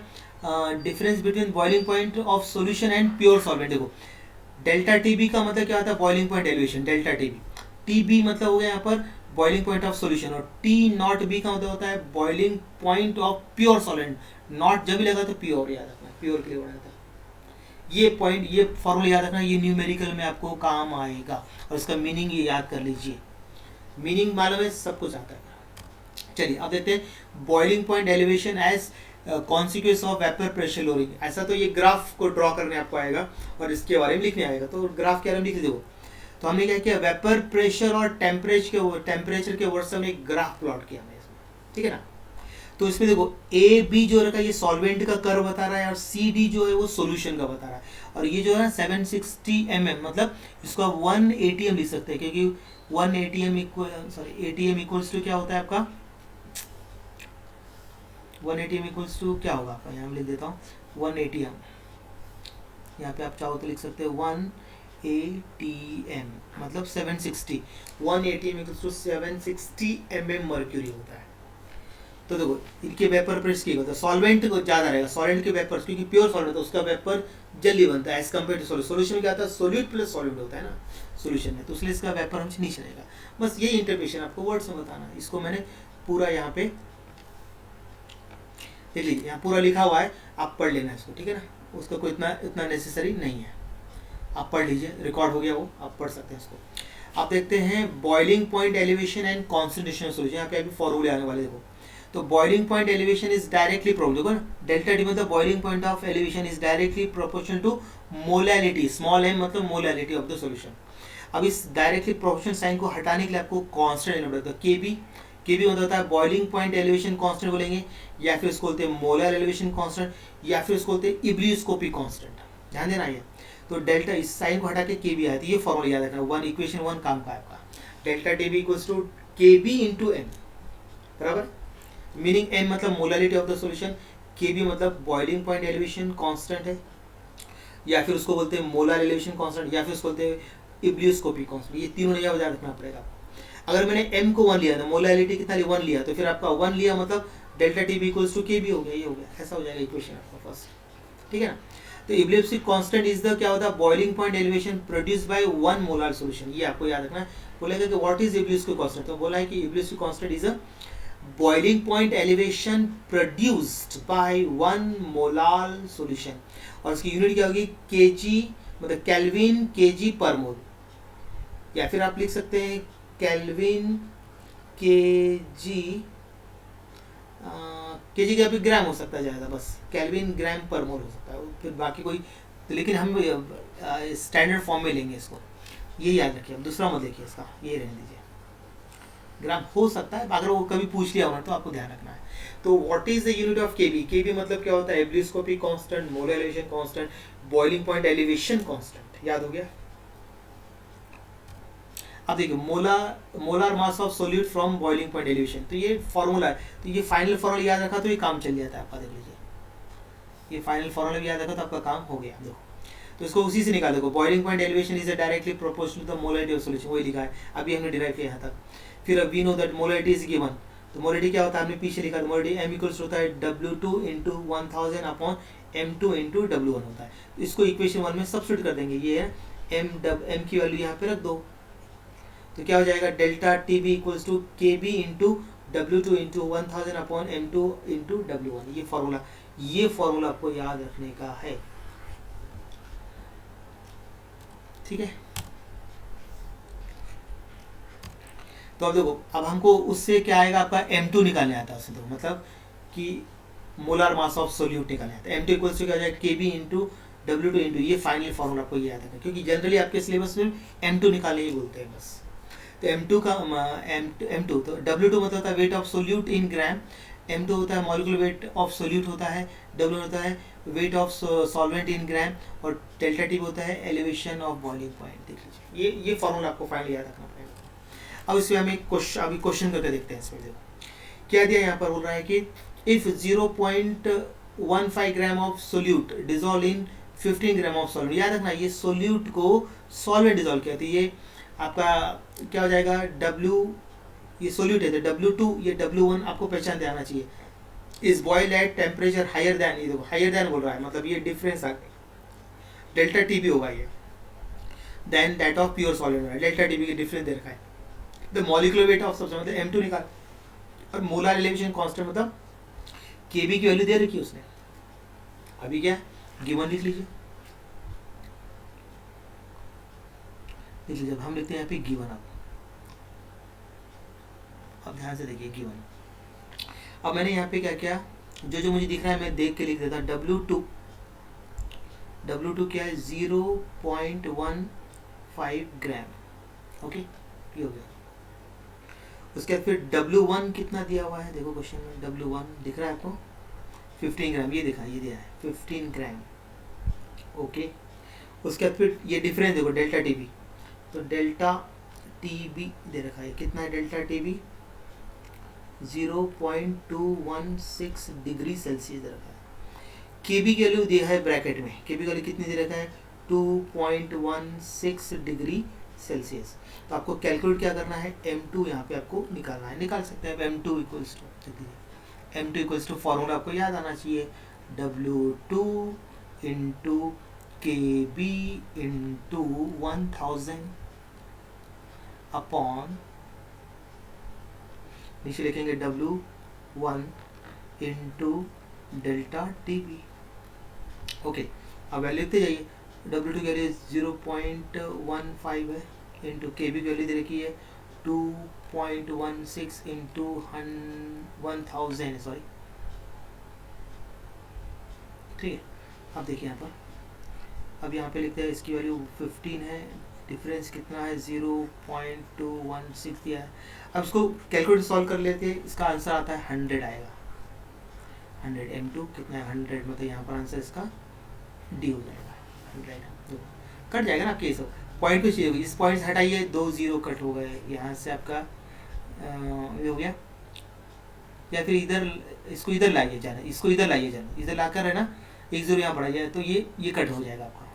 difference between boiling point of solution and pure solvent. देखो डेल्टा टीबी का मतलब क्या होता है, boiling point elevation, delta TB. TB मतलब हो गया यहाँ पर बॉइलिंग पॉइंट ऑफ सॉल्यूशन, और टी नॉट बी का मतलब होता है boiling point of pure solvent. Not जब भी लगा तो प्योर याद रखना, प्योर के लिए बना था ये पॉइंट, ये फॉर्मूला याद रखना, ये न्यूमेरिकल में आपको काम आएगा, और इसका मीनिंग ये याद कर लीजिए, मीनिंग मालूम है सब कुछ आता है। चलिए अब देखते हैं boiling point elevation as consequence of vapour pressure lowering. ऐसा तो ये ग्राफ को ड्रॉ करने आपको आएगा और इसके बारे में लिखने आएगा, तो ग्राफ के बारे में लिख दो। तो हमने क्या किया, वेपर प्रेशर और टेम्परेचर के वर्ड से हमने एक ग्राफ प्लॉट किया हमने इसमें, ठीक है ना। तो इसमें देखो ए बी जो रखा ये सॉल्वेंट का कर्व बता रहा है और सी डी जो है वो सॉल्यूशन का बता रहा है, और ये जो है ना 760 mm, मतलब इसको आप 1 ATM लिख सकते हैं, क्योंकि 1 ATM ATM इक्वल्स टू क्या होता है आपका, 1 ATM इक्वल्स टू क्या होगा आपका, यहाँ लिख देता हूँ 1 ATM, यहाँ पे आप चाहो तो लिख सकते हैं 1 ATM मतलब 760, 1 ATM equals to 760 mm mercury होता है। तो देखो इनके वेपर प्रेशर क्या होता है, सॉल्वेंट को ज़्यादा रहेगा, सॉल्वेंट के वेपर, क्योंकि प्योर सॉल्वेंट है तो उसका वेपर जल्दी बनता है as compare to solution. Solution में क्या होता है, सोल्यूट प्लस सॉल्वेंट होता है ना सॉल्यूशन में, तो इसलिए इसका वेपर हमसे नीचे रहेगा। बस यही इंटरप्रिटेशन आपको वर्ड्स में बताना है। इसको मैंने पूरा यहाँ पे लीजिए, यहाँ पूरा लिखा हुआ है, आप पढ़ लेना इसको, ठीक है ना, उसका कोई इतना नेसेसरी नहीं है, आप पढ़ लीजिए, रिकॉर्ड हो गया वो, आप पढ़ सकते हैं इसको। आप देखते हैं boiling point elevation and concentration solution, यहाँ पे अभी फॉर्मूले आने वाले देखो। तो boiling point elevation is directly देखो ना, डेल्टा डी मतलब boiling point of elevation is directly proportional to molality, small m मतलब मोलैलिटी ऑफ द सॉल्यूशन। अब इस डायरेक्टली प्रोपोर्शनल साइन को हटाने के लिए आपको कांस्टेंट लेना पड़ेगा, केबी मतलब होता है बॉइलिंग पॉइंट एलिवेशन कांस्टेंट बोलेंगे, या फिर उसको बोलते हैं मोलर एलिवेशन कांस्टेंट, या फिर उसको बोलते हैं इब्लियोस्कोपिक कांस्टेंट। ध्यान देना ये, तो डेल्टा इस साइन को हटा के केबी आती है, ये फॉर्मूला याद रखना, 1 इक्वेशन 1 काम का आपका, delta TB equals to KB into M, बराबर। मीनिंग m मतलब molarity of the solution, KB मतलब बॉइलिंग पॉइंट एलिवेशन कांस्टेंट है, या फिर उसको बोलते हैं मोलर एलिवेशन कांस्टेंट, या फिर उसको बोलते हैं इब्लियोस्कोपिक कांस्टेंट। ये तीनों याद रखना पड़ेगा। अगर मैंने m को 1 लिया तो मोलरिटी कितना 1 लिया, तो फिर आपका 1 लिया मतलब डेल्टा टीबी इक्वल्स टू केबी हो गया, ये हो गया, ऐसा हो जाएगा इक्वेशन आपका फर्स्ट, ठीक है ना। तो इब्लियोस्कोपिक कांस्टेंट इज द क्या होता है, boiling point elevation produce by 1 molar solution. ये आपको याद रखना है। बोलेगा कि व्हाट इज इब्लियोस्कोपिक कांस्टेंट, तो बोला है कि ebullioscopic constant is a boiling point elevation produced by 1 molar solution, और उसकी यूनिट क्या होगी, kg मतलब केल्विन kg पर मोल, या फिर आप लिख सकते हैं केल्विन केजी, केजी का भी ग्राम हो सकता है ज़्यादा, बस केल्विन ग्राम पर मोल हो सकता है, फिर बाकी कोई, तो लेकिन हम स्टैंडर्ड फॉर्म में लेंगे इसको, ये याद रखिए। अब दूसरा मत देखिए इसका, ये रहने दीजिए, ग्राम हो सकता है, अगर वो कभी पूछ लिया होगा तो आपको ध्यान रखना है। तो what is the unit of K b? K b मतलब क्या होता है? Ebullioscopy constant, molar elevation constant, boiling point elevation constant, याद हो गया। अब देखिए molar mass of solute from boiling point elevation, तो ये फॉर्मूला है, तो ये फाइनल फॉर्मूला याद रखा तो ये काम चल जाता है आपका। देख लीजिए, ये फाइनल फॉर्मूला भी याद रखा तो आपका काम हो गया। देखो तो इसको उसी से निकाल, देखो boiling point elevation is directly proportional to the molarity of solution, वही लिखा है, अभी हमने डिराइव किया यहाँ तक। फिर अब we know that molarity is given, तो मोलरिटी क्या होता है हमने पीछे लिखा, मोलरिटी m इक्वल्स होता है W2 into 1000 upon M2 into W1 होता है। तो इसको इक्वेशन 1 में सब्स्टिट्यूट कर देंगे, ये है m की वैल्यू यहाँ पे रख दो, तो क्या हो जाएगा delta T b equals to K b into W2 into 1000 upon M2 into W1। ये फॉर्मूला आपको याद रखने का है, ठीक है। तो अब देखो, अब हमको उससे क्या आएगा, आपका M2 निकालने आता है उससे, तो मतलब कि मोलार मास ऑफ सोल्यूट निकालने आता है। M2 इक्वल्स टू क्या हो जाएगा KB इंटू W2 इंटू, ये फाइनल फॉर्मूला आपको याद रखना, क्योंकि जनरली आपके सिलेबस में M2 निकालने ही बोलते हैं बस। तो M2 का M2 तो W2 मतलब होता है weight of solute in gram, M2 होता है मॉलिक्यूलर वेट ऑफ सोल्यूट होता है, W होता है वेट ऑफ सॉल्वेंट इन ग्राम, और डेल्टा टी होता है एलिवेशन ऑफ बॉइलिंग पॉइंट। देख लीजिए, ये फॉर्मूला आपको फाइनल याद रखना पड़ेगा। अब इसमें हम एक अभी क्वेश्चन करके देखते हैं। इसमें देखो क्या दिया, यहाँ पर बोल रहा है कि if 0.15 gram of solute dissolve in 15 gram of solvent, याद रखना ये सोल्यूट को सॉल्वेंट डिजोल्व किया, तो ये आपका क्या हो जाएगा, W, ये सोल्यूट है तो W2, ये W1 आपको पहचान आना चाहिए। Is boil at temperature higher than, ये देखो हायर दैन बोल रहा है, मतलब ये डिफरेंस आ गया, डेल्टा टी भी होगा ये, than that of pure solid होगा, डेल्टा टी बी की डिफरेंस दे रखा है। The molecular weight of substance मतलब M2 निकाल, और मोलर एलिवेशन कांस्टेंट मतलब Kb की वैल्यू दे रखी है उसने, अभी क्या गिवन लिख लीजिए, जब हम लिखते हैं यहाँ पे गिवन, अब ध्यान से देखिए गिवन। अब मैंने यहाँ पे क्या किया, जो मुझे दिख रहा है मैं देख के लिख देता हूँ। W2 क्या है 0.15 ग्राम, ओके ये हो गया। उसके बाद फिर W1 कितना दिया हुआ है, देखो क्वेश्चन में W1 दिख रहा है आपको 15 ग्राम, ये दिखा, ये दिया है 15 ग्राम, ओके। उसके बाद फिर ये डिफरेंस देखो डेल्टा टी बी, तो डेल्टा टी बी दे रखा है, कितना है delta T b 0.216 degree Celsius दे रखा है। केबी की वैल्यू दिया है ब्रैकेट में, केबी की वैल्यू कितनी दे रखा है 2.16 डिग्री सेल्सियस। तो आपको कैलकुलेट क्या करना है, M2 यहाँ पे आपको निकालना है, निकाल सकते हैं। M2 इक्वल्स टू फॉर्मूला आपको याद आना चाहिए, W2 into KB into 1000 upon, नीचे लिखेंगे W1 into delta T B, okay. अब वैल्यू लिखते जाइए, W2 की वैल्यू 0.15 है, इंटू KB की वैल्यू दे रखी है 2.16 इंटू 1000, सॉरी, ठीक है। अब देखिए यहाँ पर, अब यहाँ पे लिखते हैं इसकी वैल्यू 15 है, डिफरेंस कितना है 0.216 दिया है। अब इसको कैलकुलेट सॉल्व कर लेते हैं, इसका आंसर आता है 100 आएगा, 100 M2 कितना है 100, मतलब यहाँ पर आंसर इसका D हो जाएगा 100, कट जाएगा ना आपके सब पॉइंट पे चाहिए, इस पॉइंट से हटाइए 2 0 कट हो गए, यहाँ से आपका ये हो गया, या फिर इधर इसको इधर लाइए जाना, इसको इधर लाइए जाना, इधर लाकर है ना 1 0 यहाँ बढ़ा जाए तो ये कट हो जाएगा आपका।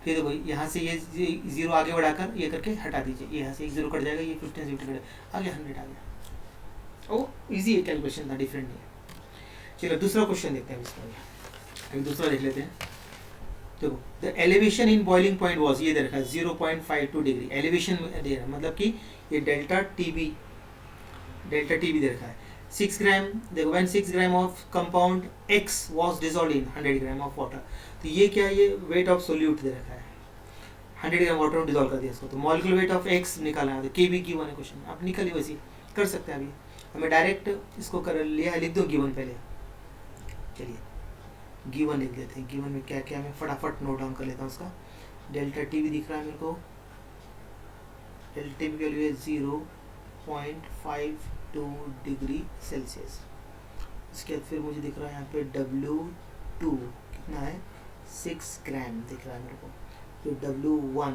फिर देखो यहाँ से ये 0 आगे बढ़ाकर ये करके हटा दीजिए, यहाँ से 1 0 कट जाएगा, ये 15 से 50 आ गया 100 आ गया। ओ इजी है, कैलकुलेशन था, डिफरेंट नहीं है। चलो दूसरा क्वेश्चन देखते हैं इसका, अभी दूसरा देख लेते हैं। देखो the elevation in boiling point was, ये दे रखा है 0.52 डिग्री एलिवेशन दे रहा है, मतलब कि ये डेल्टा टी बी दे रखा है। 6 ग्राम, देखो when 6 gram of compound X was dissolved in 100 gram of water, तो ये क्या है, ये वेट ऑफ सोल्यूट दे रखा है, 100 ग्राम वाटर में डिसॉल्व कर दिया इसको, तो मॉलिक्यूलर वेट ऑफ X निकालना है, तो KB की वन क्वेश्चन आप निकालिए, वैसे कर सकते हैं अभी। हमें डायरेक्ट इसको कर लिया है, लिख दो गिवन पहले। चलिए गिवन लिख देते हैं। गिवन में क्या क्या मैं फटाफट नोट डाउन कर लेता हूँ उसका। डेल्टा टी भी दिख रहा है मेरे को, डेल्टा टी की वैल्यू है 0.52 डिग्री सेल्सियस। इसके बाद फिर मुझे दिख रहा है यहाँ पे W2 कितना है 6 ग्राम दिख रहा है मेरे को। फिर W1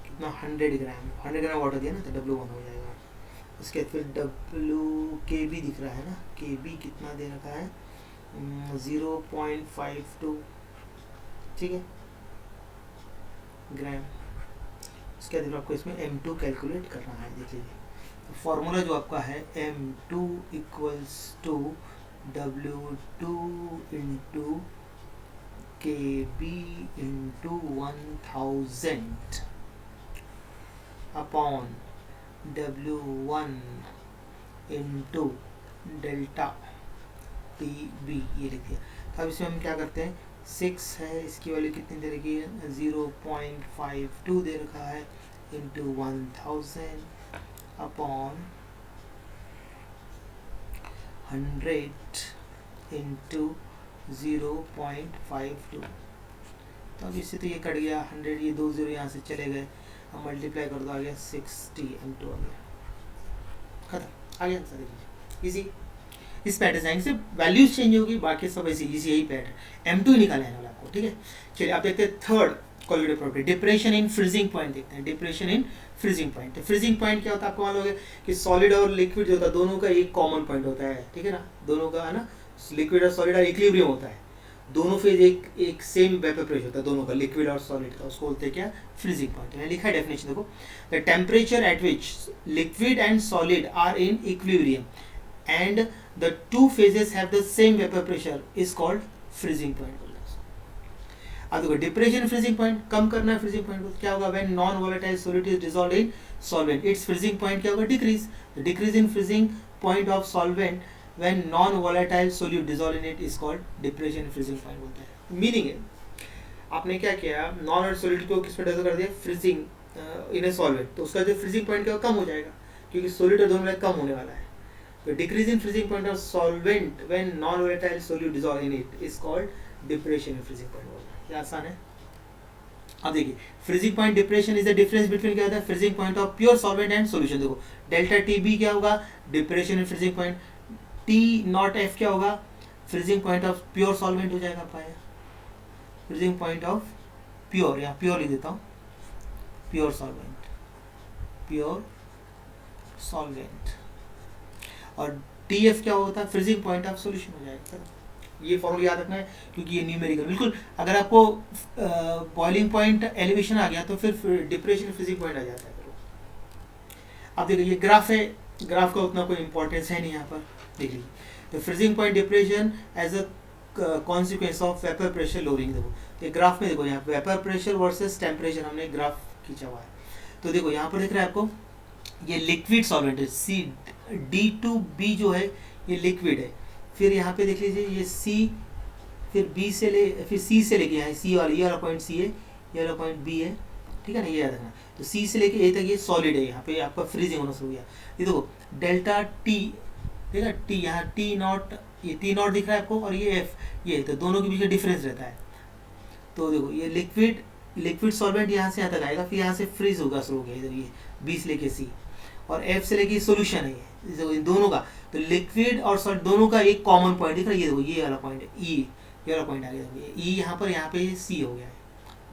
कितना 100 ग्राम, 100 ग्राम वाटर दिया ना तो W1 हो जाएगा। उसके बाद फिर KB दिख रहा है ना, KB कितना दे रखा है 0.52, ठीक है ग्राम। उसके बाद आपको इसमें M2 कैलकुलेट करना है। देख लीजिए फॉर्मूला जो आपका है M2 equals to W2 into KB into 1000 upon W1 into delta TB, ये लिख दिया। तो अब इसमें हम क्या करते हैं, 6 है, इसकी वैल्यू कितनी दे रखी है 0.52 दे रखा है इंटू 1000 अपॉन 100 इंटू 0.52। तो अब इससे तो ये कट गया 100, ये 2 0 यहाँ से चले गए, हम मल्टीप्लाई कर दो आ गया 60 M2 आ गया, खत्म आ गया आंसर। देखिए इजी। इस पैटर्न आएंगे, सिर्फ वैल्यूज चेंज होगी, बाकी सब ऐसे इजी यही पैटर्न। M2 निकालना है वाला आपको, ठीक है। चलिए आप देखते हैं third colligative property, depression in freezing point देखते हैं। Depression in freezing point, freezing point क्या होता है आपको मालूम होगा कि सॉलिड और लिक्विड जो होता है दोनों का एक कॉमन पॉइंट होता है, ठीक है ना, दोनों का है ना, लिक्विड और सॉलिड का इक्विलिब्रियम होता है, दोनों फेज एक सेम वेपर प्रेशर होता है दोनों का, लिक्विड और सॉलिड का, उसको बोलते हैं क्या फ्रीजिंग पॉइंट। मैंने लिखा है डेफिनेशन देखो, the temperature at which liquid and solid are in equilibrium and the two phases have the same vapor pressure is called freezing point। अब देखो डिप्रेशन फ्रीजिंग पॉइंट कम करना है, फ्रीजिंग पॉइंट को क्या होगा, when non volatile solid is dissolved in solvent, it's freezing point क्या होगा decrease. Decrease in freezing point of solvent when non volatile solute dissolve in it is called depression freezing point बोलते हैं। Meaning है आपने क्या किया, non solid को किस पे डिसॉल्व कर दिया, फ्रीजिंग इन ए सॉल्वेंट, तो उसका जो फ्रीजिंग पॉइंट क्या कम हो जाएगा क्योंकि सॉलिड और दोनों में कम होने वाला है। The decrease in freezing point of solvent when non-volatile solute dissolve in it is called depression in freezing point। ये आसान है। अब देखिए freezing point depression is the difference between क्या होता है freezing point of pure solvent and solution। देखो delta TB क्या होगा depression in freezing point, T not F क्या होगा freezing point of pure solvent हो जाएगा आपका, freezing point of pure, या pure लिख देता हूँ, pure solvent, pure solvent, और TF क्या होता है फ्रीजिंग पॉइंट ऑफ सॉल्यूशन हो जाएगा। ये फॉर्मूला याद रखना है क्योंकि ये न्यूमेरिकल बिल्कुल, अगर आपको बॉइलिंग पॉइंट एलिवेशन आ गया तो फिर डिप्रेशन फ्रीजिंग पॉइंट आ जाता है। अब देखिए ये ग्राफ है, ग्राफ का उतना कोई इंपॉर्टेंस है नहीं यहाँ पर, देख लीजिए। तो freezing point depression as a consequence of vapour pressure lowering. देखो ये ग्राफ में देखो यहाँ वेपर प्रेशर वर्सेस टेम्परेचर हमने ग्राफ खींचा हुआ है। तो देखो यहाँ पर दिख रहा है आपको ये लिक्विड सॉल्वेंट है, D2B जो है ये लिक्विड है, फिर यहाँ पे देख लीजिए ये C, फिर B से ले फिर C से लेके यहाँ C वाला, ये वाला पॉइंट C है, ये वाला पॉइंट B है, ठीक है ना, ये याद रखना। तो C से लेके A तक ये सॉलिड है, यहाँ पे आपका फ्रीजिंग होना शुरू हो गया। ये देखो डेल्टा T, ठीक है, T यहाँ T नॉट, ये T नॉट दिख रहा है आपको, और ये F, ये तो दोनों के बीच में डिफरेंस रहता है। तो देखो ये लिक्विड सॉल्वेंट यहाँ से यहाँ तक आएगा, फिर यहाँ से फ्रीज होगा शुरू हो गया, इधर ये B से लेके C, और F से लेके सोल्यूशन है ये दोनों का। तो लिक्विड और सॉल्ट दोनों का एक कॉमन पॉइंट दिख रहा है, ये देखो ये वाला पॉइंट है E, ये वाला पॉइंट आ गया, E यहाँ पर, यहाँ पे C हो गया है,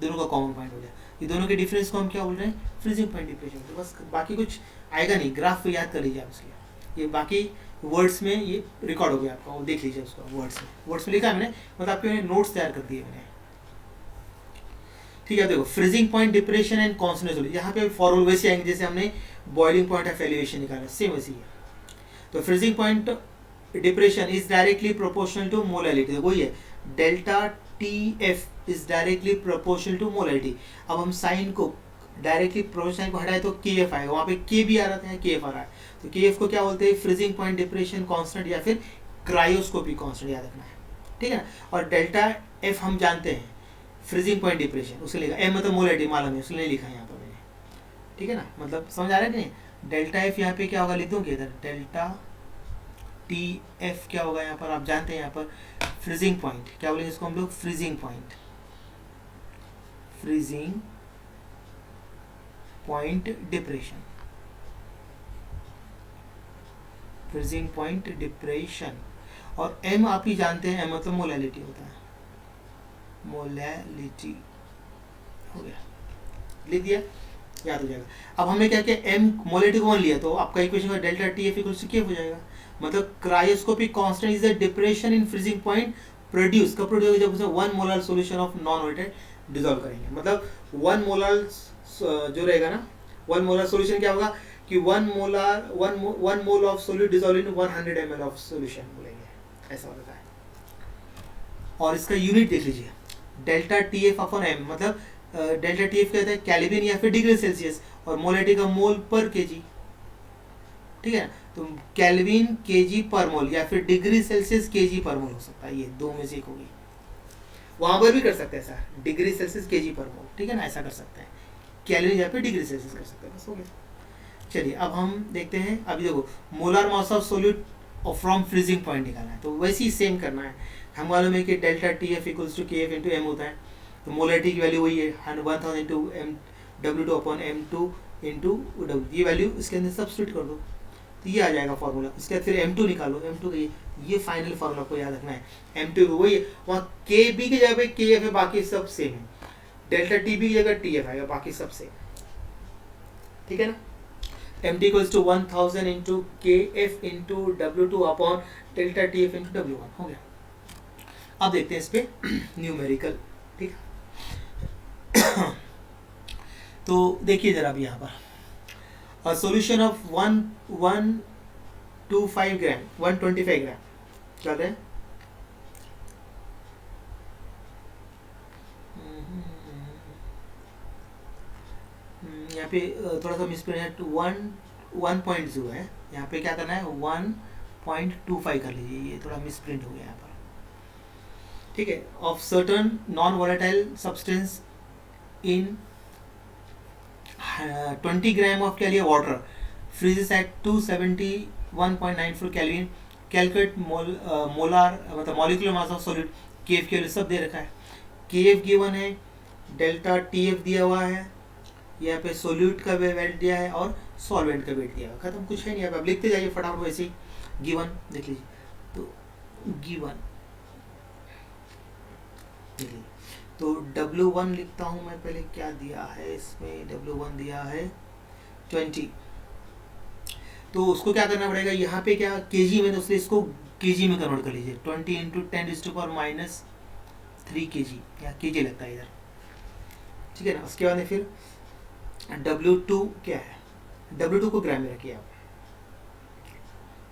दोनों का कॉमन पॉइंट हो गया। ये दोनों के डिफरेंस को हम क्या बोल रहे हैं फ्रीजिंग पॉइंट डिप्रेशन। तो बस बाकी कुछ आएगा नहीं, ग्राफ याद कर लीजिए आप इसलिए, ये बाकी वर्ड्स में ये रिकॉर्ड हो गया आपका, वो देख लीजिए उसको, वर्ड्स में लिखा है मैंने, मतलब आपके नोट्स तैयार कर दिए मैंने, ठीक है। देखो freezing point depression and constant solution, यहाँ पे फॉर्मूला वैसे आएंगे जैसे हमने बॉइलिंग पॉइंट ऑफ एलिवेशन निकाला, सेम वैसे ही है। तो freezing point depression is directly proportional to molality, वही है delta TF is directly proportional to molality. अब हम साइन को डायरेक्टली प्रोपोर्शनल को हटाए तो KF आएगा, वहाँ पे K भी आ रहा था, KF आ रहा है, तो KF को क्या बोलते हैं फ्रीजिंग पॉइंट डिप्रेशन कांस्टेंट या फिर क्रायोस्कोपिक कांस्टेंट, याद रखना है, ठीक है ना। और डेल्टा F हम जानते हैं फ्रीजिंग पॉइंट डिप्रेशन, उसने लिखा M मतलब मोलैलिटी मालूम है, उसने लिखा है यहाँ पर मैंने, ठीक है ना, मतलब समझ आ रहा है कि नहीं। डेल्टा एफ यहाँ पे क्या होगा, लिख दूँ इधर, डेल्टा टी एफ क्या होगा यहाँ पर, आप जानते हैं यहाँ पर फ्रीजिंग पॉइंट, क्या बोलेंगे इसको हम लोग, freezing point, freezing point depression, freezing point depression. और एम आप ही जानते हैं, एम मतलब मोलैलिटी होता है, मोलैलिटी हो गया, लिख दिया, याद हो जाएगा। अब हमने क्या किया, एम मोलैलिटी को 1 लिया तो आपका इक्वेशन का delta T F equals to K हो जाएगा। मतलब cryoscopic constant is the depression in freezing point produce, कब प्रोड्यूस, जब उसमें 1 molar solution of non volatile dissolve करेंगे। मतलब 1 मोलर जो रहेगा ना, 1 मोलर सॉल्यूशन क्या होगा कि 1 mole of solute dissolve in 100 ml of solution बोलेंगे, ऐसा होता है। और इसका यूनिट देख लीजिए, delta T F upon M, मतलब डेल्टा टी एफ क्या होता है, केल्विन या फिर डिग्री सेल्सियस, और मोलैलिटी का मोल पर केजी, ठीक है। तो केल्विन केजी पर मोल या फिर डिग्री सेल्सियस केजी पर मोल हो सकता है, ये दो में से एक होगी। वहां पर भी कर सकते हैं सर, डिग्री सेल्सियस केजी पर मोल, ठीक है ना, ऐसा कर सकते हैं, केल्विन या फिर डिग्री सेल्सियस कर सकते हैं, बस हो गया। चलिए अब हम देखते हैं, अभी देखो molar mass of solute from freezing point निकालना है, तो वैसे ही सेम करना है। हम मालूम है कि delta T F equals to K F into M होता है, तो मोलैलिटी की वैल्यू वही है 1000 into M W2 upon M2 into W, ये वैल्यू इसके अंदर सब्स्टिट्यूट कर दो तो ये आ जाएगा फॉर्मूला। इसके बाद फिर M2 निकालो, M2 का ये फाइनल फार्मूला को याद रखना है, M2 को वही, वहाँ के बी की जगह पे के एफ है, बाकी सब सेम है, डेल्टा टी बी की जगह टी एफ आएगा, बाकी सब सेम, ठीक है ना। M2 इक्वल्स टू 1000 इंटू के F into W2 upon delta T F into W1 हो गया। अब देखते हैं इस पे न्यूमेरिकल, ठीक है। तो देखिए जरा अभी यहाँ पर सॉल्यूशन ऑफ 125 ग्राम 125 ग्राम क्या है, यहाँ पे थोड़ा सा मिसप्रिंट है, 1.0 है, यहाँ पे क्या करना है 1.25 कर लीजिए, ये थोड़ा मिसप्रिंट हो गया यहाँ पर, ठीक है। Of certain non volatile substance in 20 gram of क्या लिया, water, freezes at 271.94 kelvin, calculate molar मतलब molecular mass of solid, K f के लिए सब दे रखा है, केएफ गिवन है, डेल्टा टीएफ दिया हुआ है, यहाँ पे सोल्यूट का वेट दिया है और सॉल्वेंट का वेट दिया हुआ है, खत्म, कुछ है नहीं। अब लिखते जाइए फटाफट, वैसे ही गिवन देख लीजिए, तो गिवन देख लीजिए, तो W1 लिखता हूँ मैं, पहले क्या दिया है इसमें, W1 दिया है 20, तो उसको क्या करना पड़ेगा, यहाँ पे क्या केजी में, तो इसलिए इसको केजी में कन्वर्ट कर लीजिए, 20 इंटू 10⁻³ kg, या केजी लगता है इधर, ठीक है ना। उसके बाद में फिर W2 क्या है, W2 को ग्राम में रखिए आप,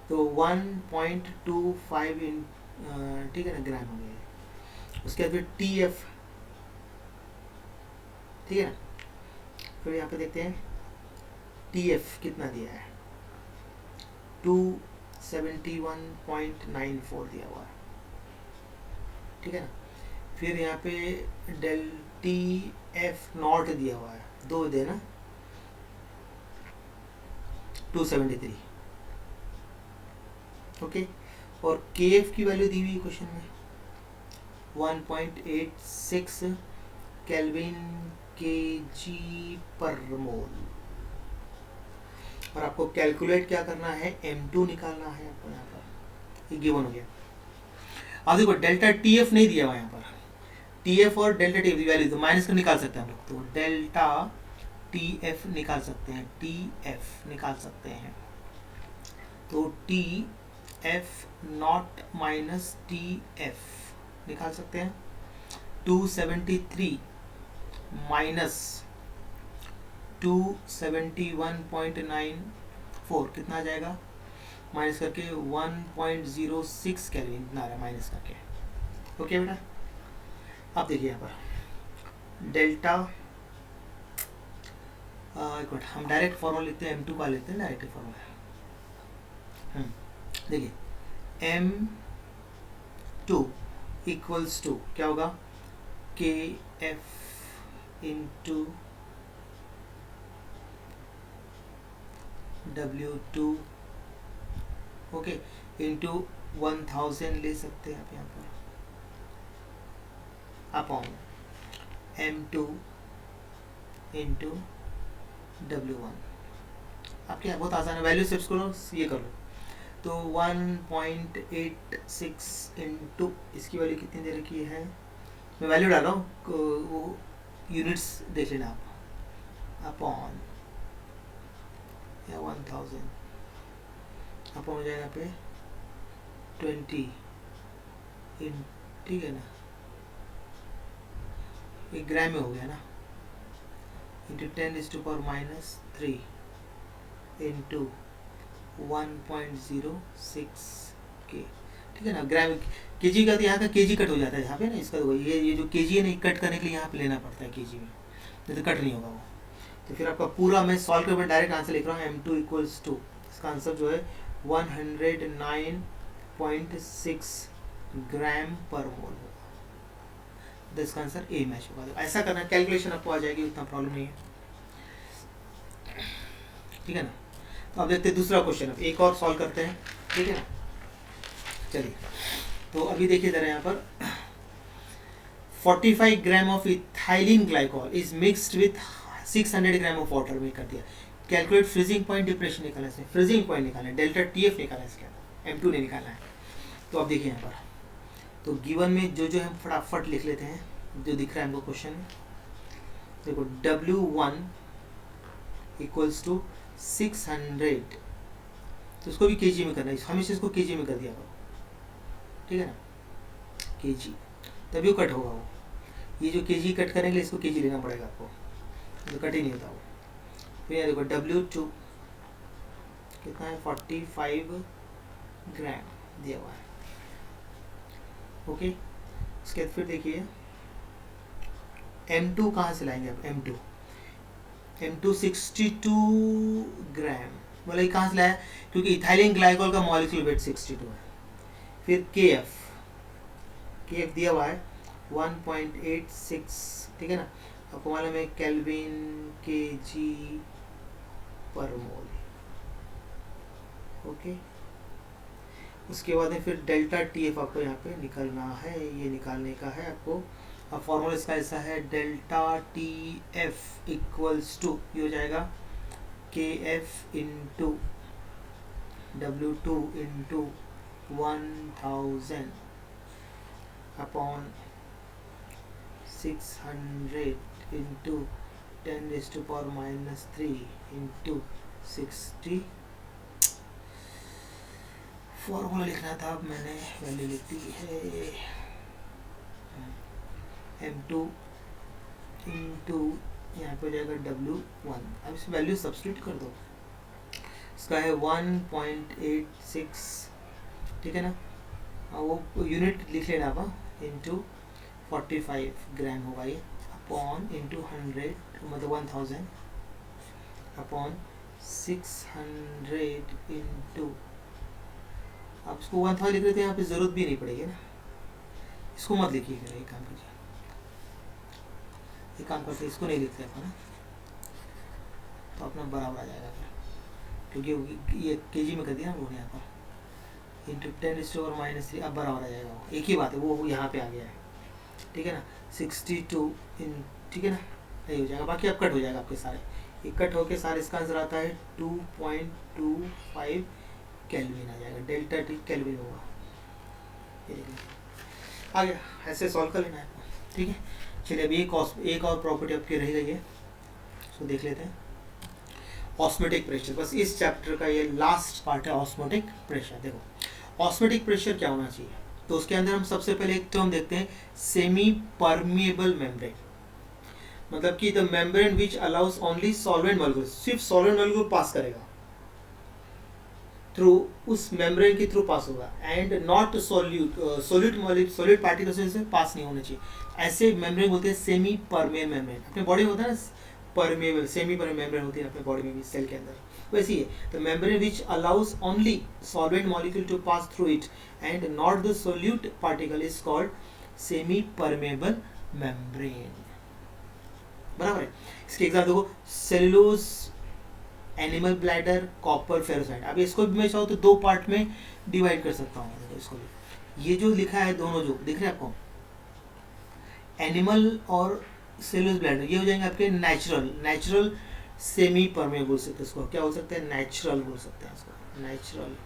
तो 1.25 ठीक है ना, ग्राम हो गया। उसके बाद फिर TF, ठीक है ना, फिर यहाँ पे देखते हैं TF कितना दिया है, 271.94 दिया हुआ है, ठीक है ना। फिर यहाँ पे डेल TF नॉट दिया हुआ है, 2 देना 273, ओके। और KF की वैल्यू दी हुई क्वेश्चन में 1.86 केल्विन kg पर मोल, और आपको कैलकुलेट क्या करना है, M2 निकालना है आपको, यहाँ पर ये गिवन हो गया। अब देखो डेल्टा TF नहीं दिया हुआ यहाँ पर, TF और डेल्टा TF की वैल्यू तो माइनस कर निकाल सकते हैं हम लोग, तो डेल्टा TF निकाल सकते हैं, TF निकाल सकते हैं, तो TF नॉट माइनस TF निकाल सकते हैं, 273 माइनस 271.94 कितना आ जाएगा, माइनस करके 1.06 केल्विन इतना आ रहा है माइनस करके, ओके बेटा। अब देखिए यहाँ पर डेल्टा, एक मिनट, हम डायरेक्ट फॉर्मूला लिखते हैं, M2 का लेते हैं डायरेक्ट फॉर्मूला, देखिए M2 इक्वल्स टू क्या होगा, KF into W2 okay into 1000 ले सकते हैं आप यहाँ पर अपॉन M2 इंटू W1। आपके यहाँ बहुत आसान है, वैल्यू शिफ्ट करो, ये कर लो। तो 1.86 इंटू इसकी वैल्यू कितनी दे रखी है, मैं वैल्यू डाल रहा हूँ, वो यूनिट्स देख लेना आप, अपॉन या 1000 अपॉन हो जाएगा यहाँ पे 20 इन, ठीक है ना, एक ग्राम में हो गया ना, इंटू 10⁻³ इंटू 1.06 के, ठीक है ना, ग्राम केजी का, तो यहाँ का केजी कट हो जाता है यहाँ पे ना, इसका ये जो केजी है ना, कट करने के लिए यहाँ पे लेना पड़ता है केजी में, नहीं तो कट नहीं होगा वो। तो फिर आपका पूरा मैं सॉल्व कर डायरेक्ट आंसर लिख रहा हूँ, M2 इक्वल्स टू, इसका आंसर जो है 109.6 ग्राम पर मोल होगा। तो इसका आंसर ए मैच होगा। तो ऐसा करना, कैलकुलेशन आपको आ जाएगी, उतना प्रॉब्लम नहीं है, ठीक है ना। तो अब देखते हैं दूसरा क्वेश्चन, अब एक और सॉल्व करते हैं, ठीक है ना। चलिए, तो अभी देखिए जरा यहाँ पर 45 gram of ethylene glycol is mixed with 600 gram of water में कर दिया। कैलकुलेट फ्रीजिंग पॉइंट डिप्रेशन निकालना है, फ्रीजिंग पॉइंट निकालना है, डेल्टा TF निकालना है, इसके अंदर M2 नहीं निकालना है। तो अब देखिए यहाँ पर, तो गिवन में जो जो हम फटाफट लिख लेते हैं, जो दिख रहा है हमको क्वेश्चन में, देखो W1 इक्वल्स टू 600, तो इसको भी केजी में करना है, हमेशा इसको केजी में कर दिया करो, ठीक है ना, केजी, तभी कट होगा वो। ये जो केजी कट करने के लिए इसको केजी लेना पड़ेगा आपको, तो कट ही नहीं होता वो। फिर यहाँ देखो W2 कितना है, 45 ग्राम दिया हुआ है, ओके। उसके बाद फिर देखिए M2 कहाँ से लाएंगे आप, M2 62 ग्राम, बोला ये कहाँ से लाया, क्योंकि इथाइलिन ग्लाइकोल का मॉलिक्यूलर वेट 62 है। फिर KF दिया हुआ है 1.86, ठीक है ना, आपको मालूम है केल्विन kg पर मोल, ओके। उसके बाद में फिर डेल्टा TF आपको यहाँ पे निकालना है, ये निकालने का है आपको। अब फॉर्मूला इसका ऐसा है, डेल्टा TF इक्वल्स टू, ये हो जाएगा KF into W2 into 1000 upon 600 into 10⁻³ into 60। Formula लिखना था, अब मैंने वैल्यू लिख दी है, M2 इंटू यहाँ पे हो जाएगा W1। अब इस वैल्यू सब्स्टिट्यूट कर दो, इसका है 1.86, ठीक है ना, वो यूनिट लिख लेना आप, इंटू 45 ग्राम होगा ये, अपॉन इंटू 100 मतलब 1000 अपॉन 600 इंटू, आप इसको 1000 लिख रहे थे, यहाँ पे ज़रूरत भी नहीं पड़ेगी ना, इसको मत लिखिएगा, एक काम कीजिए, एक काम करते इसको नहीं लिखते अपन ना, तो अपना बराबर आ जाएगा फिर, क्योंकि ये केजी में कर दिया हम लोगों ने यहाँ पर, इंटू 10⁻³ अब बराबर आ जाएगा, वो एक ही बात है, वो यहाँ पे आ गया है, ठीक है ना, 62 इन, ठीक है ना, यही हो जाएगा, बाकी अब कट हो जाएगा आपके सारे, ये कट होके सारे, इसका आंसर आता है 2.25 केल्विन आ जाएगा, डेल्टा T केल्विन होगा, ये देखिए आ गया। ऐसे सॉल्व कर लेना है, ठीक है। चलिए अभी एक और प्रॉपर्टी आपकी रह गई है, उसको देख लेते हैं, ऑस्मोटिक प्रेशर। बस इस चैप्टर का ये लास्ट पार्ट है, ऑस्मोटिक प्रेशर। देखो ऑस्मोटिक प्रेशर क्या होना चाहिए, तो उसके अंदर हम सबसे पहले एक टर्म देखते हैं, सेमी परमिएबल मेम्ब्रेन, मतलब कि the membrane which allows only solvent molecule, सिर्फ सॉल्वेंट मॉलिक्यूल पास करेगा थ्रू, उस मेम्ब्रेन के थ्रू पास होगा, एंड नॉट सोल्यूट पार्टिकल्स से पास नहीं होना चाहिए, ऐसे मेम्ब्रेन बोलते हैं सेमी परमिएबल मेम्ब्रेन। अपने बॉडी में होता है ना परमिएबल, सेमी परमिएबल मेम्ब्रेन होती है अपने बॉडी में भी, सेल के अंदर वैसे ही है, तो membrane which allows only solvent molecule to pass through it and not the solute particle is called semi permeable membrane, बराबर है। इसके एग्जाम्पल देखो, cellulose animal bladder, copper ferrocyanide. अब इसको भी मैं चाहूँ तो दो पार्ट में डिवाइड कर सकता हूँ। देखो इसको भी, ये जो लिखा है दोनों जो दिख रहे हैं आपको, एनिमल और सेलुलोज ब्लैडर, ये हो जाएंगे आपके नेचुरल सेमी परमेबल बोल सकते हैं इसको, क्या बोल सकते हैं, नेचुरल बोल सकते हैं इसको, नेचुरल।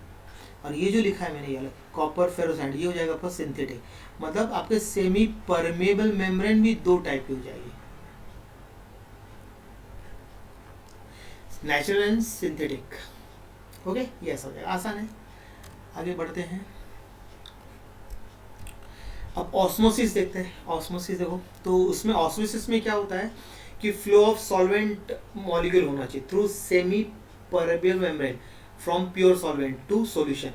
और ये जो लिखा है मैंने ये अलग, कॉपर फेरोसाइट, ये हो जाएगा आपका सिंथेटिक। मतलब आपके सेमी परमेबल मेम्ब्रेन भी दो टाइप की हो जाएगी, नेचुरल एंड सिंथेटिक। ओके, ये ऐसा हो जाएगा, आसान है। आगे बढ़ते हैं, अब ऑस्मोसिस देखते हैं। ऑस्मोसिस देखो तो उसमें ऑस्मोसिस में क्या होता है कि फ्लो ऑफ सॉल्वेंट मॉलिक्यूल होना चाहिए through semi permeable membrane from pure solvent to solution,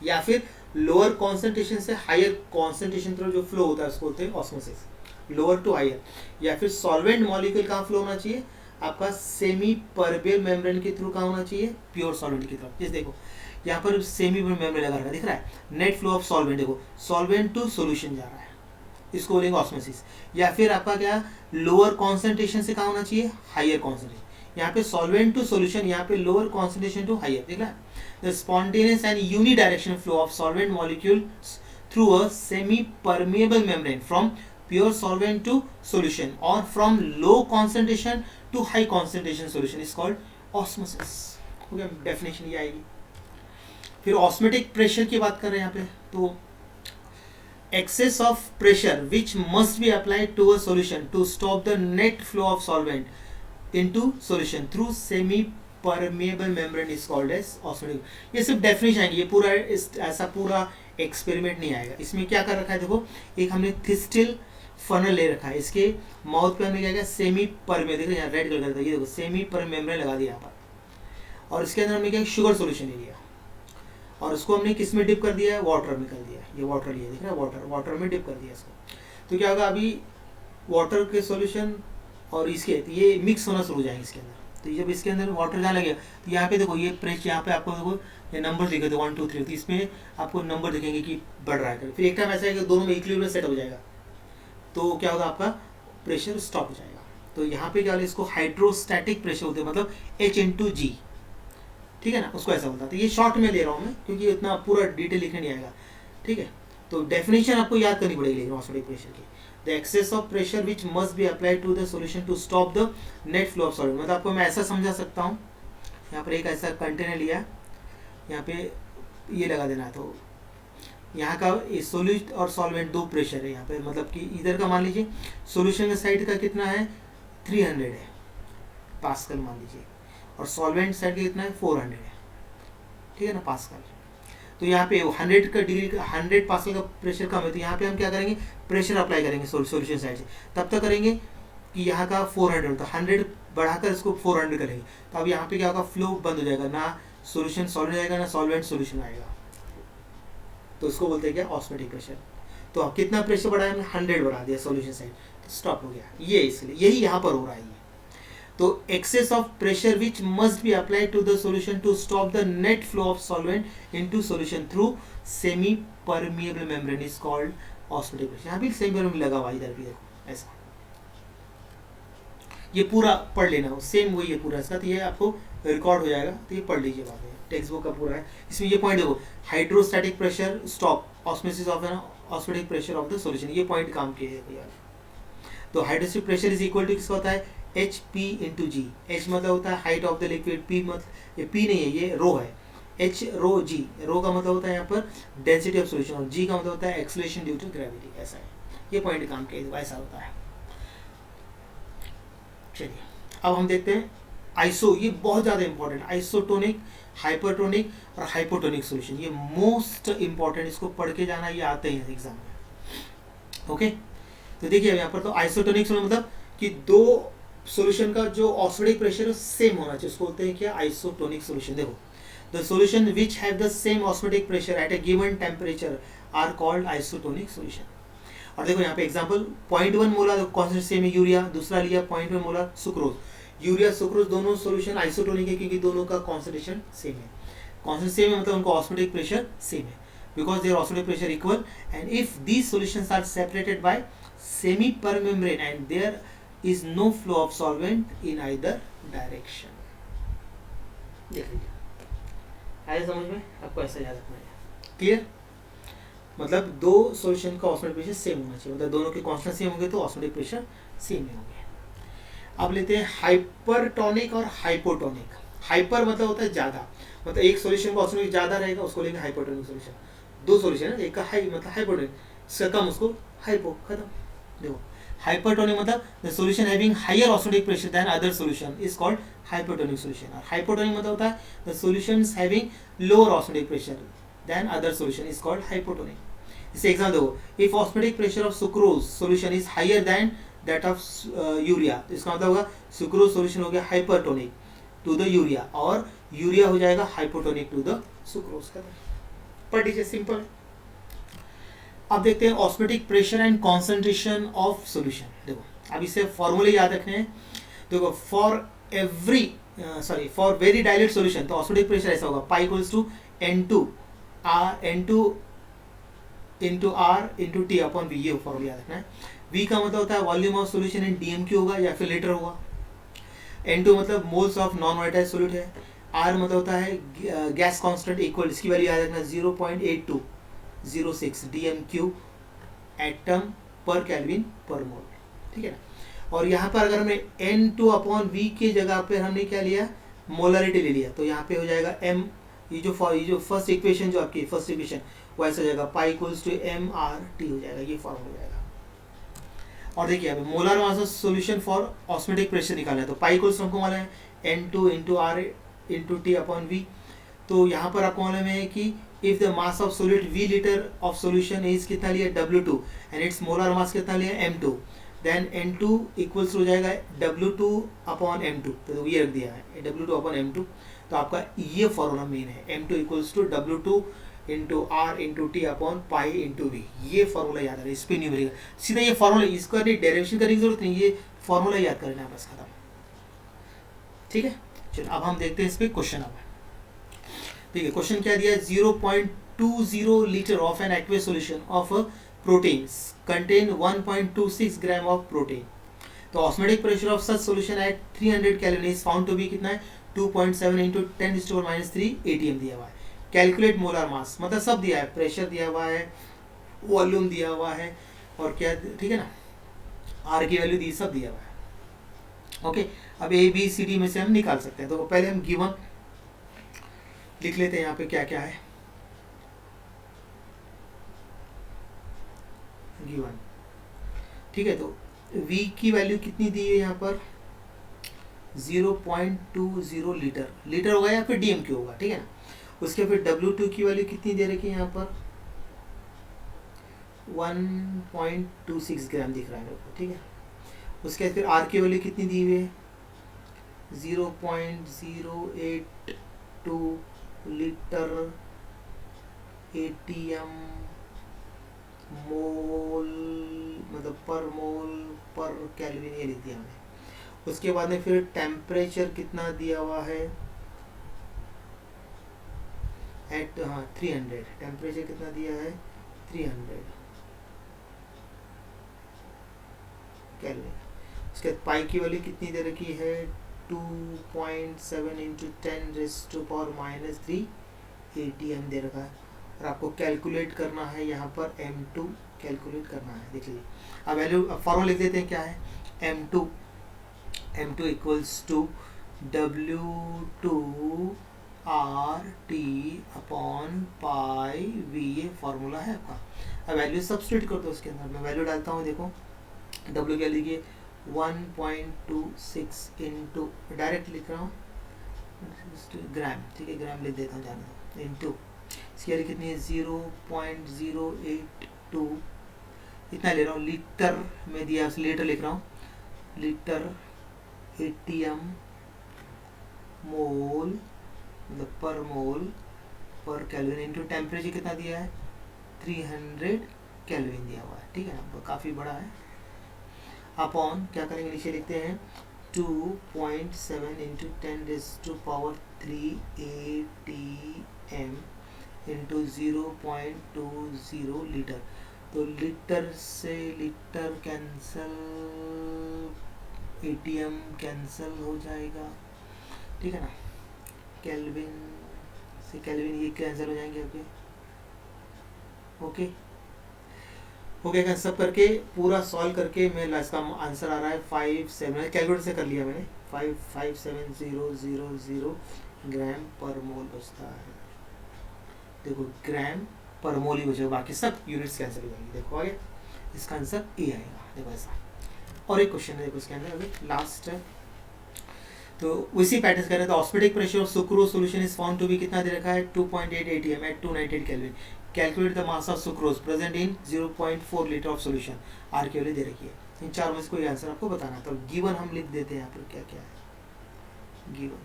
या फिर लोअर कॉन्सेंट्रेशन से हायर कॉन्सेंट्रेशन तरफ जो फ्लो होता है उसको बोलते हैं ऑस्मोसिस, लोअर टू हायर। या फिर सॉल्वेंट मॉलिक्यूल कहाँ फ्लो होना चाहिए, आपका सेमी परमेबल मेम्ब्रेन के थ्रू कहाँ होना चाहिए, प्योर सॉल्वेंट की तरफ। जैसे देखो यहाँ पर सेमी मेम्ब्रेन लगा रखा दिख रहा है, नेट फ्लो ऑफ सॉल्वेंट, देखो सॉल्वेंट टू सॉल्यूशन जा रहा है, इसको बोलेंगे ऑस्मोसिस। या फिर आपका क्या, लोअर कॉन्सेंट्रेशन से कहाँ होना चाहिए, हायर कॉन्सेंट्रेशन। यहाँ पे सॉल्वेंट टू सॉल्यूशन, यहाँ पे लोअर कॉन्सेंट्रेशन टू हायर, देख रहा है। The spontaneous and unidirectional flow of solvent molecules through a semi permeable membrane from pure solvent to solution or from low concentration to high concentration solution is called osmosis. Okay, definition ये आएगी। फिर osmotic pressure की बात कर रहे हैं यहाँ पे, तो excess of pressure which must be applied to a solution to stop the net flow of solvent into solution through semi permeable membrane is called as osmotic। ये सिर्फ डेफिनेशन आएगी, ये पूरा ऐसा पूरा एक्सपेरिमेंट नहीं आएगा। इसमें क्या कर रखा है देखो, एक हमने थिस्टिल फनल ले रखा है, इसके माउथ पे हमने क्या किया, सेमी परमे, देखो यहाँ रेड कलर का, ये देखो सेमी परमेम्ब्रेन लगा दिया यहाँ पर, और इसके अंदर हमने क्या शुगर सोल्यूशन ले लिया और उसको हमने किस में डिप कर दिया है, वाटर में कर दिया। ये वाटर लिया, दिख रहा है, वाटर में डिप कर दिया इसको। तो क्या होगा, अभी वाटर के सॉल्यूशन और इसके तो ये मिक्स होना शुरू हो जाएंगे इसके अंदर। तो जब इसके अंदर वाटर जाने लगेगा तो यहाँ पे देखो ये प्रेशर, यहाँ पे आपको देखो ये नंबर दिखे थे 1 2 3, तो इसमें आपको नंबर दिखेंगे कि बढ़ रहा है। फिर एक टाइम ऐसा है कि दोनों में इक्विलिब्रियम सेट हो जाएगा, तो क्या होगा, आपका प्रेशर स्टॉप हो जाएगा। तो यहाँ पे क्या होगा, इसको हाइड्रोस्टैटिक प्रेशर होते हैं, मतलब H/G, ठीक है ना, उसको ऐसा बोलता है। तो ये शॉर्ट में ले रहा हूँ मैं क्योंकि इतना पूरा डिटेल लिखने नहीं आएगा, ठीक है। तो डेफिनेशन आपको याद करनी पड़ेगी लेकिन ऑस्मोटिक प्रेशर की, the excess of pressure which must be applied to the solution to stop the net flow of solvent. मतलब आपको मैं ऐसा समझा सकता हूँ, यहाँ पर एक ऐसा कंटेनर लिया, यहाँ पे ये लगा देना है, तो यहाँ का सोल्यूट और सॉल्वेंट दो प्रेशर है यहाँ पे, मतलब कि इधर का मान लीजिए सोल्यूशन का साइड का कितना है, 300 है पास्कल मान लीजिए, और सॉल्वेंट साइड का कितना है, 400 है, ठीक है ना, पास्कल। तो यहाँ पे 100 का डिग्री का 100 पास्कल का प्रेशर कम है, तो यहाँ पे हम क्या करेंगे, प्रेशर अप्लाई करेंगे सॉल्यूशन साइड से, तब तक करेंगे कि यहाँ का 400, तो 100 बढ़ाकर इसको 400 करेंगे। तो अब यहाँ पे क्या होगा, फ्लो बंद हो जाएगा, ना सॉल्यूशन सॉल्वेंट आएगा ना सॉल्वेंट सॉल्यूशन आएगा। तो इसको बोलते हैं क्या, ऑस्मोटिक प्रेशर। तो अब कितना प्रेशर बढ़ाया हमने, 100 बढ़ा दिया सॉल्यूशन साइड, तो स्टॉप हो गया। ये इसलिए यही यहाँ पर हो रहा है। तो excess of pressure which must be applied to the solution to stop the net flow of solvent into solution through semi permeable membrane is called osmotic pressure। यहाँ भी सेमी परमेबल लगा हुआ, इधर भी देखो ऐसा, ये पूरा पढ़ लेना हो, सेम वही है पूरा इसका, तो ये आपको रिकॉर्ड हो जाएगा, तो ये पढ़ लीजिए बाद में, टेक्स्ट बुक का पूरा है। इसमें ये पॉइंट देखो, hydrostatic pressure stop osmosis of an osmotic pressure of the solution, ये पॉइंट काम किए यार। तो hydrostatic pressure is equal to किसका होता है, H/P/G। H मतलब होता है height of the liquid, P मतलब ये P नहीं है, ये रो है, H/ρg, रो का मतलब होता है यहाँ पर डेंसिटी ऑफ सॉल्यूशन, और G का मतलब होता है एक्सेलरेशन ड्यू टू ग्रेविटी। ऐसा है, ये पॉइंट काम किया, ऐसा होता है। चलिए अब हम देखते हैं आइसो, ये बहुत ज़्यादा इंपॉर्टेंट, आइसोटोनिक, हाइपरटोनिक और हाइपोटोनिक सॉल्यूशन, ये मोस्ट इंपॉर्टेंट, इसको पढ़ के जाना, ये आते हैं एग्जाम में। ओके, तो देखिए यहाँ पर तो आइसोटोनिक सॉल्यूशन मतलब कि दो सॉल्यूशन का जो ऑस्मोटिक प्रेशर है सेम होना चाहिए, उसको बोलते हैं क्या, आइसोटोनिक सॉल्यूशन। देखो, the solution which have the same osmotic pressure at a given temperature are called isotonic solution. और देखो यहाँ पे एग्जांपल 0.1 मोलर कॉन्सेंट्रेशन सेम है यूरिया, दूसरा लिया 0.1 मोलर सुक्रोज। यूरिया सुक्रोज दोनों सॉल्यूशन आइसोटोनिक है क्योंकि दोनों का कॉन्सेंट्रेशन सेम है। कॉन्सेंट्रेशन सेम है मतलब उनका ऑस्मोटिक प्रेशर सेम है, because their osmotic pressure equal and if these solutions are separated by semi permembrane and there is no flow of solvent in either direction। देख लीजिए, आया समझ में? आपको ऐसा याद रखना है। क्लियर? मतलब दो सॉल्यूशन का ऑस्मोटिक प्रेशर सेम होना चाहिए, मतलब दोनों के कांस्टेंट सेम होंगे तो ऑस्मोटिक प्रेशर सेम ही होंगे। अब लेते हैं हाइपरटोनिक और हाइपोटोनिक। हाइपर मतलब होता है ज़्यादा, मतलब एक सॉल्यूशन का ऑस्मोटिक ज़्यादा रहेगा, उसको लेंगे हाइपोटोनिक सॉल्यूशन। दो सॉल्यूशन है, एक का हाई मतलब हाइपोटोनिक, इसका कम उसको हाइपो, खत्म। देखो हाइपरटोनिक मतलब the solution having higher osmotic pressure than other solution is called hypotonic solution. और हाइपोटोनिक मतलब होता है the solutions having lower osmotic pressure than other solution is called hypotonic. इसे एग्जांपल दो, if osmotic pressure of sucrose solution is higher than that of urea, तो इसका मतलब होगा सुक्रोज सॉल्यूशन हो गया हाइपरटोनिक टू द यूरिया, और urea हो जाएगा हाइपोटोनिक टू द सुक्रोज। पर डीजे सिंपल। अब देखते हैं osmotic pressure and concentration of solution. देखो अब इसे फॉर्मूले याद रखने हैं। देखो फॉर वेरी डाइल्यूट सॉल्यूशन तो ऑस्मोटिक प्रेशर ऐसा होगा, pi equals to N2 into R into T upon V, ये फॉर्मूला याद रखना है। वी का मतलब होता है volume of solution in DMQ होगा या फिर लीटर होगा। N2 मतलब moles of non volatile solute है। R मतलब होता है गैस कांस्टेंट इक्वल, इसकी वैल्यू याद रखना 0.8206 DMQ एटम पर केल्विन पर मोल, ठीक है ना। और यहाँ पर अगर हमने N2 अपॉन V के जगह पे हमने क्या लिया, मोलरिटी ले लिया, तो यहाँ पे हो जाएगा M, ये जो फर्स्ट इक्वेशन जो आपकी फर्स्ट इक्वेशन वो ऐसा हो जाएगा, पाई इक्वल्स टू MRT हो जाएगा, ये फॉर्म हो जाएगा। और देखिए अब molar mass of solution for osmotic pressure निकालना है, तो पाई इक्वल्स हमको मालूम है N2 into R into T upon V। तो यहाँ पर आपको मालूम है कि if the mass of solute V litre of solution is कितना लिया W2 and it's molar mass कितना लिया M2, देन N2 इक्वल्स हो जाएगा W2 अपॉन M2, तो ये रख दिया है W2 अपॉन M2। तो आपका ये फॉर्मूला मेन है, M2 equals to W2 into R into T upon pi into V, ये फॉर्मूला याद है। इस पर नहीं मिलेगा सीधा ये फॉर्मूला, इसका डेरिवेशन करने की जरूरत नहीं, ये फॉर्मूला याद करना है बस, खत्म। ठीक है, चलो अब हम देखते हैं इस पे क्वेश्चन। अब ठीक है, क्वेश्चन क्या दिया है, 0.20 litre of an aqueous solution of protein contain 1.26 gram of protein. तो osmotic pressure of such solution at 300 kelvin is found to be कितना है, 2.7 इंटू 10⁻³ ATM दिया हुआ है। कैलकुलेट मोलर मास, मतलब सब दिया है, प्रेशर दिया हुआ है, वॉल्यूम दिया हुआ है, और क्या, ठीक है ना, आर की वैल्यू दी, सब दिया हुआ है। ओके, अब ABCD में से हम निकाल सकते हैं। तो पहले हम गिवन लिख लेते हैं, यहाँ पे क्या क्या है गिवन, ठीक है। तो V की वैल्यू कितनी दी है यहाँ पर, 0.20 लीटर, लीटर होगा या फिर DMQ होगा, ठीक है ना। उसके फिर W2 की वैल्यू कितनी दे रखी है यहाँ पर, 1.26 ग्राम दिख रहा है मेरे को, ठीक है। उसके फिर R की वैल्यू कितनी दी हुई है, 0.082 लीटर ATM मोल, मतलब पर मोल पर केल्विन, ये लिख दिया हमने। उसके बाद में फिर टेम्परेचर कितना दिया हुआ है एट 300, टेम्परेचर कितना दिया है 300 केल्विन। उसके बाद पाई की वैल्यू कितनी दे रखी है, 2.7 इंटू 10⁻³ ATM दे रखा है। और आपको कैलकुलेट करना है यहाँ पर M2 कैलकुलेट करना है, देख लीजिए। अब वैल्यू फॉर्मूला लिख देते हैं, क्या है, M2 equals to W2 RT upon pi V, ये फॉर्मूला है आपका। अब वैल्यू सब्स्टिट्यूट कर दो उसके अंदर, मैं वैल्यू डालता हूँ, देखो W क्या लिखिए 1.26 इंटू, डायरेक्ट लिख रहा हूँ ग्राम, ठीक है, ग्राम लिख देता हूँ जाना, इंटू इसकी वैल्यू कितनी है 0.082, इतना ले रहा हूँ, लीटर में दिया, लीटर लिख रहा हूँ, लीटर ATM मोल मतलब पर मोल पर केल्विन इंटू टेम्परेचर कितना दिया है 300 केल्विन दिया हुआ है, ठीक है ना, काफ़ी बड़ा है। अपॉन क्या करेंगे, नीचे लिखते हैं 2.7 इंटू 10⁻³ ATM इंटू 0.20 लीटर। तो लीटर से लीटर कैंसल, ATM कैंसल हो जाएगा, ठीक है ना। केल्विन से केल्विन ये कैंसिल हो जाएंगे आपके। ओके हो गया सब करके पूरा सॉल्व करके मैं इसका आंसर आ रहा है 57, कैलकुलेटर से कर लिया मैंने, 557,000 ग्राम पर मोल बचता है। देखो ग्राम पर मोल ही बचेगा, बाकी सब यूनिट्स कैंसिल हो जाएंगे। देखो आगे इसका आंसर ए आएगा। देखो ऐसा। और एक क्वेश्चन है देखो इसके अंदर अभी लास्ट है, तो उसी पैटर्न कर रहे हैं। Osmotic pressure of sucrose solution is found to be कितना दे रखा है 2.8 atm at 298 kelvin. Calculate the mass of sucrose present in 0.4 litre of solution, R की वैल्यू दे रखी है। इन चार में से कोई आंसर आपको बताना है। तो गिवन हम लिख देते हैं यहाँ पर क्या क्या है गिवन।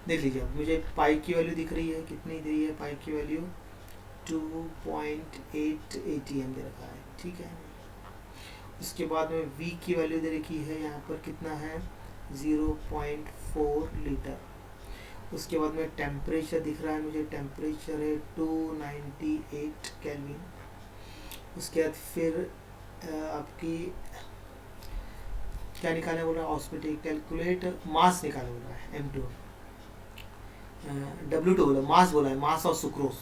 देख लीजिए अब मुझे पाई की वैल्यू दिख रही है, कितनी दी है पाई की वैल्यू 2.8 atm दे रखा है, ठीक है। उसके बाद में v की वैल्यू दे रखी है यहाँ पर कितना है 0.4 लीटर। उसके बाद में टेम्परेचर दिख रहा है मुझे, टेम्परेचर है 298 केल्विन। उसके बाद फिर आपकी क्या निकालने बोल रहा है ऑस्मोटिक, कैलकुलेट मास निकालने बोल रहा है M2 W2 बोला, मास बोला है, मास ऑफ सुक्रोज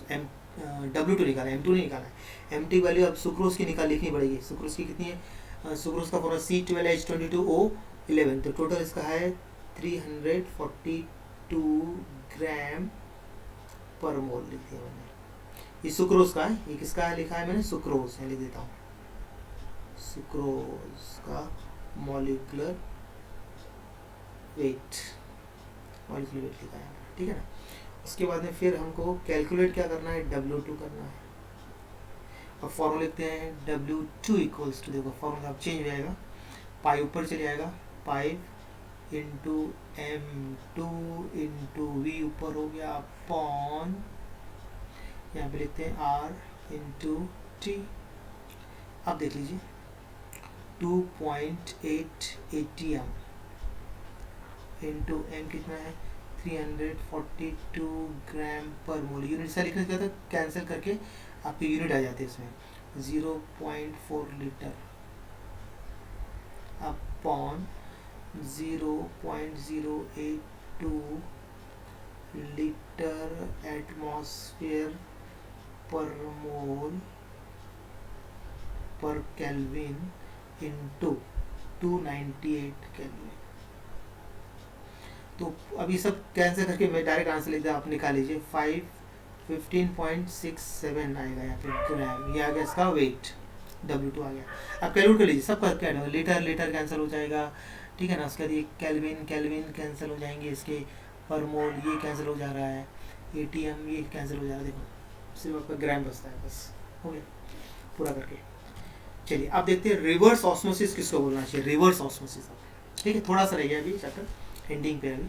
W2 निकाला है, M2 नहीं निकाला है। M2 वैल्यू अब सुक्रोज की लिखनी पड़ेगी। सुक्रोज की कितनी है, सुक्रोज का फॉर्मूला C12H22O11, तो टोटल इसका है 342 ग्राम पर मोल लिख दिया मैंने। ये सुक्रोज का है, ये किसका है लिखा है मैंने सुक्रोज है, लिख देता हूँ सुक्रोज का मॉलिक्यूलर वेट, मॉलिक्यूलर वेट लिखा है, ठीक है ना। उसके बाद में फिर हमको कैलकुलेट क्या करना है W2 करना है। अब फॉर्मूला लिखते हैं W2 इक्वल्स टू, देखो फॉर्मूला अब चेंज हो जाएगा, पाई ऊपर चले जाएगा, pi into M2 into V ऊपर हो गया अपॉन, यहाँ पे लिखते हैं R इंटू T। अब देख लीजिए 2.8 atm इंटू M कितना है 342 ग्राम पर मोल। यूनिट से लिखने का था, कैंसिल करके आपके यूनिट आ जाते हैं इसमें 0.4 लीटर अपॉन 0.082 लीटर एटमॉस्फेयर पर मोल पर केल्विन इंटू 298 केल्विन। तो अभी सब कैंसिल करके मैं डायरेक्ट आंसर लिख दिया, आप निकाल लीजिए 15.67 आएगा यहाँ पे ग्राम, ये आ गया इसका वेट W2 आ गया। अब कैलकुलेट कर लीजिए, सब करके लीटर लीटर कैंसिल हो जाएगा, ठीक है ना। उसके बाद ये केल्विन केल्विन कैंसिल हो जाएंगे, इसके पर मोल ये कैंसिल हो जा रहा है, ATM ये कैंसिल हो जा रहा है। देखो सिर्फ आपका ग्राम बचता है, बस हो गया पूरा करके। चलिए अब देखते हैं रिवर्स ऑस्मोसिस किसको बोलना चाहिए, रिवर्स ऑस्मोसिस, ठीक है। थोड़ा सा रह गया अभी चैप्टर एंडिंग पे। अभी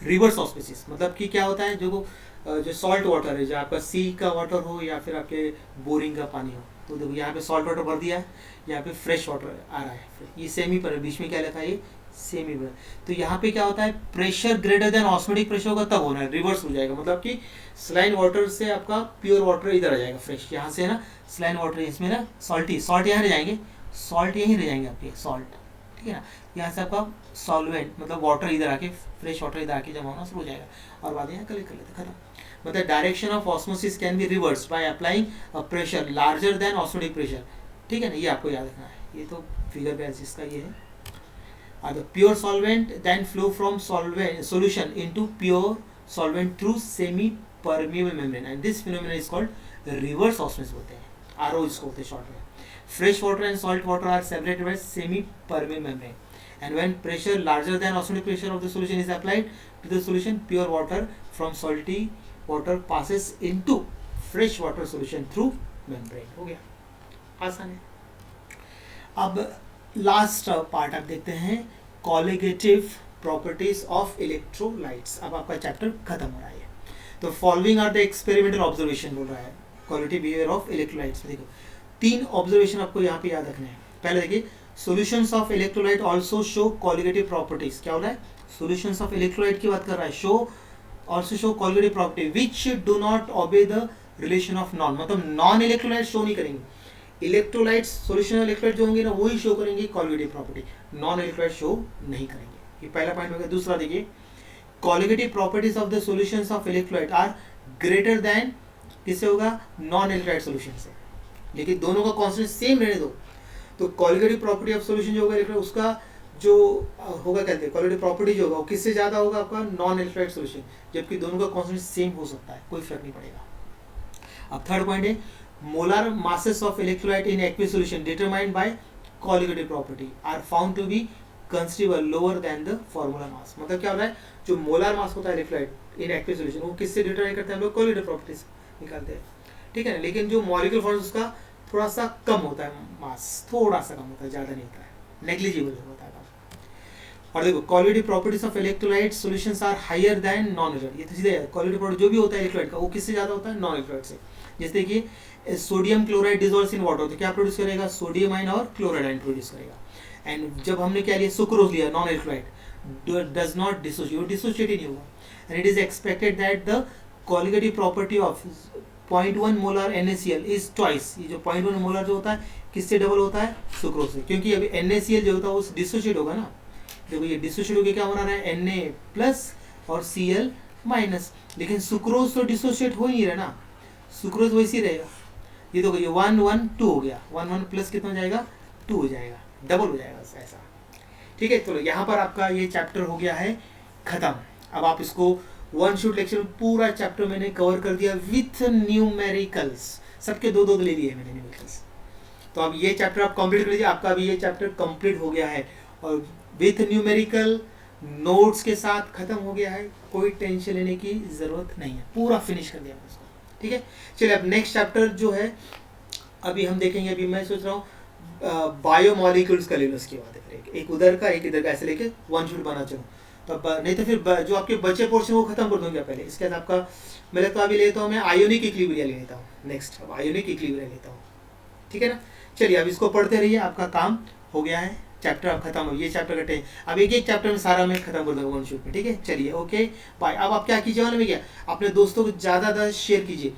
रिवर्स ऑस्मोसिस मतलब कि क्या होता है, जो सॉल्ट वाटर है, जो आपका सी का वाटर हो या फिर आपके बोरिंग का पानी हो, तो देखो यहाँ पे सॉल्ट वाटर भर दिया है, यहाँ पे फ्रेश वाटर आ रहा है, ये सेमी पर है, बीच में क्या लिखा है ये सेमी पर। तो यहाँ पे क्या होता है pressure greater than osmotic pressure होगा तब होना है, रिवर्स हो जाएगा। मतलब कि सलाइन वाटर से आपका प्योर वाटर इधर आ जाएगा फ्रेश, यहाँ से ना सलाइन वाटर, इसमें ना सॉल्ट यहाँ रह जाएंगे, सॉल्ट यहीं रह जाएंगे आपके सॉल्ट, ठीक है ना। यहाँ से आपका सॉल्वेंट मतलब वाटर इधर आके, फ्रेश वाटर इधर आके जमा होना शुरू हो जाएगा, और बाद यहाँ कलेक्ट कर लेते खत्म। मतलब direction of osmosis can be reverse by applying a pressure larger than osmotic pressure, ठीक है ना, ये आपको याद रखना है। ये तो फिगर बेसिस का ये है। The pure solvent then flow from solution into pure solvent through semi-permeable membrane, and this phenomenon is called reverse osmosis बोलते हैं, RO इसको बोलते हैं शॉर्ट में। Fresh water and salt water are separated by semi-permeable membrane, and when pressure larger than osmotic pressure of the solution is applied to the solution, pure water from salty water passes into fresh water solution through membrane। हो गया, आसान है। अब last part आप देखते हैं colligative properties of electrolytes. अब आपका चैप्टर खत्म हो रहा है। तो following are the experimental observation बोल रहा है क्वालिटी बिहेवियर ऑफ इलेक्ट्रोलाइट्स में। देखो 3 ऑब्जर्वेशन आपको यहाँ पे याद रखने हैं। पहले देखिए solutions of electrolyte also show colligative properties. क्या हो रहा है, सॉल्यूशंस ऑफ इलेक्ट्रोलाइट की बात कर रहा है, show also show colligative property which do not obey the relation of non, मतलब नॉन इलेक्ट्रोलाइट शो नहीं करेंगे। इलेक्ट्रोलाइट्स सॉल्यूशन इलेक्ट्रोलाइट जो होंगे ना वही शो करेंगे colligative property, non electrolyte show नहीं करेंगे। ये पहला पॉइंट हो गया। दूसरा देखिए colligative properties of the solutions of electrolyte are greater than किससे होगा, नॉन इलेक्ट्रोलाइट सॉल्यूशन से। लेकिन दोनों का कांस्टेंट सेम रहने दो, तो कॉलिगेटिव प्रॉपर्टी ऑफ सॉल्यूशन जो होगा इलेक्ट्रोलाइट, उसका जो होगा कहते हैं कॉलिगेटिव प्रॉपर्टी जो होगा वो किससे ज़्यादा होगा, आपका नॉन इलेक्ट्रोलाइट सॉल्यूशन, जबकि दोनों का कांस्टेंट सेम हो सकता है, कोई फर्क नहीं पड़ेगा। अब थर्ड पॉइंट है molar masses of electrolyte in aqueous solution determined by colligative property are found to be considerable lower than the formula mass. मतलब क्या हो रहा है, जो मोलर मास होता है इलेक्ट्रोलाइट इन एक्वियस सॉल्यूशन वो किससे डिटरमाइन करते हैं, हम लोग कॉलिगेटिव प्रॉपर्टीज निकालते हैं, ठीक है ना। लेकिन जो मॉलिक्यूलर फॉर्म उसका थोड़ा सा कम होता है, मास थोड़ा सा कम होता है, ज़्यादा नहीं होता है, नेग्लिजिबल होता है। और देखो colligative properties of electrolyte solutions are higher than non electrolyte, ये तो सीधे कॉलिगेटिव प्रॉपर्टी जो भी होता है इलेक्ट्रोलाइट का वो किससे ज़्यादा होता है, नॉन इलेक्ट्रोलाइट से। जैसे कि sodium chloride dissolves in water, तो क्या प्रोड्यूस करेगा, सोडियम आयन और क्लोराइड आयन प्रोड्यूस करेगा। एंड जब हमने क्या लिया, सुक्रोज लिया, non electrolyte does not dissociate, dissociate ही नहीं हुआ। And it is expected that the colligative property of 0.1 molar NaCl is twice, ये जो 0.1 मोलर जो होता है किससे डबल होता है, सुक्रोज से, क्योंकि अभी NaCl जो होता है वो डिसोशिएट होगा ना। देखो ये डिसोशिएट होकर क्या बना रहा है, Na प्लस और Cl माइनस, लेकिन सुक्रोज तो डिसोशिएट हो ही नहीं रहा ना, सुक्रोज वैसे ही रहेगा। ये तो 1 1 2 हो गया, 1 1 प्लस कितना हो जाएगा, 2 हो जाएगा, डबल हो जाएगा ऐसा, ठीक है। चलो यहाँ पर आपका ये चैप्टर हो गया है खत्म। अब आप इसको वन शॉट लेक्चर में पूरा चैप्टर मैंने कवर कर दिया विथ न्यूमेरिकल्स, सबके दो दो ले लिए मैंने न्यूमेरिकल्स। तो अब ये चैप्टर आप कंप्लीट कर लीजिए, आपका अभी ये चैप्टर कंप्लीट हो गया है और विथ न्यूमेरिकल नोट्स के साथ खत्म हो गया है, कोई टेंशन लेने की जरूरत नहीं है, पूरा फिनिश कर दिया मैंने इसको, ठीक है। चलिए अब नेक्स्ट चैप्टर जो है अभी हम देखेंगे, अभी मैं सोच रहा हूँ बायोमोलिक्यूल्स का ले लो, उसके बाद फिर एक उधर का एक इधर का ऐसे लेके वन शॉट बना चलो, तो नहीं तो फिर जो आपके बचे पोर्शन वो खत्म कर दूंगा पहले, इसके बाद आपका मैं लगता अभी लेता हूँ मैं आयोनिक इक्विलिब्रिया ले लेता हूँ नेक्स्ट, अब आयोनिक इक्विलिब्रिया लेता हूँ, ठीक है ना। चलिए अब इसको पढ़ते रहिए, आपका काम हो गया है, चैप्टर अब खत्म हो, ये चैप्टर कटे, अब एक एक चैप्टर में सारा मैं खत्म कर दूंगा वन शॉट में, ठीक है। चलिए ओके बाय। अब आप क्या कीजिए मालूम है क्या, अपने दोस्तों को ज़्यादा शेयर कीजिए,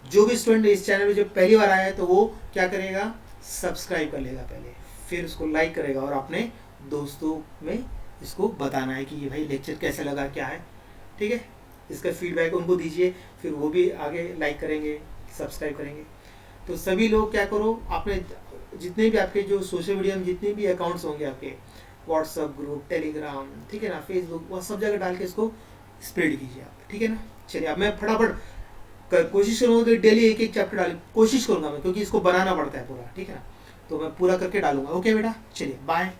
जो भी स्टूडेंट इस चैनल में जो पहली बार आया है तो वो क्या करेगा, सब्सक्राइब कर लेगा पहले, फिर उसको लाइक करेगा और अपने दोस्तों में इसको बताना है कि ये भाई लेक्चर कैसे लगा क्या है, ठीक है। इसका फीडबैक उनको दीजिए, फिर वो भी आगे लाइक करेंगे, सब्सक्राइब करेंगे। तो सभी लोग क्या करो, आपने जितने भी आपके जो सोशल मीडिया में जितने भी अकाउंट्स होंगे आपके, व्हाट्सअप ग्रुप, टेलीग्राम, ठीक है ना, फेसबुक, वह सब जगह डाल के इसको स्प्रेड कीजिए आप, ठीक है ना। चलिए अब मैं फटाफट कोशिश करूँगा कि डेली एक एक चैप्टर डाल, कोशिश करूँगा मैं, क्योंकि इसको बनाना पड़ता है पूरा, ठीक है ना, तो मैं पूरा करके डालूंगा। ओके बेटा, चलिए बाय।